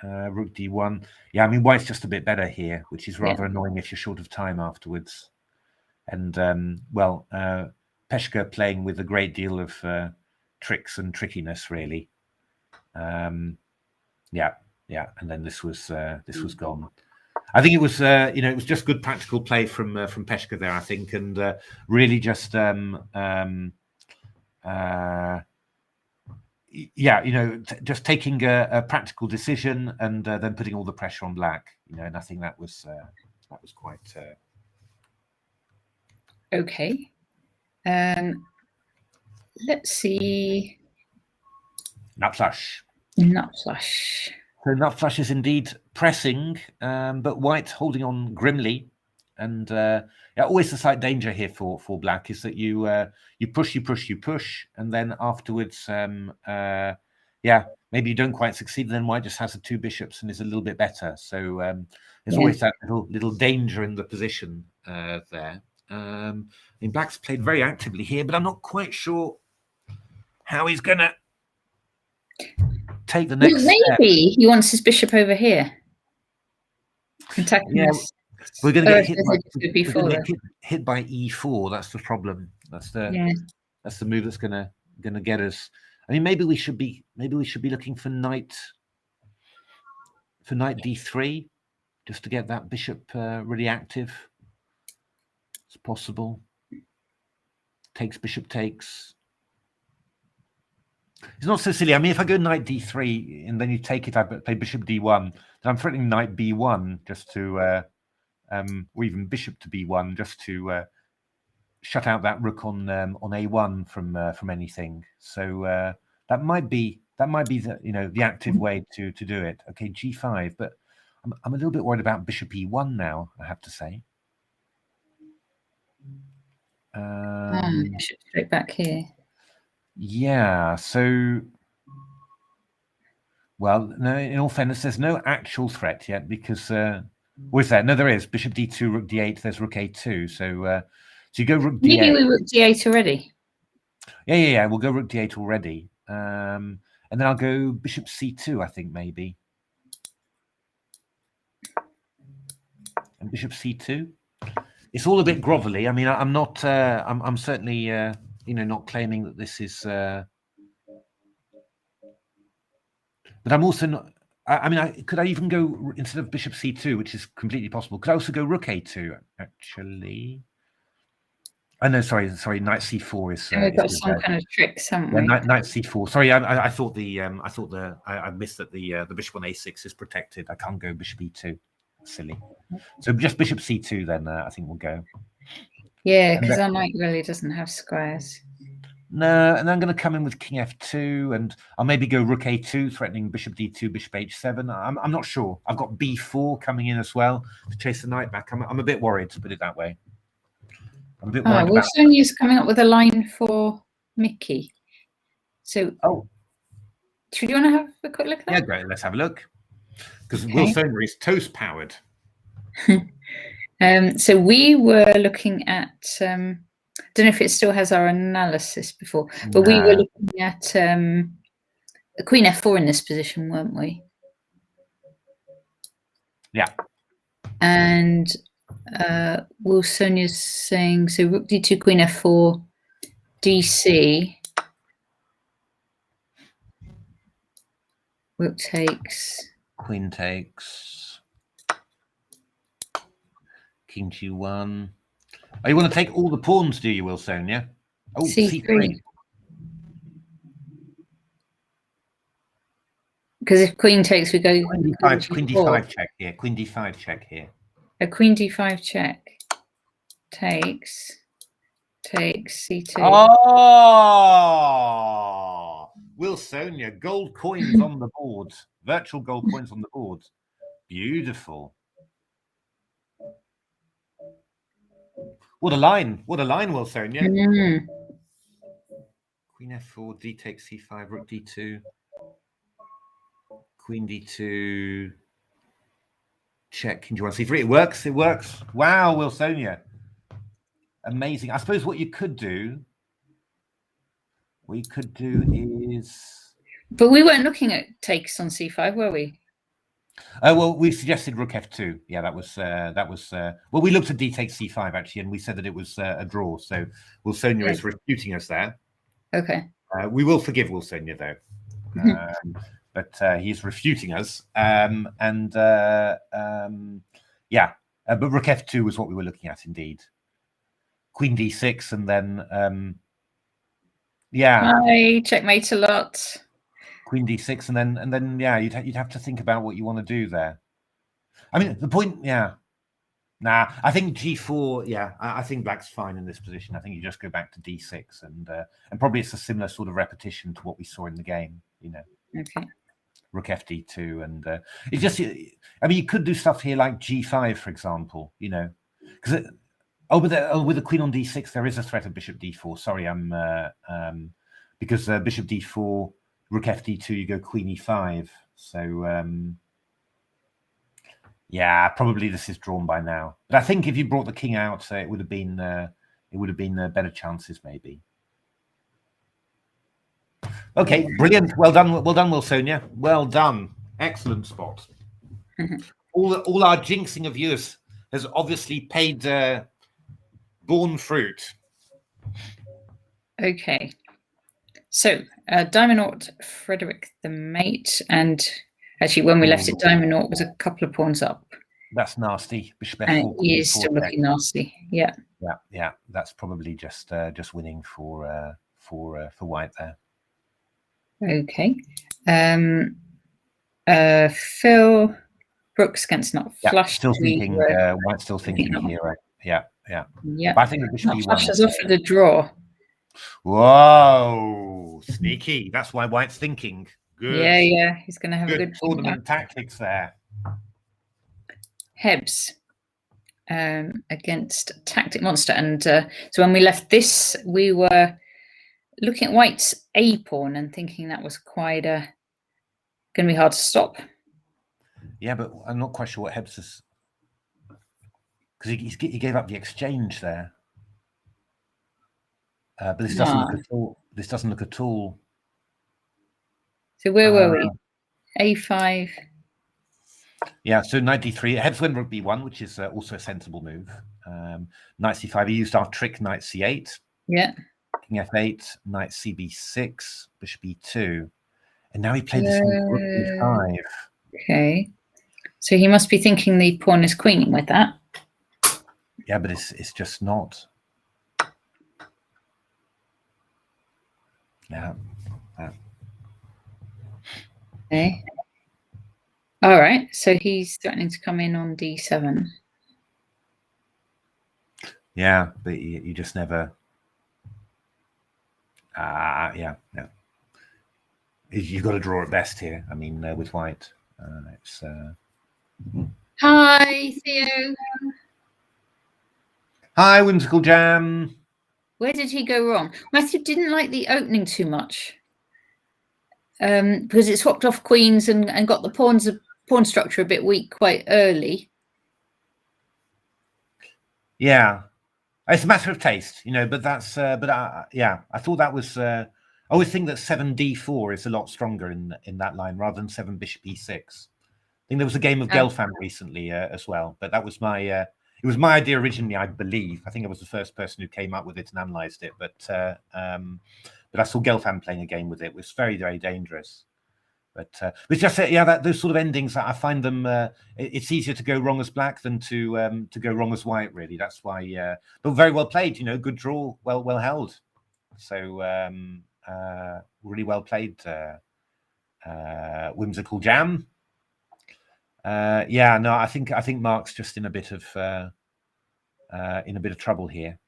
[SPEAKER 2] Rook D1. Yeah, I mean, White's just a bit better here, which is rather annoying if you're short of time afterwards. And, Peshka playing with a great deal of tricks and trickiness, really. And then this was gone. I think it was, it was just good practical play from Peshka there, I think, and really just... just taking a practical decision and then putting all the pressure on Black, and I think that was quite
[SPEAKER 1] okay. Let's see.
[SPEAKER 2] Nut flush. So nut flush is indeed pressing, but White holding on grimly. And always the slight danger here for Black is that you push, and then afterwards, maybe you don't quite succeed. Then White just has the 2 bishops and is a little bit better. So there's always that little danger in the position there. I mean, Black's played very actively here, but I'm not quite sure how he's going to take the next step.
[SPEAKER 1] Maybe he wants his bishop over here.
[SPEAKER 2] We're going to get hit by E4. That's the problem. That's the move that's going to get us. I mean, maybe we should be looking for knight D3 just to get that bishop really active. It's possible. Bishop takes. It's not so silly. I mean, if I go knight D3 and then you take it, I play bishop D1. Then I'm threatening knight B1 just to. Or even bishop to B1 just to shut out that rook on A1 from anything. So that might be the active way to do it. Okay, G5, but I'm a little bit worried about bishop E1 now, I have to say.
[SPEAKER 1] Bishop straight back here.
[SPEAKER 2] Yeah. So. Well, no. In all fairness, there's no actual threat yet because. Where's that? No, there is. Bishop D2, Rook D8. There's Rook A2. So you go Rook D8.
[SPEAKER 1] Maybe we Rook D8 already.
[SPEAKER 2] Yeah. We'll go Rook D8 already. And then I'll go Bishop C2, I think, maybe. And Bishop C2. It's all a bit grovelly. I mean, I'm not. I'm certainly, not claiming that this is. But I'm also not. I mean, could I even go instead of bishop c2, which is completely possible? Could I also go rook a2? Actually, oh no, sorry, knight c4 is.
[SPEAKER 1] We've got some kind of tricks, haven't we?
[SPEAKER 2] Knight c4. Sorry, I thought I missed that the bishop on a6 is protected. I can't go bishop e2. Silly. So just bishop c2 then. I think we'll go.
[SPEAKER 1] Yeah, because our knight really doesn't have squares.
[SPEAKER 2] No, and I'm going to come in with king f2, and I'll maybe go rook a2, threatening bishop d2, bishop h7. I'm not sure. I've got b4 coming in as well to chase the knight back. I'm a bit worried, to put it that way. I'm a bit worried about.
[SPEAKER 1] Sonia's coming up with a line for Mickey. So, do you want to have a quick look at that?
[SPEAKER 2] Yeah, great. Let's have a look. Because Will Sonia is toast powered.
[SPEAKER 1] So we were looking at. I don't know if it still has our analysis before, but we were looking at queen f4 in this position, weren't we?
[SPEAKER 2] Yeah.
[SPEAKER 1] And Will Sonia's saying, so rook d2, queen f4, dc, rook takes,
[SPEAKER 2] queen takes, king g1. Oh, you want to take all the pawns, do you, Will Sonia? Oh, c3.
[SPEAKER 1] Because if queen takes, we go
[SPEAKER 2] queen d5 check here. Queen d5 check here.
[SPEAKER 1] A queen d5 check takes c2.
[SPEAKER 2] Oh, Will Sonia, gold coins on the board. Virtual gold coins on the board. Beautiful. What a line! What a line, Will Sonia. Queen f4, d takes c5, rook d2, queen d2, check, king g1, c3. It works. It works. Wow, Will Sonia. Amazing. I suppose what you could do is.
[SPEAKER 1] But we weren't looking at takes on c5, were we?
[SPEAKER 2] Well, we suggested rook f2. Yeah, that was. Well, we looked at d takes c5 actually, and we said that it was a draw. So Will Sonia is refuting us there.
[SPEAKER 1] Okay.
[SPEAKER 2] We will forgive Will Sonia though, but he's refuting us. Yeah, but rook f2 was what we were looking at indeed. Queen d6, and then
[SPEAKER 1] I checkmate a lot.
[SPEAKER 2] Queen d6, and then yeah, you'd have to think about what you want to do there. I mean, the point, I think g4. Yeah, I think black's fine in this position. I think you just go back to d6, and probably it's a similar sort of repetition to what we saw in the game. You know.
[SPEAKER 1] Okay.
[SPEAKER 2] Rook fd2, and it's just. I mean, you could do stuff here like g5, for example. You know, because with the queen on d6, there is a threat of bishop d4. Sorry, because bishop d4. Rook fd2, you go queen e5. So yeah, probably this is drawn by now. But I think if you brought the king out, it would have been better chances maybe. Okay, brilliant. Well done, Will Sonia. Well done. Excellent spot. All our jinxing of you has obviously paid borne fruit.
[SPEAKER 1] Okay. So, Diamond Naught, Frederick the mate, and actually when we left it, Diamond Naught was a couple of pawns up.
[SPEAKER 2] That's nasty. Bishop f4.
[SPEAKER 1] And he is still looking nasty. Yeah.
[SPEAKER 2] Yeah. That's probably just winning for white there.
[SPEAKER 1] Okay. Phil Brooks against not flush.
[SPEAKER 2] Still thinking. White's still thinking here. Right? Yeah.
[SPEAKER 1] But
[SPEAKER 2] I think the bishop
[SPEAKER 1] e1 flushes off for the draw.
[SPEAKER 2] Whoa, sneaky. That's why White's thinking. Good.
[SPEAKER 1] Yeah. He's going to have a good
[SPEAKER 2] tournament tactics there.
[SPEAKER 1] Hebs against Tactic Monster. And so when we left this, we were looking at White's A pawn and thinking that was quite going to be hard to stop.
[SPEAKER 2] Yeah, but I'm not quite sure what Hebs is. Because he gave up the exchange there. But this doesn't look at all. This doesn't look at all.
[SPEAKER 1] So where were we? A5.
[SPEAKER 2] Yeah, so knight d3. Hebs went rook b1, which is also a sensible move. Knight c5. He used our trick knight c8.
[SPEAKER 1] Yeah.
[SPEAKER 2] King f8. Knight cb6. Bishop e2. And now he played this rook b5.
[SPEAKER 1] Okay. So he must be thinking the pawn is queening with that.
[SPEAKER 2] Yeah, but it's just not. Yeah.
[SPEAKER 1] Okay. All right. So he's threatening to come in on d7.
[SPEAKER 2] Yeah, but you just never. Yeah. You've got to draw at best here. I mean, with white, it's.
[SPEAKER 1] Hi, Theo.
[SPEAKER 2] Hi, Whimsical Jam.
[SPEAKER 1] Where did he go wrong? Matthew didn't like the opening too much because it swapped off queens and got the pawn structure a bit weak quite early.
[SPEAKER 2] Yeah, it's a matter of taste, but that's. Yeah, I thought that was. I always think that 7d4 is a lot stronger in that line rather than 7 bishop e6. I think there was a game of Gelfand recently as well, but that was my. It was my idea originally, I believe. I think I was the first person who came up with it and analysed it, but I saw Gelfand playing a game with it. It was very, very dangerous. But it's just those sort of endings, I find them. It's easier to go wrong as black than to go wrong as white. Really, that's why. But very well played. Good draw, well held. So really well played, Whimsical Jam. Yeah, no, I think Mark's just in a bit of trouble here.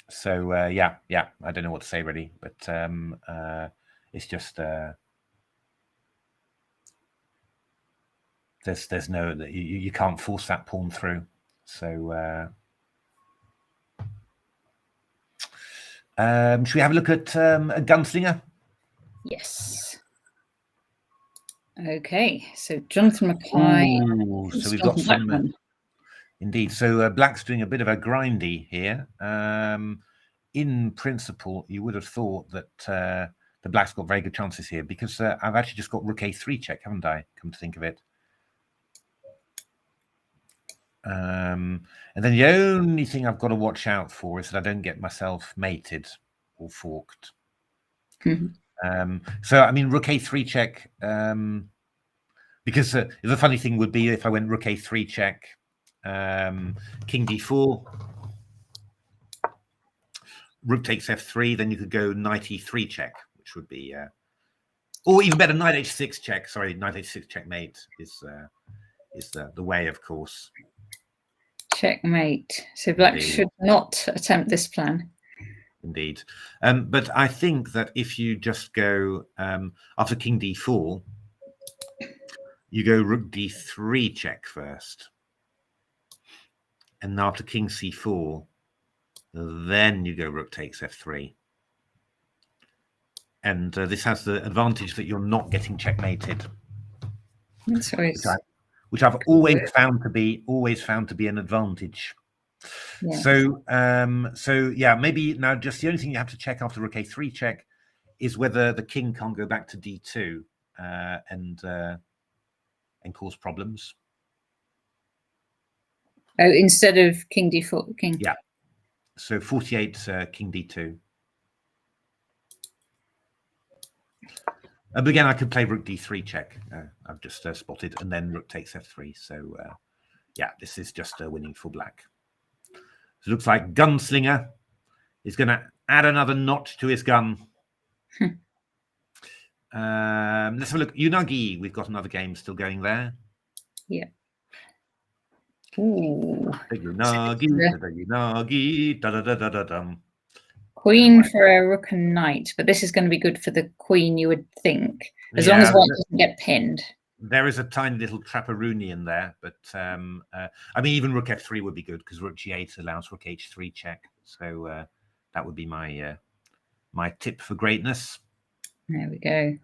[SPEAKER 2] So yeah, I don't know what to say really, but it's just there's no you can't force that pawn through. So should we have a look at a Gunslinger?
[SPEAKER 1] Yes. Okay, so Jonathan Mackay.
[SPEAKER 2] Ooh, so we've got some. Indeed. So Black's doing a bit of a grindy here. In principle, you would have thought that the Black's got very good chances here because I've actually just got Rook A3 check, haven't I? Come to think of it. And then the only thing I've got to watch out for is that I don't get myself mated or forked.
[SPEAKER 1] Mm-hmm.
[SPEAKER 2] So, I mean, Rook A3 check, because the funny thing would be if I went Rook A3 check, King D4, Rook takes F3, then you could go Knight E3 check, which would be, or even better, Knight H6 check. Sorry, Knight H6 checkmate is the way, of course.
[SPEAKER 1] Checkmate. So Black Indeed. Should not attempt this plan.
[SPEAKER 2] Indeed. But I think that if you just go after King D4, you go Rook D3 check first. And after King C4, then you go Rook takes F3. And this has the advantage that you're not getting checkmated.
[SPEAKER 1] That's always...
[SPEAKER 2] Which I've always found to be an advantage. Yeah. So yeah, maybe now just the only thing you have to check after Rook A3 check is whether the king can't go back to D2 and cause problems.
[SPEAKER 1] Oh, instead of King D4, King.
[SPEAKER 2] Yeah. So 48 King D2. But again, I could play Rook D3 check. I've just spotted, and then Rook takes F3. So yeah, this is just winning for Black. So it looks like Gunslinger is going to add another notch to his gun. Let's have a look. Unagi, we've got another game still going there.
[SPEAKER 1] Yeah. Ooh.
[SPEAKER 2] Unagi, da-da-da-da-da-dum.
[SPEAKER 1] Queen for a rook and knight, but this is going to be good for the queen, you would think, as long as white doesn't get pinned.
[SPEAKER 2] There is a tiny little trapperoonie in there, but I mean, even Rook F3 would be good because Rook G8 allows Rook H3 check. So that would be my my tip for greatness.
[SPEAKER 1] There we go.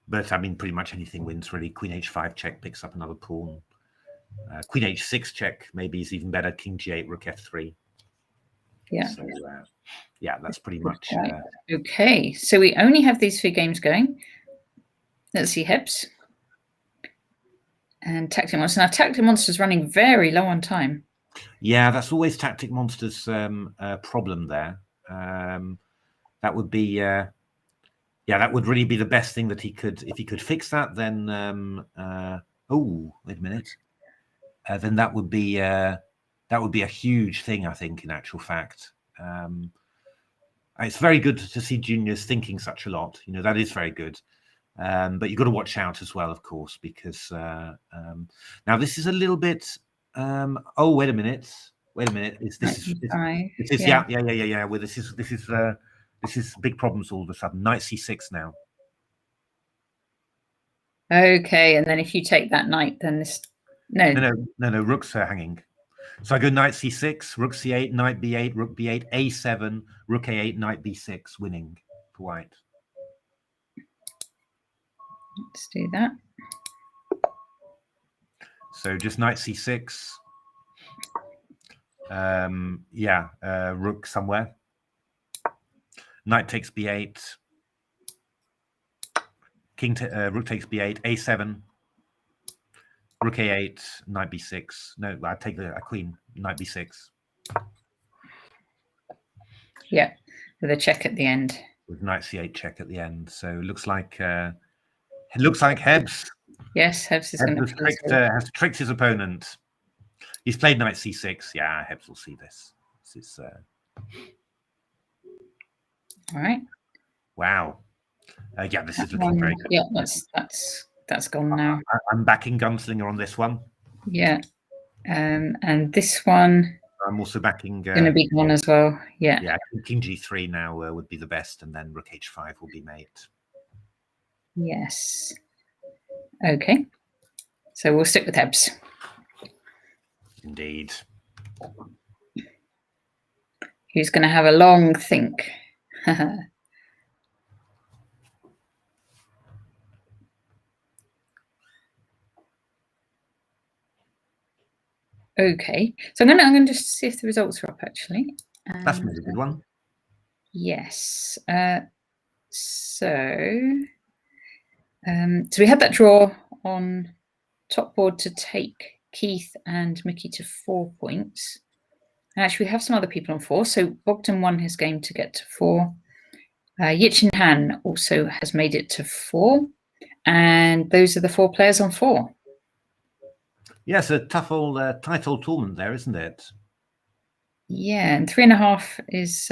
[SPEAKER 2] But I mean, pretty much anything wins really. Queen H5 check picks up another pawn. Queen H6 check maybe is even better. King G8, Rook F3.
[SPEAKER 1] Yeah.
[SPEAKER 2] So yeah, that's pretty much.
[SPEAKER 1] Okay, so we only have these 3 games going. Let's see, Hebs and Tactic Monster. Now, Tactic Monster's running very low on time.
[SPEAKER 2] Yeah, that's always Tactic Monster's problem there. That would be yeah, that would really be the best thing that he could, if he could fix that, then oh, wait a minute. Then that would be a huge thing, I think, in actual fact. It's very good to see juniors thinking such a lot. You know, that is very good. But you've got to watch out as well, of course, because now this is a little bit. Oh, wait a minute. This is yeah. Well, this is big problems all of a sudden. Knight c6 now.
[SPEAKER 1] Okay, and then if you take that knight, then this
[SPEAKER 2] no. Rooks are hanging. So I go knight c6, rook c8, knight b8, rook b8, a7, rook a8, knight b6, winning for white.
[SPEAKER 1] Let's do that.
[SPEAKER 2] So just knight c6. Rook somewhere. Knight takes b8. Rook takes b8, a7. Rook a8, knight b6. No, I take a queen, knight b6.
[SPEAKER 1] Yeah, with a check at the end.
[SPEAKER 2] With knight c8 check at the end. So it looks like Hebs.
[SPEAKER 1] Yes, Hebs is going to
[SPEAKER 2] has tricked his opponent. He's played knight c6. Yeah, Hebs will see this. This is
[SPEAKER 1] all right.
[SPEAKER 2] Wow. Yeah, this is looking very good.
[SPEAKER 1] Yeah, that's gone now.
[SPEAKER 2] I'm backing Gunslinger on this one.
[SPEAKER 1] Yeah, and this one.
[SPEAKER 2] I'm also backing.
[SPEAKER 1] Going to be gone as well. Yeah.
[SPEAKER 2] Yeah, King G3 now would be the best, and then Rook H5 will be mate.
[SPEAKER 1] Yes. Okay. So we'll stick with Hebs.
[SPEAKER 2] Indeed.
[SPEAKER 1] Who's going to have a long think? Okay, so I'm going to just see if the results are up actually.
[SPEAKER 2] That's a really good one.
[SPEAKER 1] Yes. So we had that draw on top board to take Keith and Mickey to 4 points. And actually, we have some other people on 4. So Bogdan won his game to get to 4. Yichin Han also has made it to 4. And those are the 4 players on 4.
[SPEAKER 2] Yes, a tough old tight old tournament there, isn't it?
[SPEAKER 1] Yeah, and 3.5 is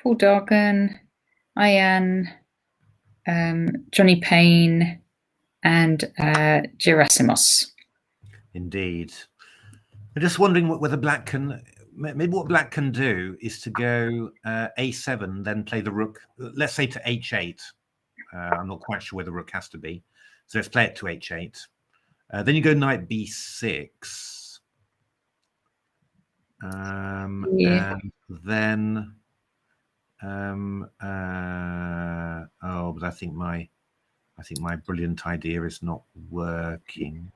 [SPEAKER 1] Paul Dargan, Ian, Johnny Payne, and Gerasimos.
[SPEAKER 2] Indeed. I'm just wondering whether Black can. Maybe what Black can do is to go a7, then play the rook. Let's say to h8. I'm not quite sure where the rook has to be, so let's play it to h8. Then you go knight b6. And then but I think my brilliant idea is not working.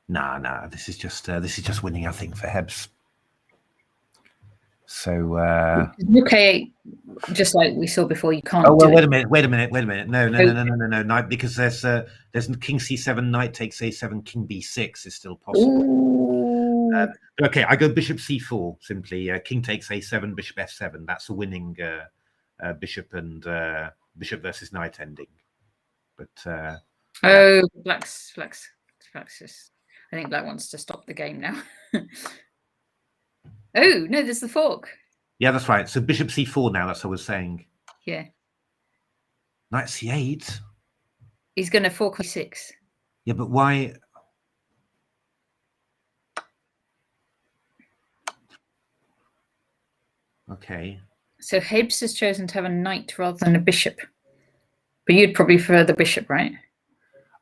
[SPEAKER 2] Nah, this is just winning, I think, for Hebs. So
[SPEAKER 1] okay, just like we saw before, you can't.
[SPEAKER 2] Oh well, wait a minute. No. Knight, because there's king c7, knight takes a7, king b6 is still possible. Okay, I go bishop c4 simply. King takes a7, bishop f7. That's a winning bishop and bishop versus knight ending. But
[SPEAKER 1] Black's just. I think Black wants to stop the game now. Oh, no, there's the fork.
[SPEAKER 2] Yeah, that's right. So bishop c4 now, that's what I was saying.
[SPEAKER 1] Yeah.
[SPEAKER 2] Knight c8.
[SPEAKER 1] He's going to fork e6.
[SPEAKER 2] Yeah, but why? Okay.
[SPEAKER 1] So Hebs has chosen to have a knight rather than a bishop. But you'd probably prefer the bishop, right?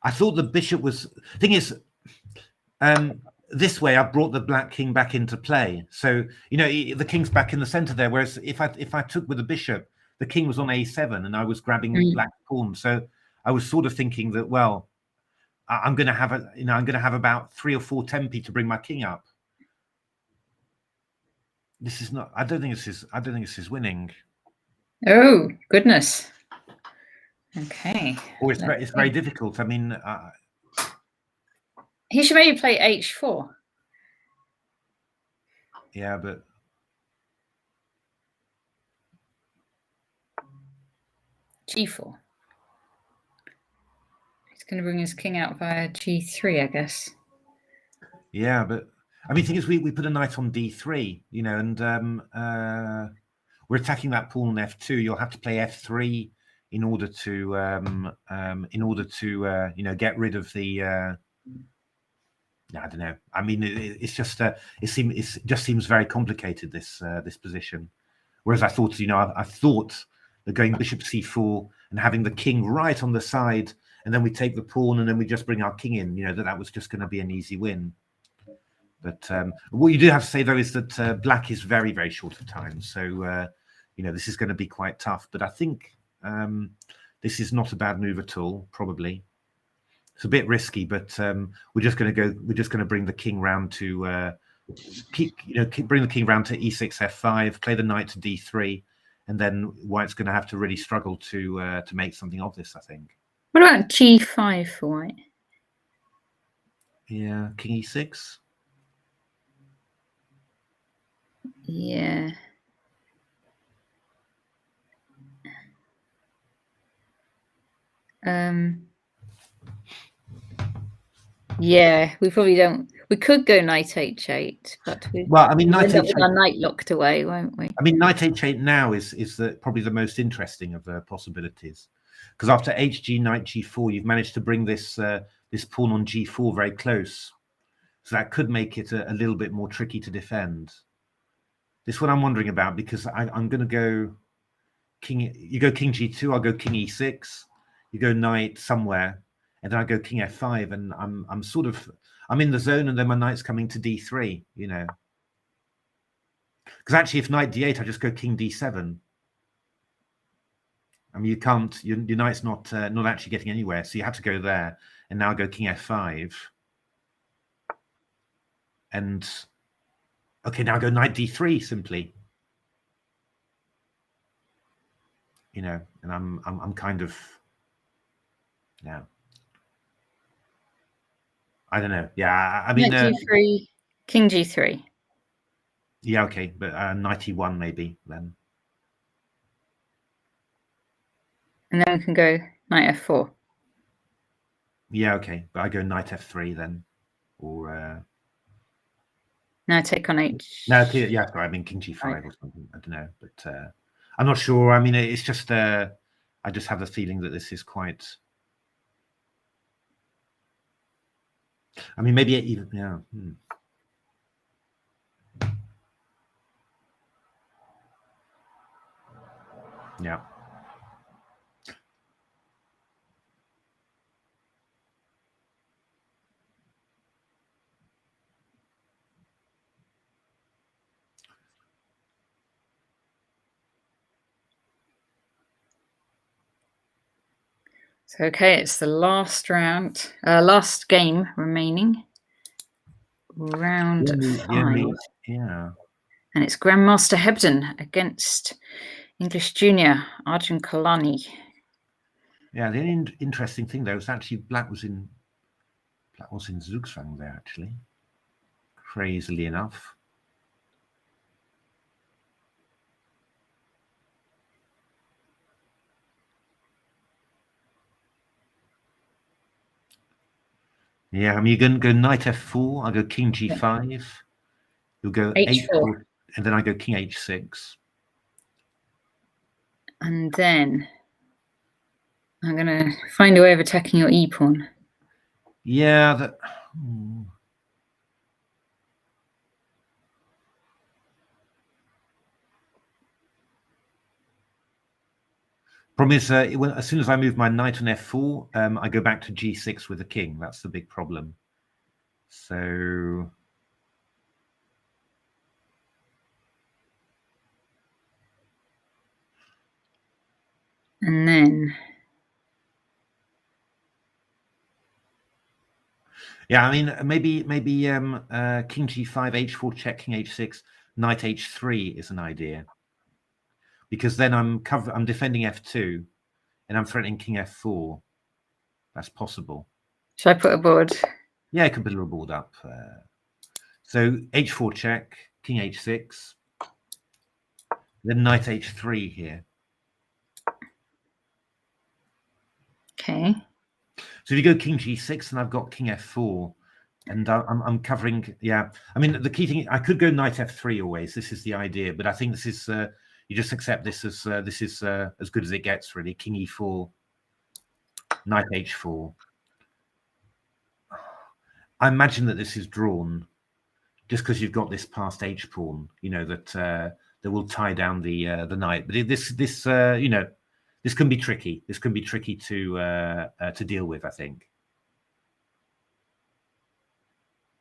[SPEAKER 2] I thought the bishop was... Thing is... this way, I brought the black king back into play. So, you know, the king's back in the center there. Whereas if I took with the bishop, the king was on a7 and I was grabbing black pawn. So I was sort of thinking that, well, I'm going to have about 3 or 4 tempi to bring my king up. This is not. I don't think this is winning.
[SPEAKER 1] Oh goodness. Okay.
[SPEAKER 2] Oh, it's very difficult. I mean.
[SPEAKER 1] He should maybe play h4.
[SPEAKER 2] Yeah, but
[SPEAKER 1] G4. He's going to bring his king out via G3, I guess.
[SPEAKER 2] Yeah, but I mean, the thing is, we put a knight on D3, you know, and we're attacking that pawn on F2. You'll have to play F3 in order to you know, get rid of the. I don't know. I mean, it's just it just seems very complicated, this position. Whereas I thought, you know, I thought that going bishop C4 and having the king right on the side, and then we take the pawn and then we just bring our king in, you know, that was just going to be an easy win. But what you do have to say, though, is that black is very, very short of time. So, you know, this is going to be quite tough. But I think this is not a bad move at all, probably. It's a bit risky, but we're just going to bring the king round to, bring the king round to E6, F5, play the knight to D3. And then White's going to have to really struggle to make something of this, I think.
[SPEAKER 1] What about G5 for White?
[SPEAKER 2] Yeah, king E6.
[SPEAKER 1] Yeah. Yeah, we probably don't. We could go knight H8, but
[SPEAKER 2] well, I mean, knight
[SPEAKER 1] H8
[SPEAKER 2] with
[SPEAKER 1] our knight locked away, won't we?
[SPEAKER 2] I mean, knight H8 now is probably the most interesting of the possibilities, because after HG, knight G4, you've managed to bring this this pawn on G4 very close, so that could make it a little bit more tricky to defend. This is what I'm wondering about, because I'm going to go king. You go king G2, I'll go king E6. You go knight somewhere, and then I go king F5, and I'm in the zone, and then my knight's coming to D3. You know, because actually, if knight D8, I just go king D7. I mean, you can't. Your knight's not actually getting anywhere, so you have to go there, and now go king F5, and okay, now go knight D3 simply. You know, and I'm kind of, yeah. I don't know. Yeah, I mean,
[SPEAKER 1] knight G3, king G3.
[SPEAKER 2] Yeah, okay, but knight E1 maybe then.
[SPEAKER 1] And then we can go knight F4.
[SPEAKER 2] Yeah, okay, but I go knight F3 then, or
[SPEAKER 1] now take on H.
[SPEAKER 2] No, yeah, sorry, I mean king G5 right. Or something. I don't know, but I'm not sure. I mean, it's just I just have the feeling that this is quite. I mean, maybe even yeah. Yeah.
[SPEAKER 1] So, okay, it's the last round, last game remaining. Round 5.
[SPEAKER 2] Yeah.
[SPEAKER 1] And it's Grandmaster Hebden against English junior Arjun Kalani.
[SPEAKER 2] Yeah, the interesting thing though is actually black was in Zugzwang there actually, crazily enough. Yeah, I mean, you're going to go knight F4. I go king G5. You'll go H4, and then I go king H6.
[SPEAKER 1] And then I'm going to find a way of attacking your E pawn.
[SPEAKER 2] Yeah, that. Problem is, as soon as I move my knight on F4, I go back to G6 with the king. That's the big problem. So.
[SPEAKER 1] And then.
[SPEAKER 2] Yeah, I mean, maybe king G5, H4 check, king H6, knight H3 is an idea. Because then I'm defending F2, and I'm threatening king F4. That's possible.
[SPEAKER 1] Should I put a board?
[SPEAKER 2] Yeah, I could put a little board up. So H4 check, king H6, then knight H3 here. So if you go king g6, and I've got king f4, and I'm covering. Yeah, I mean the key thing. I could go knight f3 always. This is the idea, but I think this is you just accept this as as good as it gets, really. King e4, knight h4. I imagine that this is drawn just because you've got this passed h pawn. You know that will tie down the knight. But this you know, this can be tricky. This can be tricky to deal with, I think.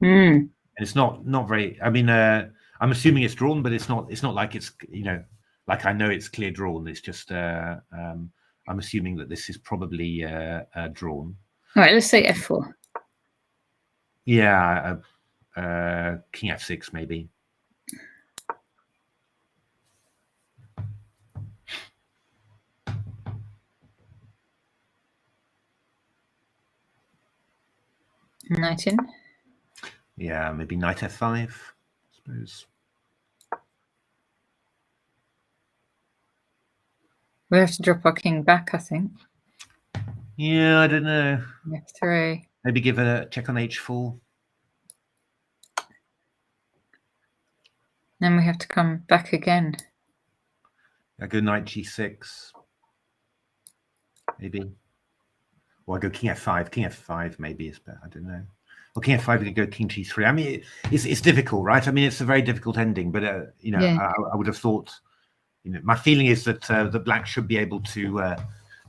[SPEAKER 2] And it's not very. I mean, I'm assuming it's drawn, but it's not like it's, you know, like I know it's clear drawn. It's just I'm assuming that this is probably drawn.
[SPEAKER 1] All right, let's say f4.
[SPEAKER 2] Yeah, king f6 maybe.
[SPEAKER 1] Knight in.
[SPEAKER 2] Yeah, maybe knight f5, I suppose.
[SPEAKER 1] We have to drop our king back, I think.
[SPEAKER 2] Yeah, I don't know.
[SPEAKER 1] f3.
[SPEAKER 2] Maybe give a check on h4.
[SPEAKER 1] Then we have to come back again.
[SPEAKER 2] I go knight g6. Maybe. Or I go king f5. King f5 maybe is better. I don't know. Well, king f5, we could go king g3. I mean, it's difficult, right? I mean, it's a very difficult ending, but you know, yeah. I would have thought, you know, my feeling is that the black should be able to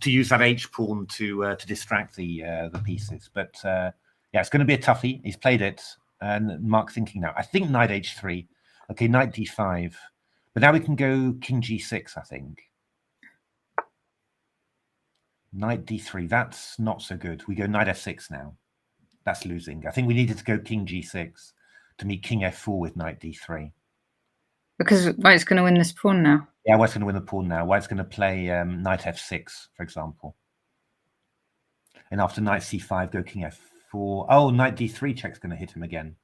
[SPEAKER 2] use that h pawn to distract the pieces. But yeah, it's going to be a toughie. He's played it, and Mark thinking now. I think knight h3. Okay, knight d5. But now we can go king g6. I think. Knight d3. That's not so good. We go knight f6 now. That's losing. I think we needed to go king g6 to meet king f4 with knight d3.
[SPEAKER 1] Because White's going to win this pawn now.
[SPEAKER 2] Yeah, White's going to win the pawn now. White's going to play knight f6, for example. And after knight c5, go king f4. Oh, knight d3 check's going to hit him again.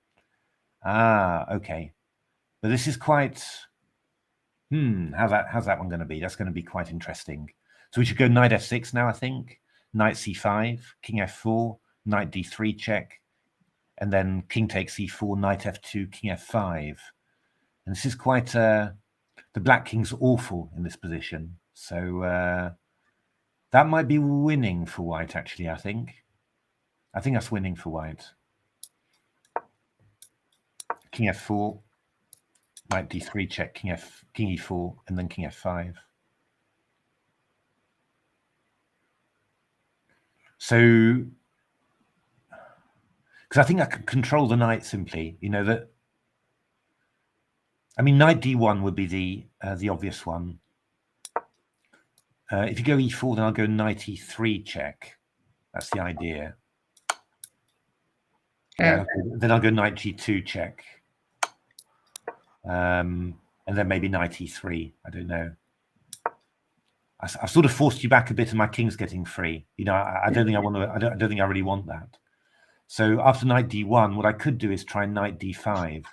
[SPEAKER 2] Ah, okay. But this is quite... how's that one going to be? That's going to be quite interesting. So we should go knight f6 now, I think. Knight c5, king f4, knight d3 check, and then king takes e4, knight f2, king f5. And this is quite... the black king's awful in this position. So that might be winning for White, actually, I think. I think that's winning for White. King f4, knight d3 check, king e4, and then king f5. So, because I think I can control the knight simply, you know, that, I mean, knight d1 would be the obvious one. If you go e4, then I'll go knight e3 check. That's the idea. Yeah, okay. Then I'll go knight g2 check. And then maybe knight e3. I don't know. I've sort of forced you back a bit, and my king's getting free. You know, I don't think I want to. I don't think I really want that. So after knight d1, what I could do is try knight d5.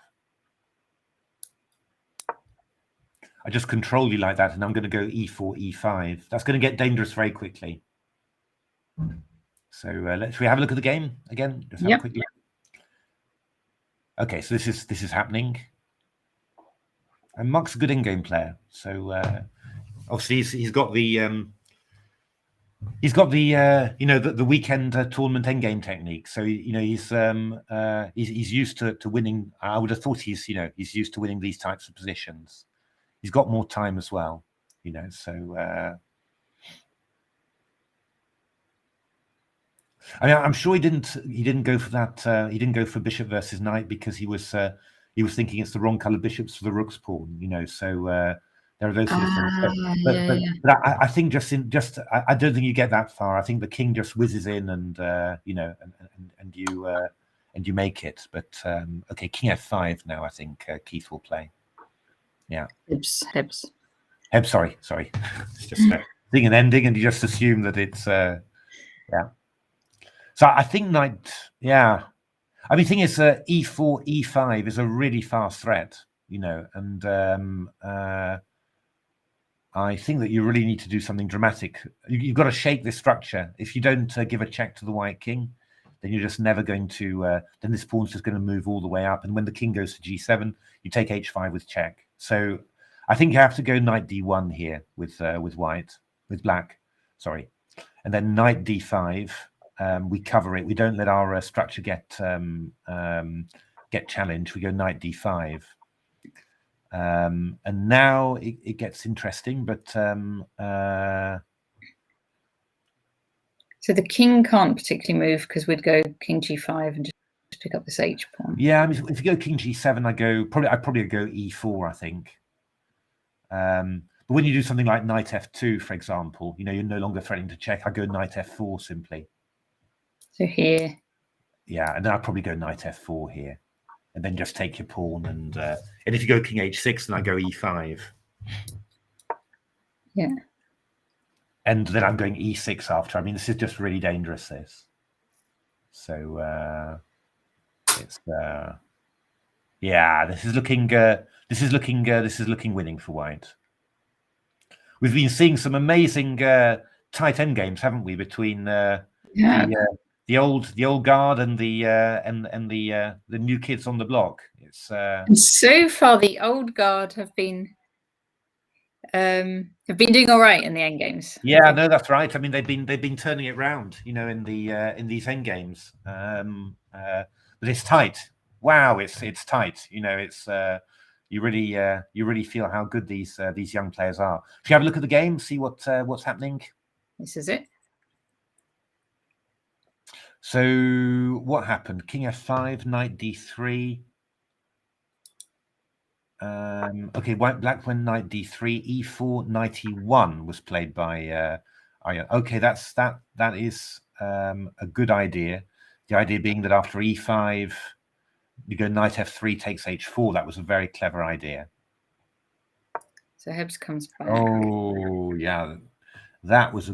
[SPEAKER 2] I just control you like that, and I'm going to go e4, e5. That's going to get dangerous very quickly. So should we have a look at the game again? Just have a quick look. Okay, so this is happening. And Mark's a good in-game player, so obviously he's got the you know, the weekend tournament end-game technique. So you know he's used to winning. I would have thought he's used to winning these types of positions. He's got more time as well, you know. So I mean, I'm sure he didn't go for that. He didn't go for bishop versus knight because he was thinking it's the wrong color bishops for the rook's pawn, you know. So there are those sort of things. But I think I don't think you get that far. I think the king just whizzes in and you know, and you make it. But okay, king f5 now. I think Keith will play. Yeah.
[SPEAKER 1] Hebs.
[SPEAKER 2] Sorry. It's just thing and ending, and you just assume that it's yeah. So I think knight. Yeah. I mean, the thing is, e4, e5 is a really fast threat, you know, and I think that you really need to do something dramatic. You've got to shake this structure. If you don't give a check to the white king, then you're just never going to, then this pawn's just going to move all the way up. And when the king goes to g7, you take h5 with check. So I think you have to go knight d1 here with black, sorry. And then knight d5, we cover it. We don't let our structure get challenged. We go knight d5. And now it gets interesting, but
[SPEAKER 1] so the king can't particularly move because we'd go king g5 and just pick up this h pawn.
[SPEAKER 2] Yeah, I mean, if you go king g7, I'd probably go e4, I think. But when you do something like knight f2, for example, you're no longer threatening to check. I go knight f4 simply.
[SPEAKER 1] So here.
[SPEAKER 2] Yeah, and then I'd probably go knight f4 here, and then just take your pawn. And if you go king h6, then I go e5.
[SPEAKER 1] Yeah.
[SPEAKER 2] And then I'm going e6 after. I mean, this is just really dangerous, this. So it's yeah, this is looking winning for white. We've been seeing some amazing tight end games, haven't we, between the old guard and the new kids on the block. It's
[SPEAKER 1] and so far the old guard have been doing all right in the end games.
[SPEAKER 2] Yeah, no, that's right. I mean, they've been turning it round, in these end games. But it's tight. Wow, it's tight. It's you really feel how good these young players are. Should you have a look at the game, see what's happening?
[SPEAKER 1] This is it.
[SPEAKER 2] So what happened? King f5, knight d3. Okay, black went knight d3, e4, knight e1 was played by Arjan. Okay, that is a good idea. The idea being that after e5, you go knight f3 takes h4. That was a very clever idea.
[SPEAKER 1] So Hebs comes back.
[SPEAKER 2] Oh yeah, that was a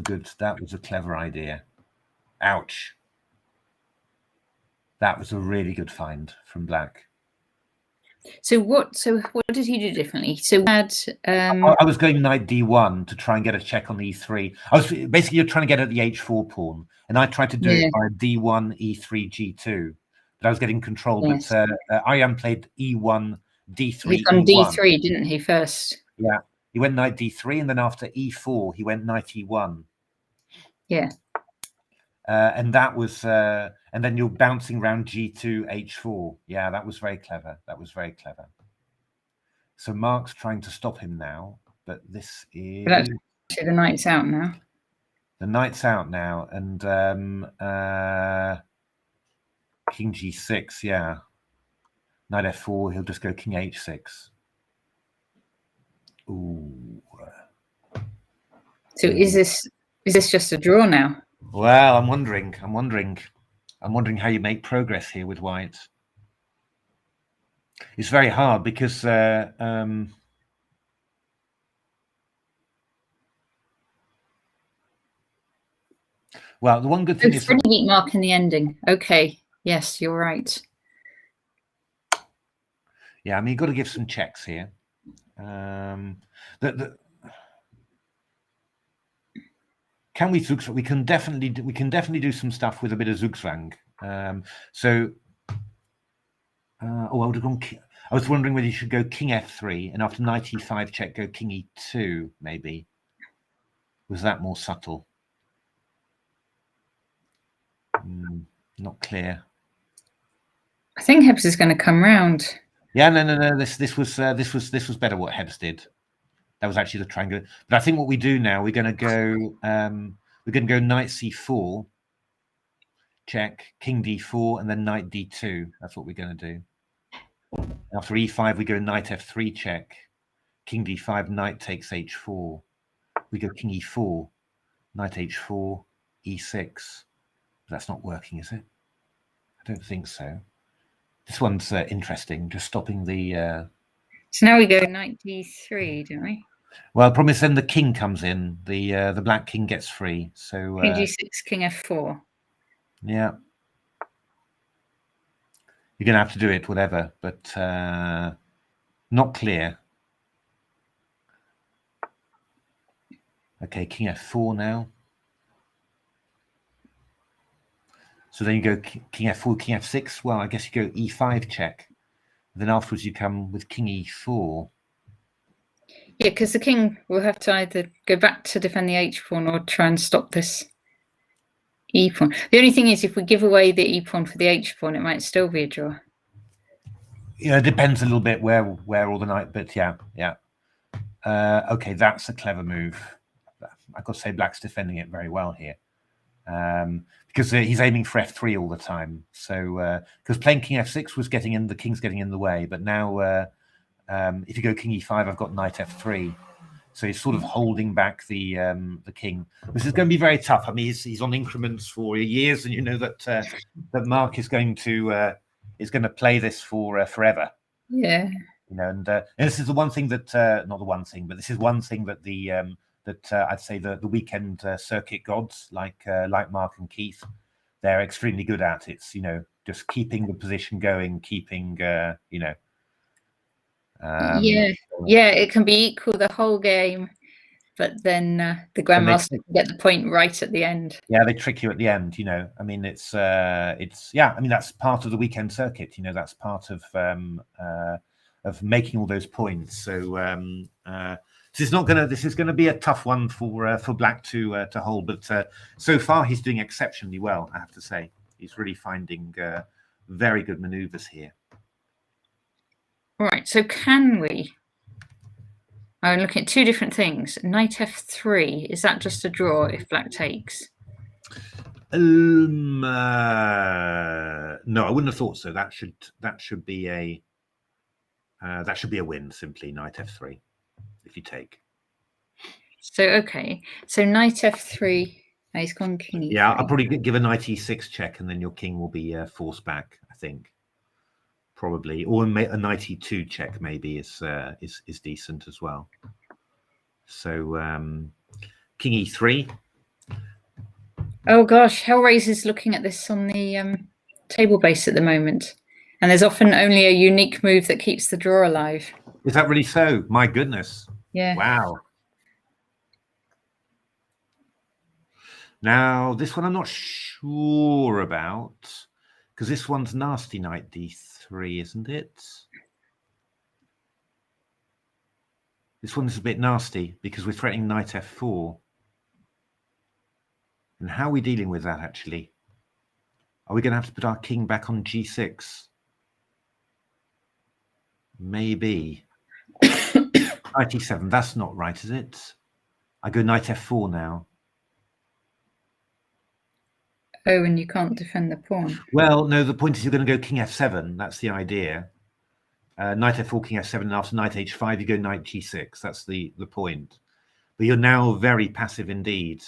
[SPEAKER 2] clever idea. Ouch. That was a really good find from black.
[SPEAKER 1] So what did he do differently? So we had
[SPEAKER 2] I was going knight d1 to try and get a check on e3. I was basically, you're trying to get at the h4 pawn, and I tried to do it by d1, e3, g2, but I was getting control. Yes. But Arjan played e1, d3.
[SPEAKER 1] He's gone d3, didn't he, first?
[SPEAKER 2] Yeah, he went knight d3, and then after e4, he went knight e1.
[SPEAKER 1] Yeah.
[SPEAKER 2] And that was, and then you're bouncing around g2, h4. Yeah, that was very clever. That was very clever. So Mark's trying to stop him now, but this is...
[SPEAKER 1] But actually, the knight's out now.
[SPEAKER 2] The knight's out now, and king g6, yeah. Knight f4, he'll just go king h6. Ooh.
[SPEAKER 1] So is this just a draw now?
[SPEAKER 2] Well, I'm wondering how you make progress here with white. It's very hard because well, the one good thing is
[SPEAKER 1] pretty neat mark in the ending. Okay, yes, you're right.
[SPEAKER 2] Yeah, I mean, you've got to give some checks here. Can we Zugzwang? We can definitely do some stuff with a bit of Zugzwang. I was wondering whether you should go king f3 and after knight e5 check go king e2 maybe. Was that more subtle? Not clear.
[SPEAKER 1] I think Hebs is going to come round.
[SPEAKER 2] Yeah, no. This was better what Hebs did. That was actually the triangle. But I think what we do now, we're going to go knight c4, check, king d4, and then knight d2. That's what we're going to do. After e5, we go knight f3, check, king d5, knight takes h4. We go king e4, knight h4, e6. That's not working, is it? I don't think so. This one's interesting, just stopping the...
[SPEAKER 1] So now we go knight d3, don't we?
[SPEAKER 2] Well, the problem is then the king comes in. The black king gets free. So
[SPEAKER 1] king g6, king f4.
[SPEAKER 2] Yeah. You're going to have to do it, whatever, but not clear. Okay, king f4 now. So then you go king f4, king f6. Well, I guess you go e5 check. Then afterwards you come with king e4.
[SPEAKER 1] Yeah, because the king will have to either go back to defend the h pawn or try and stop this e pawn. The only thing is, if we give away the e pawn for the h pawn, it might still be a draw.
[SPEAKER 2] Yeah, it depends a little bit where all the knight, but yeah. Okay, that's a clever move. I've got to say Black's defending it very well here. Because he's aiming for f3 all the time. So because playing king f6 was getting in, the king's getting in the way. But now if you go king e5, I've got knight f3. So he's sort of holding back the king. This is going to be very tough. I mean, he's on increments for years, and you know that that Mark is going to play this for forever.
[SPEAKER 1] Yeah.
[SPEAKER 2] You know, and this is the one thing that not the one thing, but this is one thing that the I'd say the weekend circuit gods like Mark and Keith, they're extremely good at. It's, you know, just keeping the position going, keeping you know.
[SPEAKER 1] Yeah, it can be equal the whole game, but then the grandmaster can get the point right at the end.
[SPEAKER 2] Yeah, they trick you at the end. You know, I mean, it's yeah. I mean, that's part of the weekend circuit. You know, that's part of making all those points. So this is gonna be a tough one for Black to hold. But so far, he's doing exceptionally well. I have to say, he's really finding very good maneuvers here.
[SPEAKER 1] All right, so can we? I'm looking at two different things. Knight f3, is that just a draw if Black takes?
[SPEAKER 2] No, I wouldn't have thought so. That should be a win. Simply knight f3 if you take.
[SPEAKER 1] So okay, so knight f3. Oh, he's gone king e3.
[SPEAKER 2] Yeah, I'll probably give a knight e6 check, and then your king will be forced back. I think. Probably, or a knight e2 check maybe is decent as well. So king e3.
[SPEAKER 1] Oh gosh, Hellraiser is looking at this on the table base at the moment, and there's often only a unique move that keeps the draw alive.
[SPEAKER 2] Is that really so? My goodness.
[SPEAKER 1] Yeah.
[SPEAKER 2] Wow. Now this one I'm not sure about, because this one's nasty knight d3, isn't it? This one's a bit nasty because we're threatening knight f4. And how are we dealing with that, actually? Are we going to have to put our king back on g6? Maybe. Knight e7, that's not right, is it? I go knight f4 now.
[SPEAKER 1] Oh, and you can't defend the pawn.
[SPEAKER 2] Well, no, the point is you're going to go king f7. That's the idea. Knight f4, king f7, and after knight h5, you go knight g6. That's the point. But you're now very passive indeed.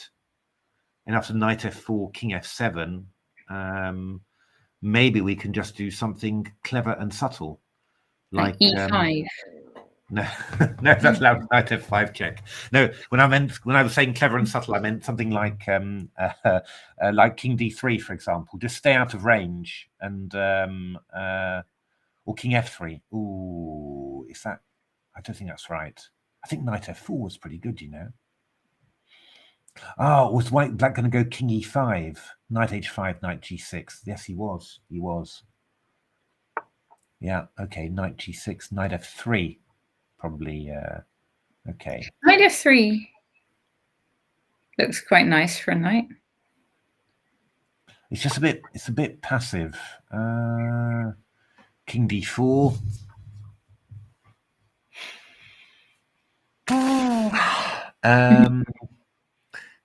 [SPEAKER 2] And after knight f4, king f7, maybe we can just do something clever and subtle. Like
[SPEAKER 1] e5.
[SPEAKER 2] No, no, that's loud. Knight f5 check. No, when I was saying clever and subtle, I meant something like king d3, for example. Just stay out of range, and or king f3. Ooh, is that? I don't think that's right. I think knight f4 was pretty good, you know. Oh, was Black going to go king e5, knight h5, knight g6? Yes, he was. He was. Yeah. Okay. Knight g6, knight f3. Probably okay.
[SPEAKER 1] Knight f3 looks quite nice for a knight.
[SPEAKER 2] It's just a bit passive. King d4.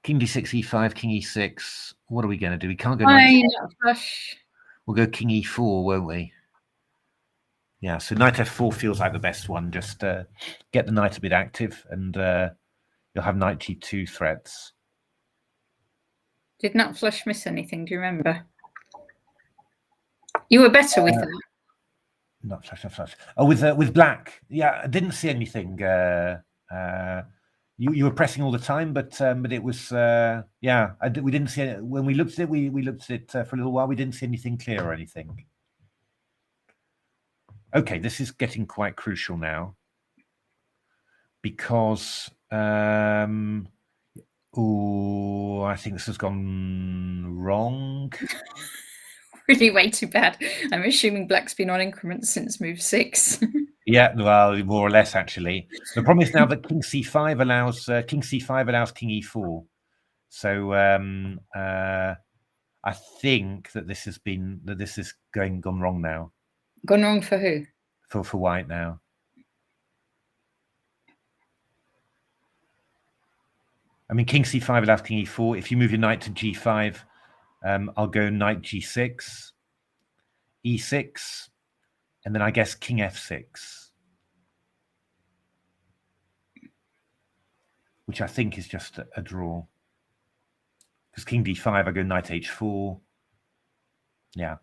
[SPEAKER 2] King d6, e5, king e6. What are we going to do? We can't go.
[SPEAKER 1] Flush.
[SPEAKER 2] We'll go king e4, won't we? Yeah, so knight f4 feels like the best one. Just get the knight a bit active, and you'll have knight g2 threats.
[SPEAKER 1] Did nut flush miss anything? Do you remember? You were better with that.
[SPEAKER 2] Nut flush, nut flush. Oh, with Black. Yeah, I didn't see anything. You were pressing all the time, but it was yeah. We didn't see it when we looked at it. We looked at it for a little while. We didn't see anything clear or anything. Okay, this is getting quite crucial now, because Oh, I think this has gone wrong.
[SPEAKER 1] Really way too bad. I'm assuming black's been on increments since move 6.
[SPEAKER 2] Yeah, well, more or less actually. The problem is now that king c5 allows king e4. So I think that this is gone wrong now.
[SPEAKER 1] Gone wrong for who?
[SPEAKER 2] For white now. I mean, king c5 allows king e4. If you move your knight to g5, I'll go knight g6, e6, and then I guess king f6, which I think is just a draw. Because king d5, I go knight h4. Yeah.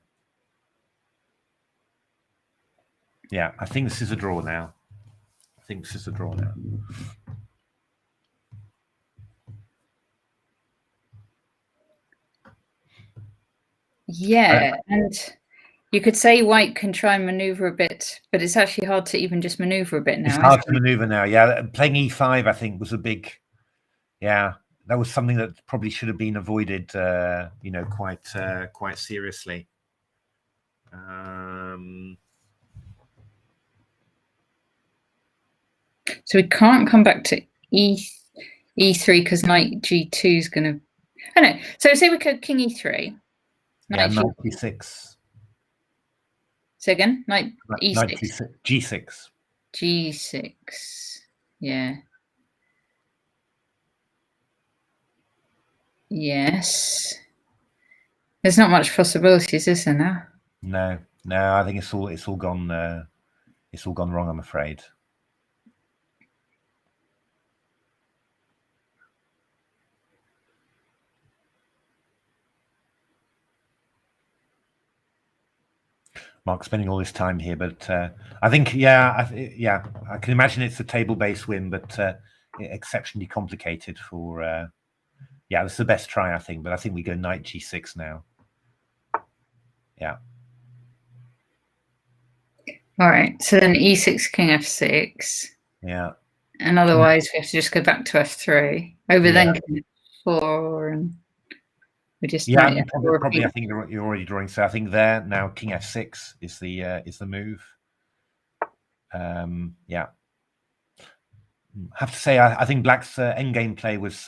[SPEAKER 2] Yeah, I think this is a draw now.
[SPEAKER 1] Yeah, and you could say white can try and maneuver a bit, but it's actually hard to even just maneuver a bit now.
[SPEAKER 2] It's hard to maneuver now. Yeah, playing e5, I think, was a big. Yeah, that was something that probably should have been avoided. Quite seriously.
[SPEAKER 1] So we can't come back to e3 because knight g2 is going to. Oh no. So say we go king e3.
[SPEAKER 2] Knight g6.
[SPEAKER 1] So again, knight e6.
[SPEAKER 2] G6.
[SPEAKER 1] G6. Yeah. Yes. There's not much possibilities, is there now?
[SPEAKER 2] No. I think it's all gone wrong, I'm afraid. Mark's spending all this time here, but I think, I can imagine it's a table-based win, but exceptionally complicated for. This is the best try, I think, but I think we go knight g6 now. Yeah.
[SPEAKER 1] All right. So then e6, king f6.
[SPEAKER 2] Yeah.
[SPEAKER 1] And otherwise, we have to just go back to f3. Then king f4, and we just
[SPEAKER 2] probably. I think you're already drawing. So I think there now king f6 is the move. Yeah. I have to say, I think black's endgame play was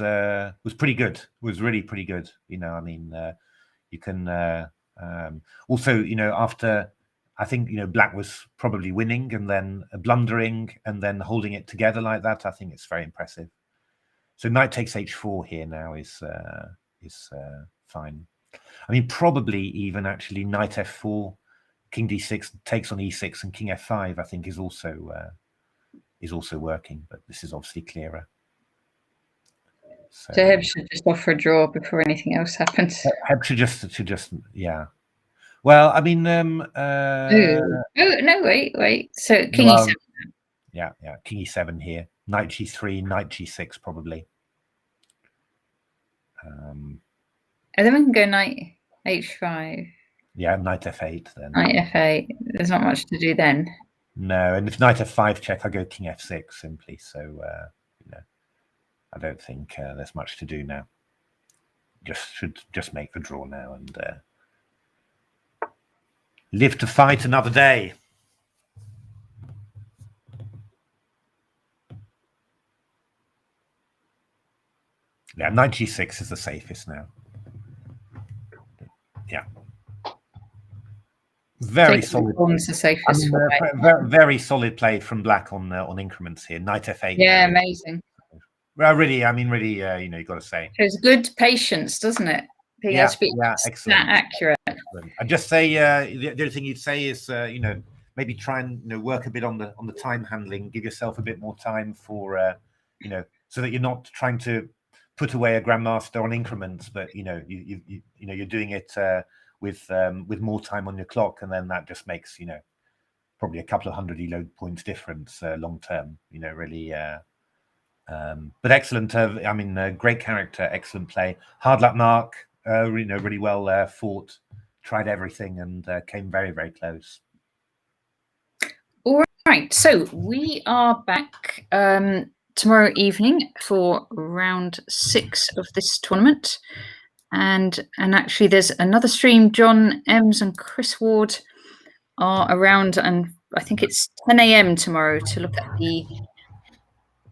[SPEAKER 2] pretty good. Was really pretty good. I mean, you can also, after. I think, black was probably winning and then blundering and then holding it together like that. I think it's very impressive. So knight takes h4 here now is fine. I mean, probably even actually knight f4, king d6 takes on e6 and king f5, I think is also working, but this is obviously clearer.
[SPEAKER 1] So Heb should just offer a draw before anything else happens.
[SPEAKER 2] Heb should just yeah. Well, I mean,
[SPEAKER 1] no, wait. So king e7.
[SPEAKER 2] Yeah, king e7 here. Knight g3, knight g6, probably.
[SPEAKER 1] And then we can go knight h5.
[SPEAKER 2] Yeah, knight f8 then.
[SPEAKER 1] Knight f8. There's not much to do then.
[SPEAKER 2] No, and if knight f5 check, I go king f6 simply. So, I don't think there's much to do now. Should make the draw now and live to fight another day. Yeah, knight g6 is the safest now. Yeah. Very solid.
[SPEAKER 1] The safest
[SPEAKER 2] very solid play from black on increments here. Knight f8.
[SPEAKER 1] Yeah, now. Amazing.
[SPEAKER 2] Well, really, you've got to say.
[SPEAKER 1] Shows good patience, doesn't it?
[SPEAKER 2] Yeah, excellent.
[SPEAKER 1] That accurate.
[SPEAKER 2] Excellent. I'd just say the other thing you'd say is maybe try and work a bit on the time handling. Give yourself a bit more time for so that you're not trying to put away a grandmaster on increments, but you're doing it with more time on your clock, and then that just makes probably a couple of 100 elo points difference long term. Really. But excellent. I mean, great character, excellent play. Hard luck, Mark. Really well fought. Tried everything and came very, very close. All
[SPEAKER 1] right. So we are back tomorrow evening for round 6 of this tournament. And actually there's another stream. John Ems and Chris Ward are around, and I think it's 10 a.m. tomorrow to look at the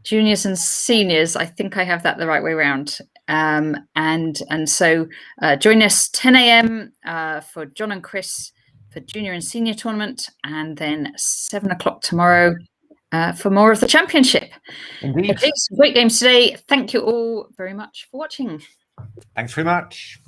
[SPEAKER 1] juniors and seniors. I think I have that the right way around. And so join us 10 a.m. For John and Chris for junior and senior tournament, and then 7 o'clock tomorrow for more of the championship.
[SPEAKER 2] Indeed.
[SPEAKER 1] Okay, some great games today. Thank you all very much for watching.
[SPEAKER 2] Thanks very much.